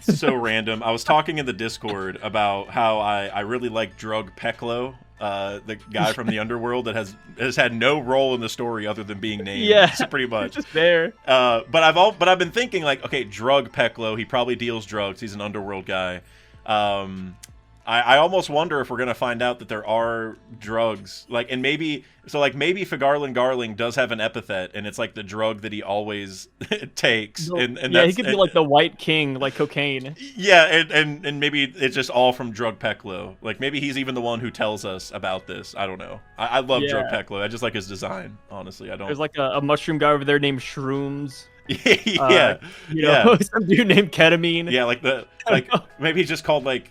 Speaker 2: so random. I was talking in the Discord about how I really like Drug Peklo, the guy from the underworld that has had no role in the story other than being named.
Speaker 1: Yeah,
Speaker 2: pretty much.
Speaker 1: Just there.
Speaker 2: But I've been thinking, like, okay, Drug Peklo, he probably deals drugs. He's an underworld guy. I almost wonder if we're gonna find out that there are drugs, like, and maybe Figarland Garling does have an epithet, and it's like the drug that he always takes, and
Speaker 1: he could be like the White King, like cocaine.
Speaker 2: Yeah, and maybe it's just all from Drug Peklo. Like maybe he's even the one who tells us about this. I don't know. I love Drug Peklo. I just like his design. Honestly, I don't.
Speaker 1: There's like a mushroom guy over there named Shrooms.
Speaker 2: Yeah,
Speaker 1: some dude named Ketamine.
Speaker 2: Yeah, like maybe he's just called like.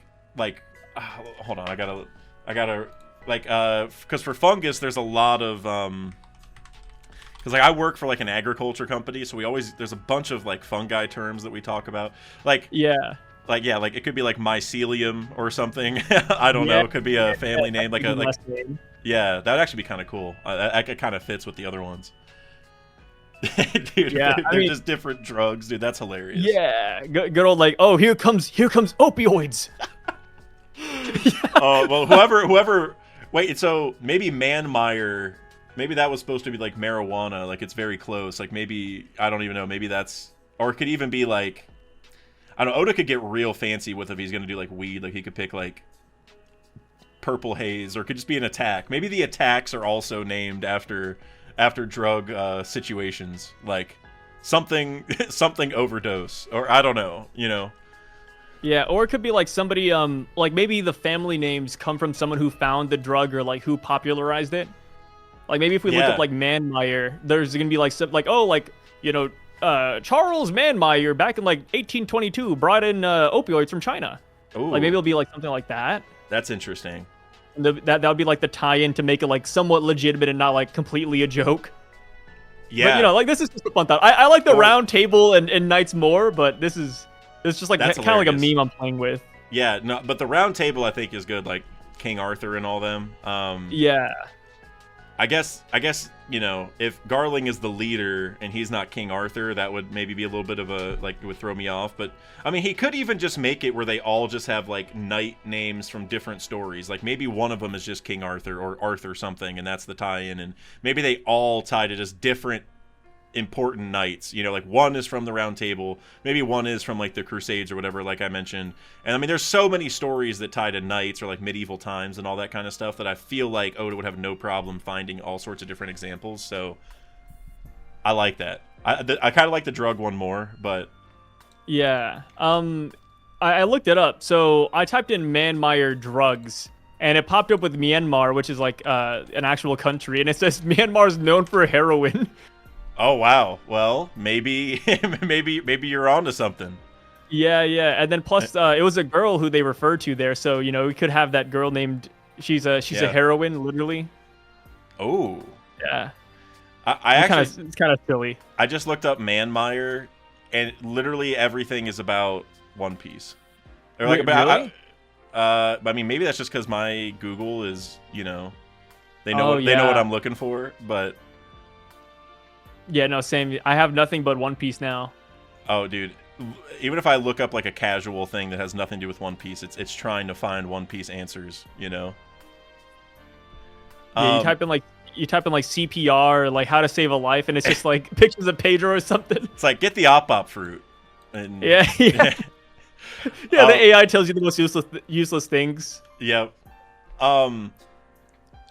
Speaker 2: Hold on, I gotta like because for fungus there's a lot of because like I work for like an agriculture company, so there's a bunch of like fungi terms that we talk about, like it could be like mycelium or something. I don't know, it could be a family name, like that'd actually be kind of cool. That kind of fits with the other ones. Dude, they're just different drugs, dude. That's hilarious.
Speaker 1: Yeah, good old like, oh, here comes opioids.
Speaker 2: Well, whoever Wait, so maybe Manmire, maybe that was supposed to be like marijuana, like it's very close. Like maybe, I don't even know, maybe that's, or it could even be like, I don't know, Oda could get real fancy with if he's going to do like weed. Like he could pick like Purple Haze, or it could just be an attack. Maybe the attacks are also named after drug situations, like something overdose, or I don't know, you know.
Speaker 1: Yeah, or it could be like somebody, like maybe the family names come from someone who found the drug or like who popularized it. Like maybe if we look up like Manmire, there's gonna be like some, like, oh, like, you know, Charles Manmire back in like 1822 brought in opioids from China.
Speaker 2: Ooh,
Speaker 1: like maybe it'll be like something like that.
Speaker 2: That's interesting.
Speaker 1: And that would be like the tie-in to make it like somewhat legitimate and not like completely a joke.
Speaker 2: Yeah,
Speaker 1: but, you know, like this is just a fun thought. I like the round table and Knights more, but this is. It's just like kind of like a meme I'm playing with.
Speaker 2: Yeah, no, but the round table I think is good, like King Arthur and all them.
Speaker 1: Yeah.
Speaker 2: I guess you know, if Garling is the leader and he's not King Arthur, that would maybe be a little bit of a, like, it would throw me off. But I mean, he could even just make it where they all just have like knight names from different stories. Like maybe one of them is just King Arthur or Arthur something, and that's the tie-in. And maybe they all tie to just different important knights, you know, like one is from the round table, maybe one is from like the Crusades or whatever, like I mentioned. And I mean, there's so many stories that tie to knights or like medieval times and all that kind of stuff that I feel like Oda would have no problem finding all sorts of different examples. So I like that. I kind of like the drug one more, but
Speaker 1: yeah. I looked it up. So I typed in Manmire drugs, and it popped up with Myanmar, which is like an actual country, and it says Myanmar is known for heroin.
Speaker 2: Oh wow. Well, maybe maybe you're onto something.
Speaker 1: Yeah, and then plus it was a girl who they referred to there, so you know we could have that girl named she's a heroine, literally.
Speaker 2: Oh.
Speaker 1: Yeah.
Speaker 2: I actually
Speaker 1: it's kind of silly.
Speaker 2: I just looked up Manmire, and literally everything is about One Piece. Or like about
Speaker 1: really?
Speaker 2: I mean, maybe that's just because my Google is, you know, they know they know what I'm looking for, but.
Speaker 1: Yeah, no, same. I have nothing but One Piece now.
Speaker 2: Oh, dude. Even if I look up like a casual thing that has nothing to do with One Piece, it's trying to find One Piece answers, you know?
Speaker 1: Yeah, you type in like CPR, like how to save a life, and it's just like pictures of Pedro or something.
Speaker 2: It's like, get the op fruit. And,
Speaker 1: yeah. Yeah, the AI tells you the most useless things.
Speaker 2: Yep.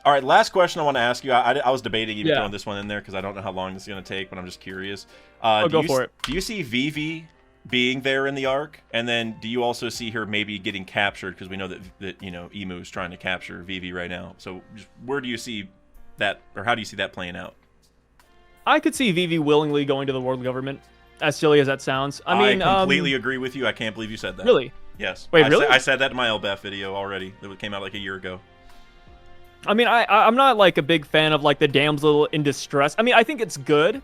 Speaker 2: All right, last question I want to ask you. I was debating even throwing this one in there because I don't know how long this is going to take, but I'm just curious.
Speaker 1: Go for it.
Speaker 2: Do you see Vivi being there in the arc? And then do you also see her maybe getting captured? Because we know that you know, Emu is trying to capture Vivi right now. So just, where do you see that, or how do you see that playing out?
Speaker 1: I could see Vivi willingly going to the world government, as silly as that sounds. I mean,
Speaker 2: completely agree with you. I can't believe you said that.
Speaker 1: Really?
Speaker 2: Yes.
Speaker 1: Wait, really?
Speaker 2: I said that in my Elbaf video already. That came out like a year ago.
Speaker 1: I mean, I'm not like a big fan of like the damsel in distress. I mean, I think it's good,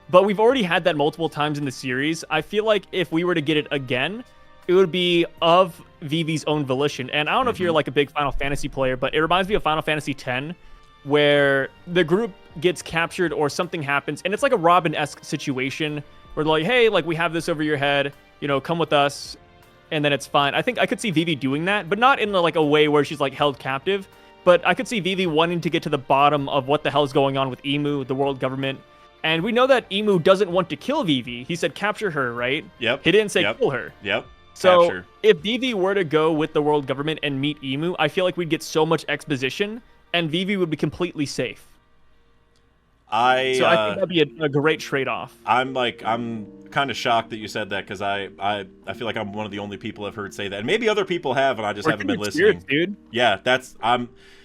Speaker 1: but we've already had that multiple times in the series. I feel like if we were to get it again, it would be of Vivi's own volition. And I don't know if you're like a big Final Fantasy player, but it reminds me of Final Fantasy X, where the group gets captured or something happens, and it's like a Robin-esque situation where they're like, hey, like we have this over your head, you know, come with us, and then it's fine. I think I could see Vivi doing that, but not in like a way where she's like held captive. But I could see Vivi wanting to get to the bottom of what the hell is going on with Emu, the world government. And we know that Emu doesn't want to kill Vivi. He said capture her, right?
Speaker 2: Yep.
Speaker 1: He didn't say kill her.
Speaker 2: Yep.
Speaker 1: So
Speaker 2: capture.
Speaker 1: If Vivi were to go with the world government and meet Emu, I feel like we'd get so much exposition, and Vivi would be completely safe. So I think that'd be a great trade-off.
Speaker 2: I'm kind of shocked that you said that, because I feel like I'm one of the only people I've heard say that. And maybe other people have, and I just haven't been listening.
Speaker 1: Spirits, dude.
Speaker 2: Yeah,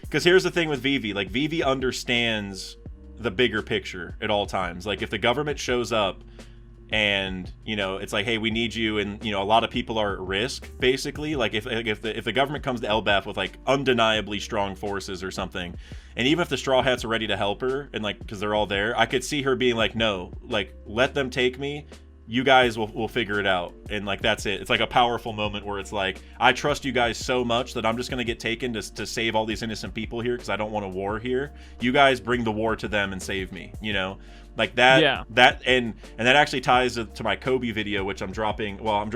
Speaker 2: because here's the thing with Vivi. Like, Vivi understands the bigger picture at all times. Like, if the government shows up and, you know, it's like, hey, we need you, and, you know, a lot of people are at risk, basically. Like, if the government comes to Elbaf with, like, undeniably strong forces or something, and even if the Straw Hats are ready to help her, and, like, because they're all there, I could see her being like, no, like, let them take me. you guys will figure it out, and like that's it. It's like a powerful moment where it's like, I trust you guys so much that I'm just gonna get taken to save all these innocent people here because I don't want a war here. You guys bring the war to them and save me, you know, like that.
Speaker 1: Yeah.
Speaker 2: That and that actually ties to my Kobe video, which I'm dropping. Well,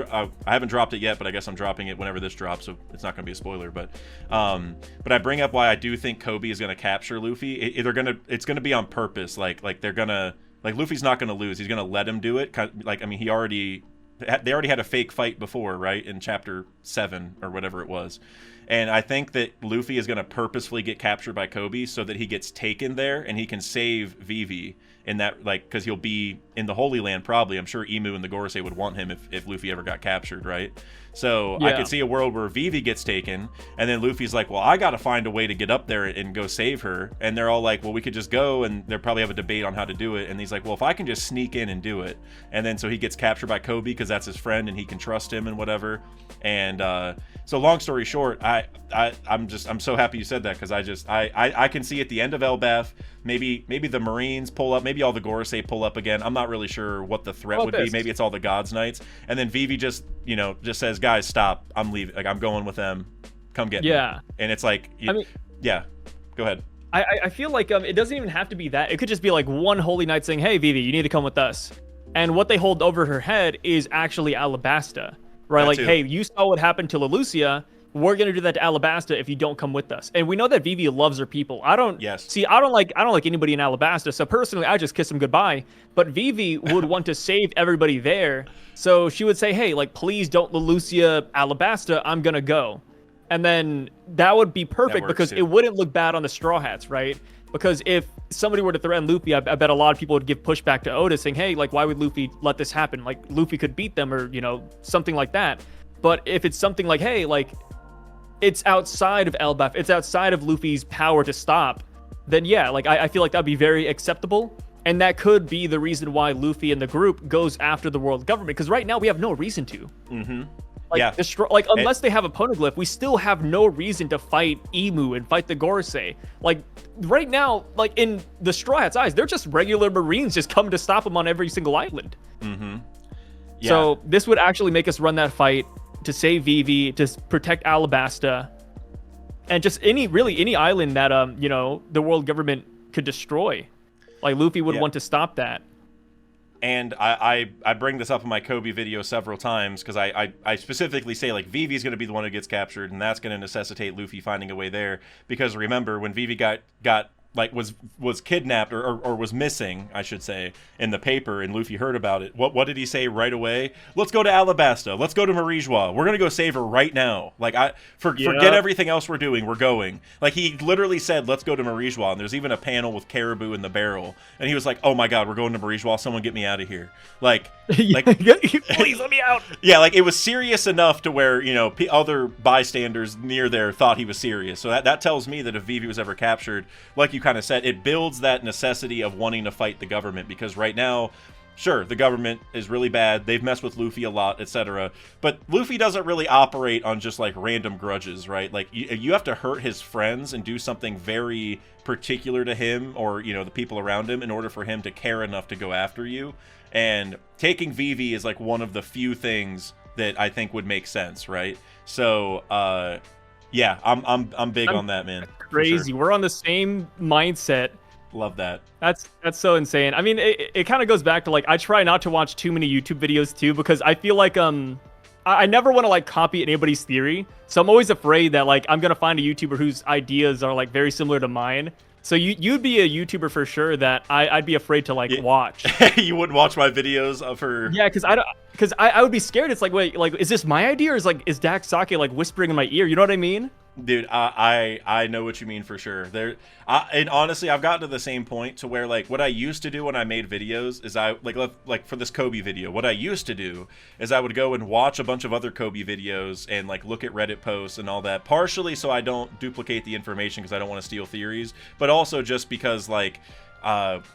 Speaker 2: I haven't dropped it yet, but I guess I'm dropping it whenever this drops, so it's not gonna be a spoiler. But I bring up why I do think Kobe is gonna capture Luffy. It's gonna be on purpose. Like they're gonna. Like, Luffy's not going to lose. He's going to let him do it. Like, I mean, they already had a fake fight before, right? In chapter 7 or whatever it was. And I think that Luffy is going to purposefully get captured by Kobe so that he gets taken there and he can save Vivi in that, like, because he'll be in the Holy Land probably. I'm sure Emu and the Gorosei would want him if Luffy ever got captured, right? So I could see a world where Vivi gets taken, and then Luffy's like, well, I got to find a way to get up there and go save her. And they're all like, well, we could just go, and they'll probably have a debate on how to do it. And he's like, well, if I can just sneak in and do it. And then so he gets captured by Kobe because that's his friend and he can trust him and whatever. And so long story short, I'm so happy you said that, because I can see at the end of Elbaf, maybe the Marines pull up, maybe all the Gorosei pull up again. I'm not really sure what the threat would be. Maybe it's all the Gods Knights, and then Vivi just says, guys, stop, I'm leaving, like I'm going with them, come get me. And it's like, go ahead.
Speaker 1: I feel like it doesn't even have to be that. It could just be like one Holy Knight saying, hey Vivi, you need to come with us, and what they hold over her head is actually Alabasta, right? That like too. Hey, you saw what happened to Leloucia, we're gonna do that to Alabasta if you don't come with us. And we know that Vivi loves her people. I don't like anybody in Alabasta, so personally I just kiss them goodbye. But Vivi would want to save everybody there, so she would say, hey, like, please don't Leloucia Alabasta, I'm gonna go. And then that would be perfect because it wouldn't look bad on the Straw Hats, right? Because if somebody were to threaten Luffy, I bet a lot of people would give pushback to Oda saying, hey, like, why would Luffy let this happen? Like, Luffy could beat them, or something like that. But if it's something like, hey, like, it's outside of Elbaf, it's outside of Luffy's power to stop, then yeah, like I feel like that'd be very acceptable. And that could be the reason why Luffy and the group goes after the world government, because right now we have no reason to. Unless they have a poneglyph, we still have no reason to fight Emu and fight the Gorosei. Like, right now, like, in the Straw Hats' eyes, they're just regular Marines just come to stop them on every single island. So this would actually make us run that fight to save Vivi, to protect Alabasta, and just any island that the world government could destroy. Like, Luffy would want to stop that.
Speaker 2: And I bring this up in my Kobe video several times, because I specifically say, like, Vivi's going to be the one who gets captured, and that's going to necessitate Luffy finding a way there. Because remember, when Vivi got like was kidnapped or was missing, I should say, in the paper, and Luffy heard about it, what did he say right away? Let's go to Alabasta. Let's go to Marijois. We're gonna go save her right now. Like, forget everything else we're doing. We're going. Like, he literally said, let's go to Marijois. And there's even a panel with Caribou in the barrel, and he was like, oh my god, we're going to Marijois. Someone get me out of here. Like
Speaker 1: please let me out.
Speaker 2: Yeah, like, it was serious enough to where other bystanders near there thought he was serious. So that tells me that if Vivi was ever captured, like you kind of said, it builds that necessity of wanting to fight the government, because right now, sure, the government is really bad, they've messed with Luffy a lot, etc., but Luffy doesn't really operate on just like random grudges, right? Like, you have to hurt his friends and do something very particular to him, or the people around him, in order for him to care enough to go after you. And taking Vivi is like one of the few things that I think would make sense, right? So yeah, I'm big on that, man.
Speaker 1: Crazy. Sure. We're on the same mindset.
Speaker 2: Love that.
Speaker 1: That's so insane. I mean, it kind of goes back to, like, I try not to watch too many YouTube videos too, because I feel like I never want to, like, copy anybody's theory. So I'm always afraid that, like, I'm gonna find a YouTuber whose ideas are, like, very similar to mine. So you'd be a YouTuber for sure that I'd be afraid to, like, watch.
Speaker 2: You wouldn't watch my videos of her?
Speaker 1: Yeah, because I would be scared. It's like, wait, like, is this my idea, or is Dax Sake, like, whispering in my ear? You know what I mean?
Speaker 2: Dude, I know what you mean for sure. And honestly, I've gotten to the same point to where, like, what I used to do when I made videos is like for this Kobe video, what I used to do is I would go and watch a bunch of other Kobe videos and, like, look at Reddit posts and all that, partially so I don't duplicate the information because I don't want to steal theories, but also just because, like,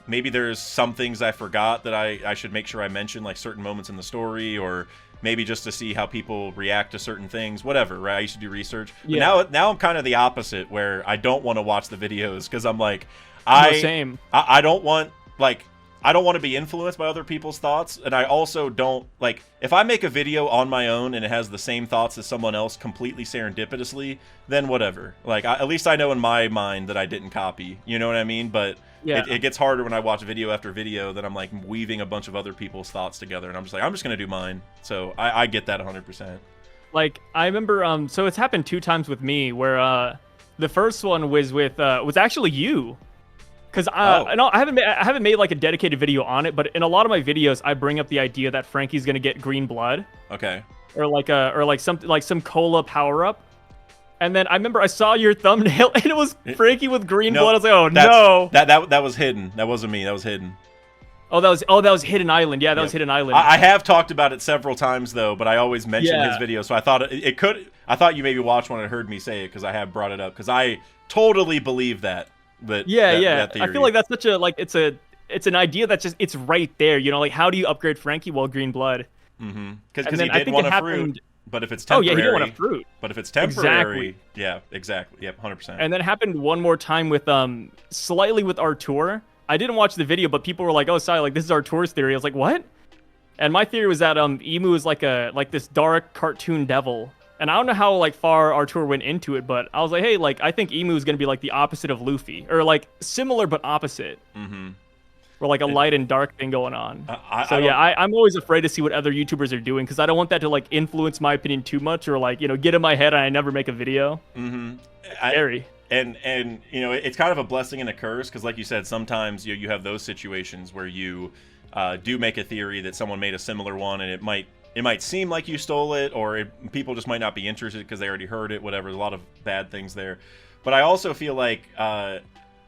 Speaker 2: maybe there's some things I forgot that I should make sure I mention, like certain moments in the story, or maybe just to see how people react to certain things, whatever, right? I used to do research.
Speaker 1: Yeah.
Speaker 2: But now I'm kind of the opposite, where I don't want to watch the videos, because I'm like,
Speaker 1: Same.
Speaker 2: I don't want, like, I don't want to be influenced by other people's thoughts, and I also don't like if I make a video on my own and it has the same thoughts as someone else completely serendipitously, then whatever. Like at least I know in my mind that I didn't copy. You know what I mean? But
Speaker 1: Yeah.
Speaker 2: it gets harder when I watch video after video that I'm like weaving a bunch of other people's thoughts together, and I'm just like I'm just gonna do mine. So I get that 100%.
Speaker 1: Like I remember, so it's happened 2 times with me where the first one was with was actually you. Because I haven't made like a dedicated video on it, but in a lot of my videos, I bring up the idea that Franky's gonna get green blood.
Speaker 2: Okay.
Speaker 1: Or some cola power up. And then I remember I saw your thumbnail and it was Franky with green blood. I was like, oh no.
Speaker 2: That was hidden. That wasn't me. That was hidden.
Speaker 1: Oh, that was Hidden Island. Yeah, that was Hidden Island.
Speaker 2: I have talked about it several times though, but I always mention his video, so I thought I thought you maybe watched one and heard me say it because I have brought it up because I totally believe that. That
Speaker 1: I feel like that's such a it's an idea that's just it's right there. You know, like how do you upgrade Franky? Well, green blood.
Speaker 2: Mm-hmm. Because he didn't want a fruit. But if it's temporary,
Speaker 1: he didn't want a fruit.
Speaker 2: But if it's temporary, yeah, exactly, yep, 100%.
Speaker 1: And then it happened one more time with slightly with Artur. I didn't watch the video, but people were like, "Oh, sorry, like this is Artur's theory." I was like, "What?" And my theory was that Emu is like this dark cartoon devil. And I don't know how like far Artur went into it, but I was like, hey, like I think Emu is gonna be like the opposite of Luffy, or like similar but opposite.
Speaker 2: Mm-hmm.
Speaker 1: Or like a light and dark thing going on. I'm always afraid to see what other YouTubers are doing because I don't want that to like influence my opinion too much, or like get in my head and I never make a video.
Speaker 2: Mm-hmm.
Speaker 1: Scary.
Speaker 2: And it's kind of a blessing and a curse because, like you said, sometimes you have those situations where you do make a theory that someone made a similar one, and it might seem like you stole it, or people just might not be interested because they already heard it, whatever. There's a lot of bad things there. But I also feel like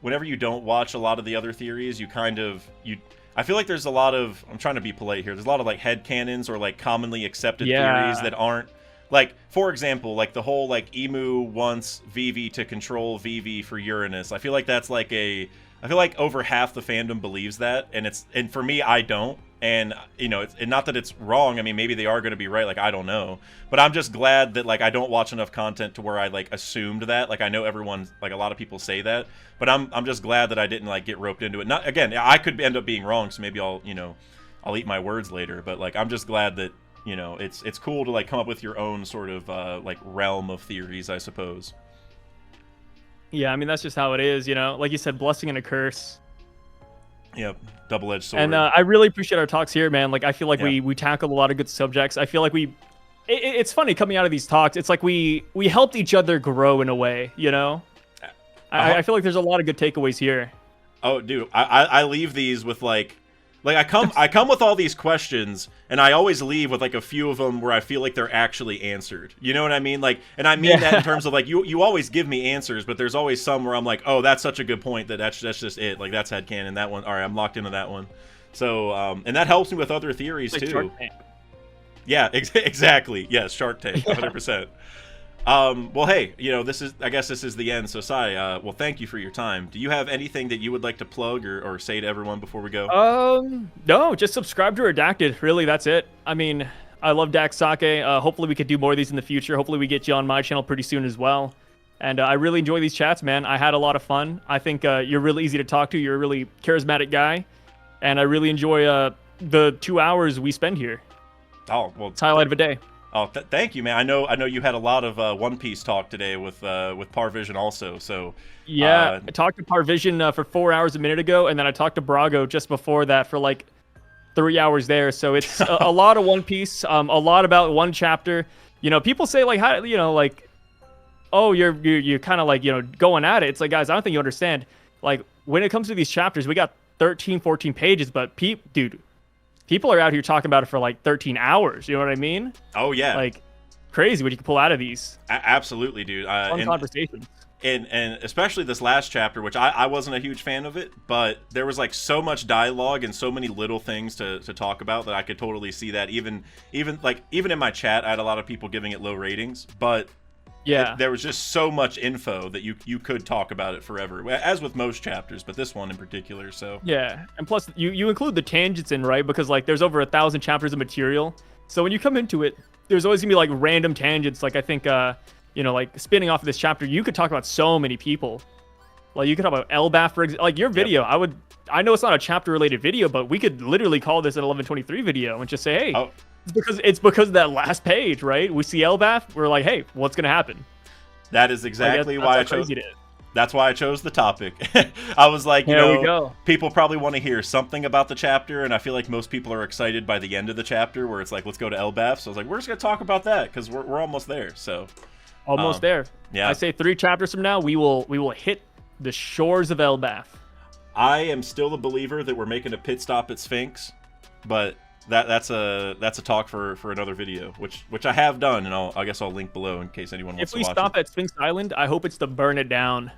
Speaker 2: whenever you don't watch a lot of the other theories, I feel like there's a lot of, I'm trying to be polite here, there's a lot of like headcanons or like commonly accepted theories that aren't, like, for example, like the whole like Emu wants Vivi to control Vivi for Uranus. I feel like that's like I feel like over half the fandom believes that, and for me, I don't. And it's not that it's wrong. I mean, maybe they are going to be right. Like, I don't know. But I'm just glad that like I don't watch enough content to where I like assumed that. Like, I know everyone, like a lot of people say that, but I'm just glad that I didn't like get roped into it. Not again, I could end up being wrong, so maybe I'll eat my words later. But like, I'm just glad that it's cool to like come up with your own sort of like realm of theories, I suppose.
Speaker 1: Yeah, I mean that's just how it is. Like you said, blessing and a curse.
Speaker 2: Yep, double-edged sword.
Speaker 1: And I really appreciate our talks here, man. Like, I feel like we tackled a lot of good subjects. I feel like it's funny coming out of these talks. It's like we helped each other grow in a way, I feel like there's a lot of good takeaways here.
Speaker 2: Oh, dude, I leave these with like I come with all these questions, and I always leave with like a few of them where I feel like they're actually answered. You know what I mean? Like, and I mean that in terms of like you always give me answers, but there's always some where I'm like, oh, that's such a good point that's just it. Like that's headcanon. That one, all right, I'm locked into that one. So, and that helps me with other theories
Speaker 1: like
Speaker 2: too.
Speaker 1: Shark Tank.
Speaker 2: Yeah, exactly. Yes, Shark Tank, 100%. Well, hey, I guess this is the end. So, Sai, well, thank you for your time. Do you have anything that you would like to plug or say to everyone before we go?
Speaker 1: No, just subscribe to Redacted. Really, that's it. I mean, I love Dax Sake. Hopefully we could do more of these in the future. Hopefully we get you on my channel pretty soon as well. And I really enjoy these chats, man. I had a lot of fun. I think you're really easy to talk to. You're a really charismatic guy. And I really enjoy the 2 hours we spend here.
Speaker 2: Oh, well,
Speaker 1: it's highlight of a day.
Speaker 2: Oh, thank you, man. I know you had a lot of One Piece talk today with Parvision also. So
Speaker 1: yeah, I talked to Parvision for 4 hours a minute ago, and then I talked to Brago just before that for like 3 hours there. So it's a lot of One Piece, a lot about one chapter. People say like how like, oh, you're kind of like going at it. It's like, guys, I don't think you understand. Like when it comes to these chapters, we got 13, 14 pages, but people are out here talking about it for like 13 hours. You know what I mean?
Speaker 2: Oh, yeah.
Speaker 1: Like, crazy what you can pull out of these.
Speaker 2: Absolutely, dude.
Speaker 1: Fun conversations.
Speaker 2: And especially this last chapter, which I wasn't a huge fan of it, but there was like so much dialogue and so many little things to talk about that I could totally see that. Even in my chat, I had a lot of people giving it low ratings, but yeah, there was just so much info that you could talk about it forever, as with most chapters, but this one in particular. So yeah, and plus you include the tangents in, right? Because like there's over 1,000 chapters of material, so when you come into it, there's always gonna be like random tangents. Like I think like spinning off of this chapter, you could talk about so many people. Like you could talk about Elbaf, for example. Like your video, yep.
Speaker 1: I know it's not a chapter related video, but we could literally call this an 1123 video and just say, hey,
Speaker 2: Oh.
Speaker 1: it's because of that last page, right? We see Elbaf, we're like, hey, what's gonna happen?
Speaker 2: That is exactly
Speaker 1: Like,
Speaker 2: why I chose. That's why I chose the topic. I was like, you know, people probably want to hear something about the chapter, and I feel like most people are excited by the end of the chapter, where it's like, let's go to Elbaf. So I was like, we're just gonna talk about that because we're almost there. So
Speaker 1: almost there.
Speaker 2: Yeah,
Speaker 1: I say 3 chapters from now, we will hit the shores of Elbaf.
Speaker 2: I am still a believer that we're making a pit stop at Sphinx, but that's a talk for another video, which I have done, and I guess I'll link below in case anyone wants to watch it.
Speaker 1: If we stop at Sphinx Island, I hope it's to burn it down.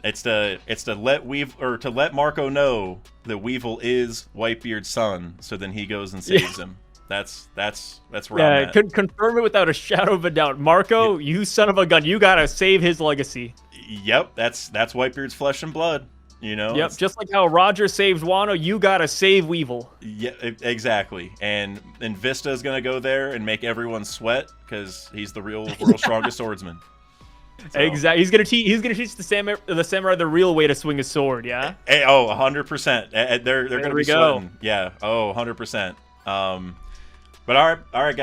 Speaker 2: It's to let Marco know that Weevil is Whitebeard's son, so then he goes and saves him. That's where I'm at.
Speaker 1: Could confirm it without a shadow of a doubt. Marco, you son of a gun, you gotta save his legacy.
Speaker 2: Yep, that's Whitebeard's flesh and blood. You know.
Speaker 1: Yep, just like how Roger saved Wano, you gotta save Weevil.
Speaker 2: Yeah, exactly. And Vista is gonna go there and make everyone sweat because he's the real world's strongest swordsman. So.
Speaker 1: Exactly. He's gonna teach the samurai the real way to swing a sword. Yeah.
Speaker 2: Hey, 100%. They're gonna be sweating. Yeah. 100%. But all right,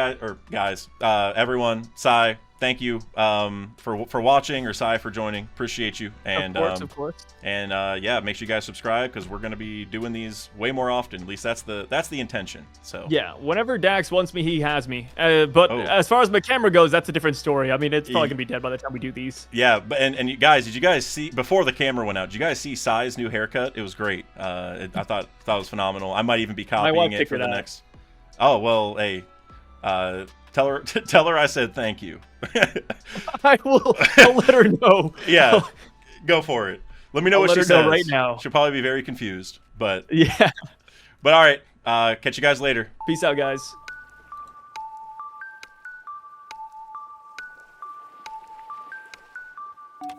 Speaker 2: guys, everyone, Sai, thank you for watching, or Sai for joining. Appreciate you. And
Speaker 1: of course.
Speaker 2: And yeah, make sure you guys subscribe because we're gonna be doing these way more often. At least that's the intention. So
Speaker 1: yeah, whenever Dax wants me, he has me. But as far as my camera goes, that's a different story. I mean, it's probably gonna be dead by the time we do these.
Speaker 2: Yeah, but and you guys, did you guys see before the camera went out? Did you guys see Sai's new haircut? It was great. I thought it was phenomenal. I might even be copying it for the next. Oh well, hey, tell her I said thank you.
Speaker 1: I will. I'll let her know.
Speaker 2: Yeah, go for it. Let me know what she says
Speaker 1: right now.
Speaker 2: She'll probably be very confused, but
Speaker 1: yeah.
Speaker 2: But all right, catch you guys later.
Speaker 1: Peace out, guys.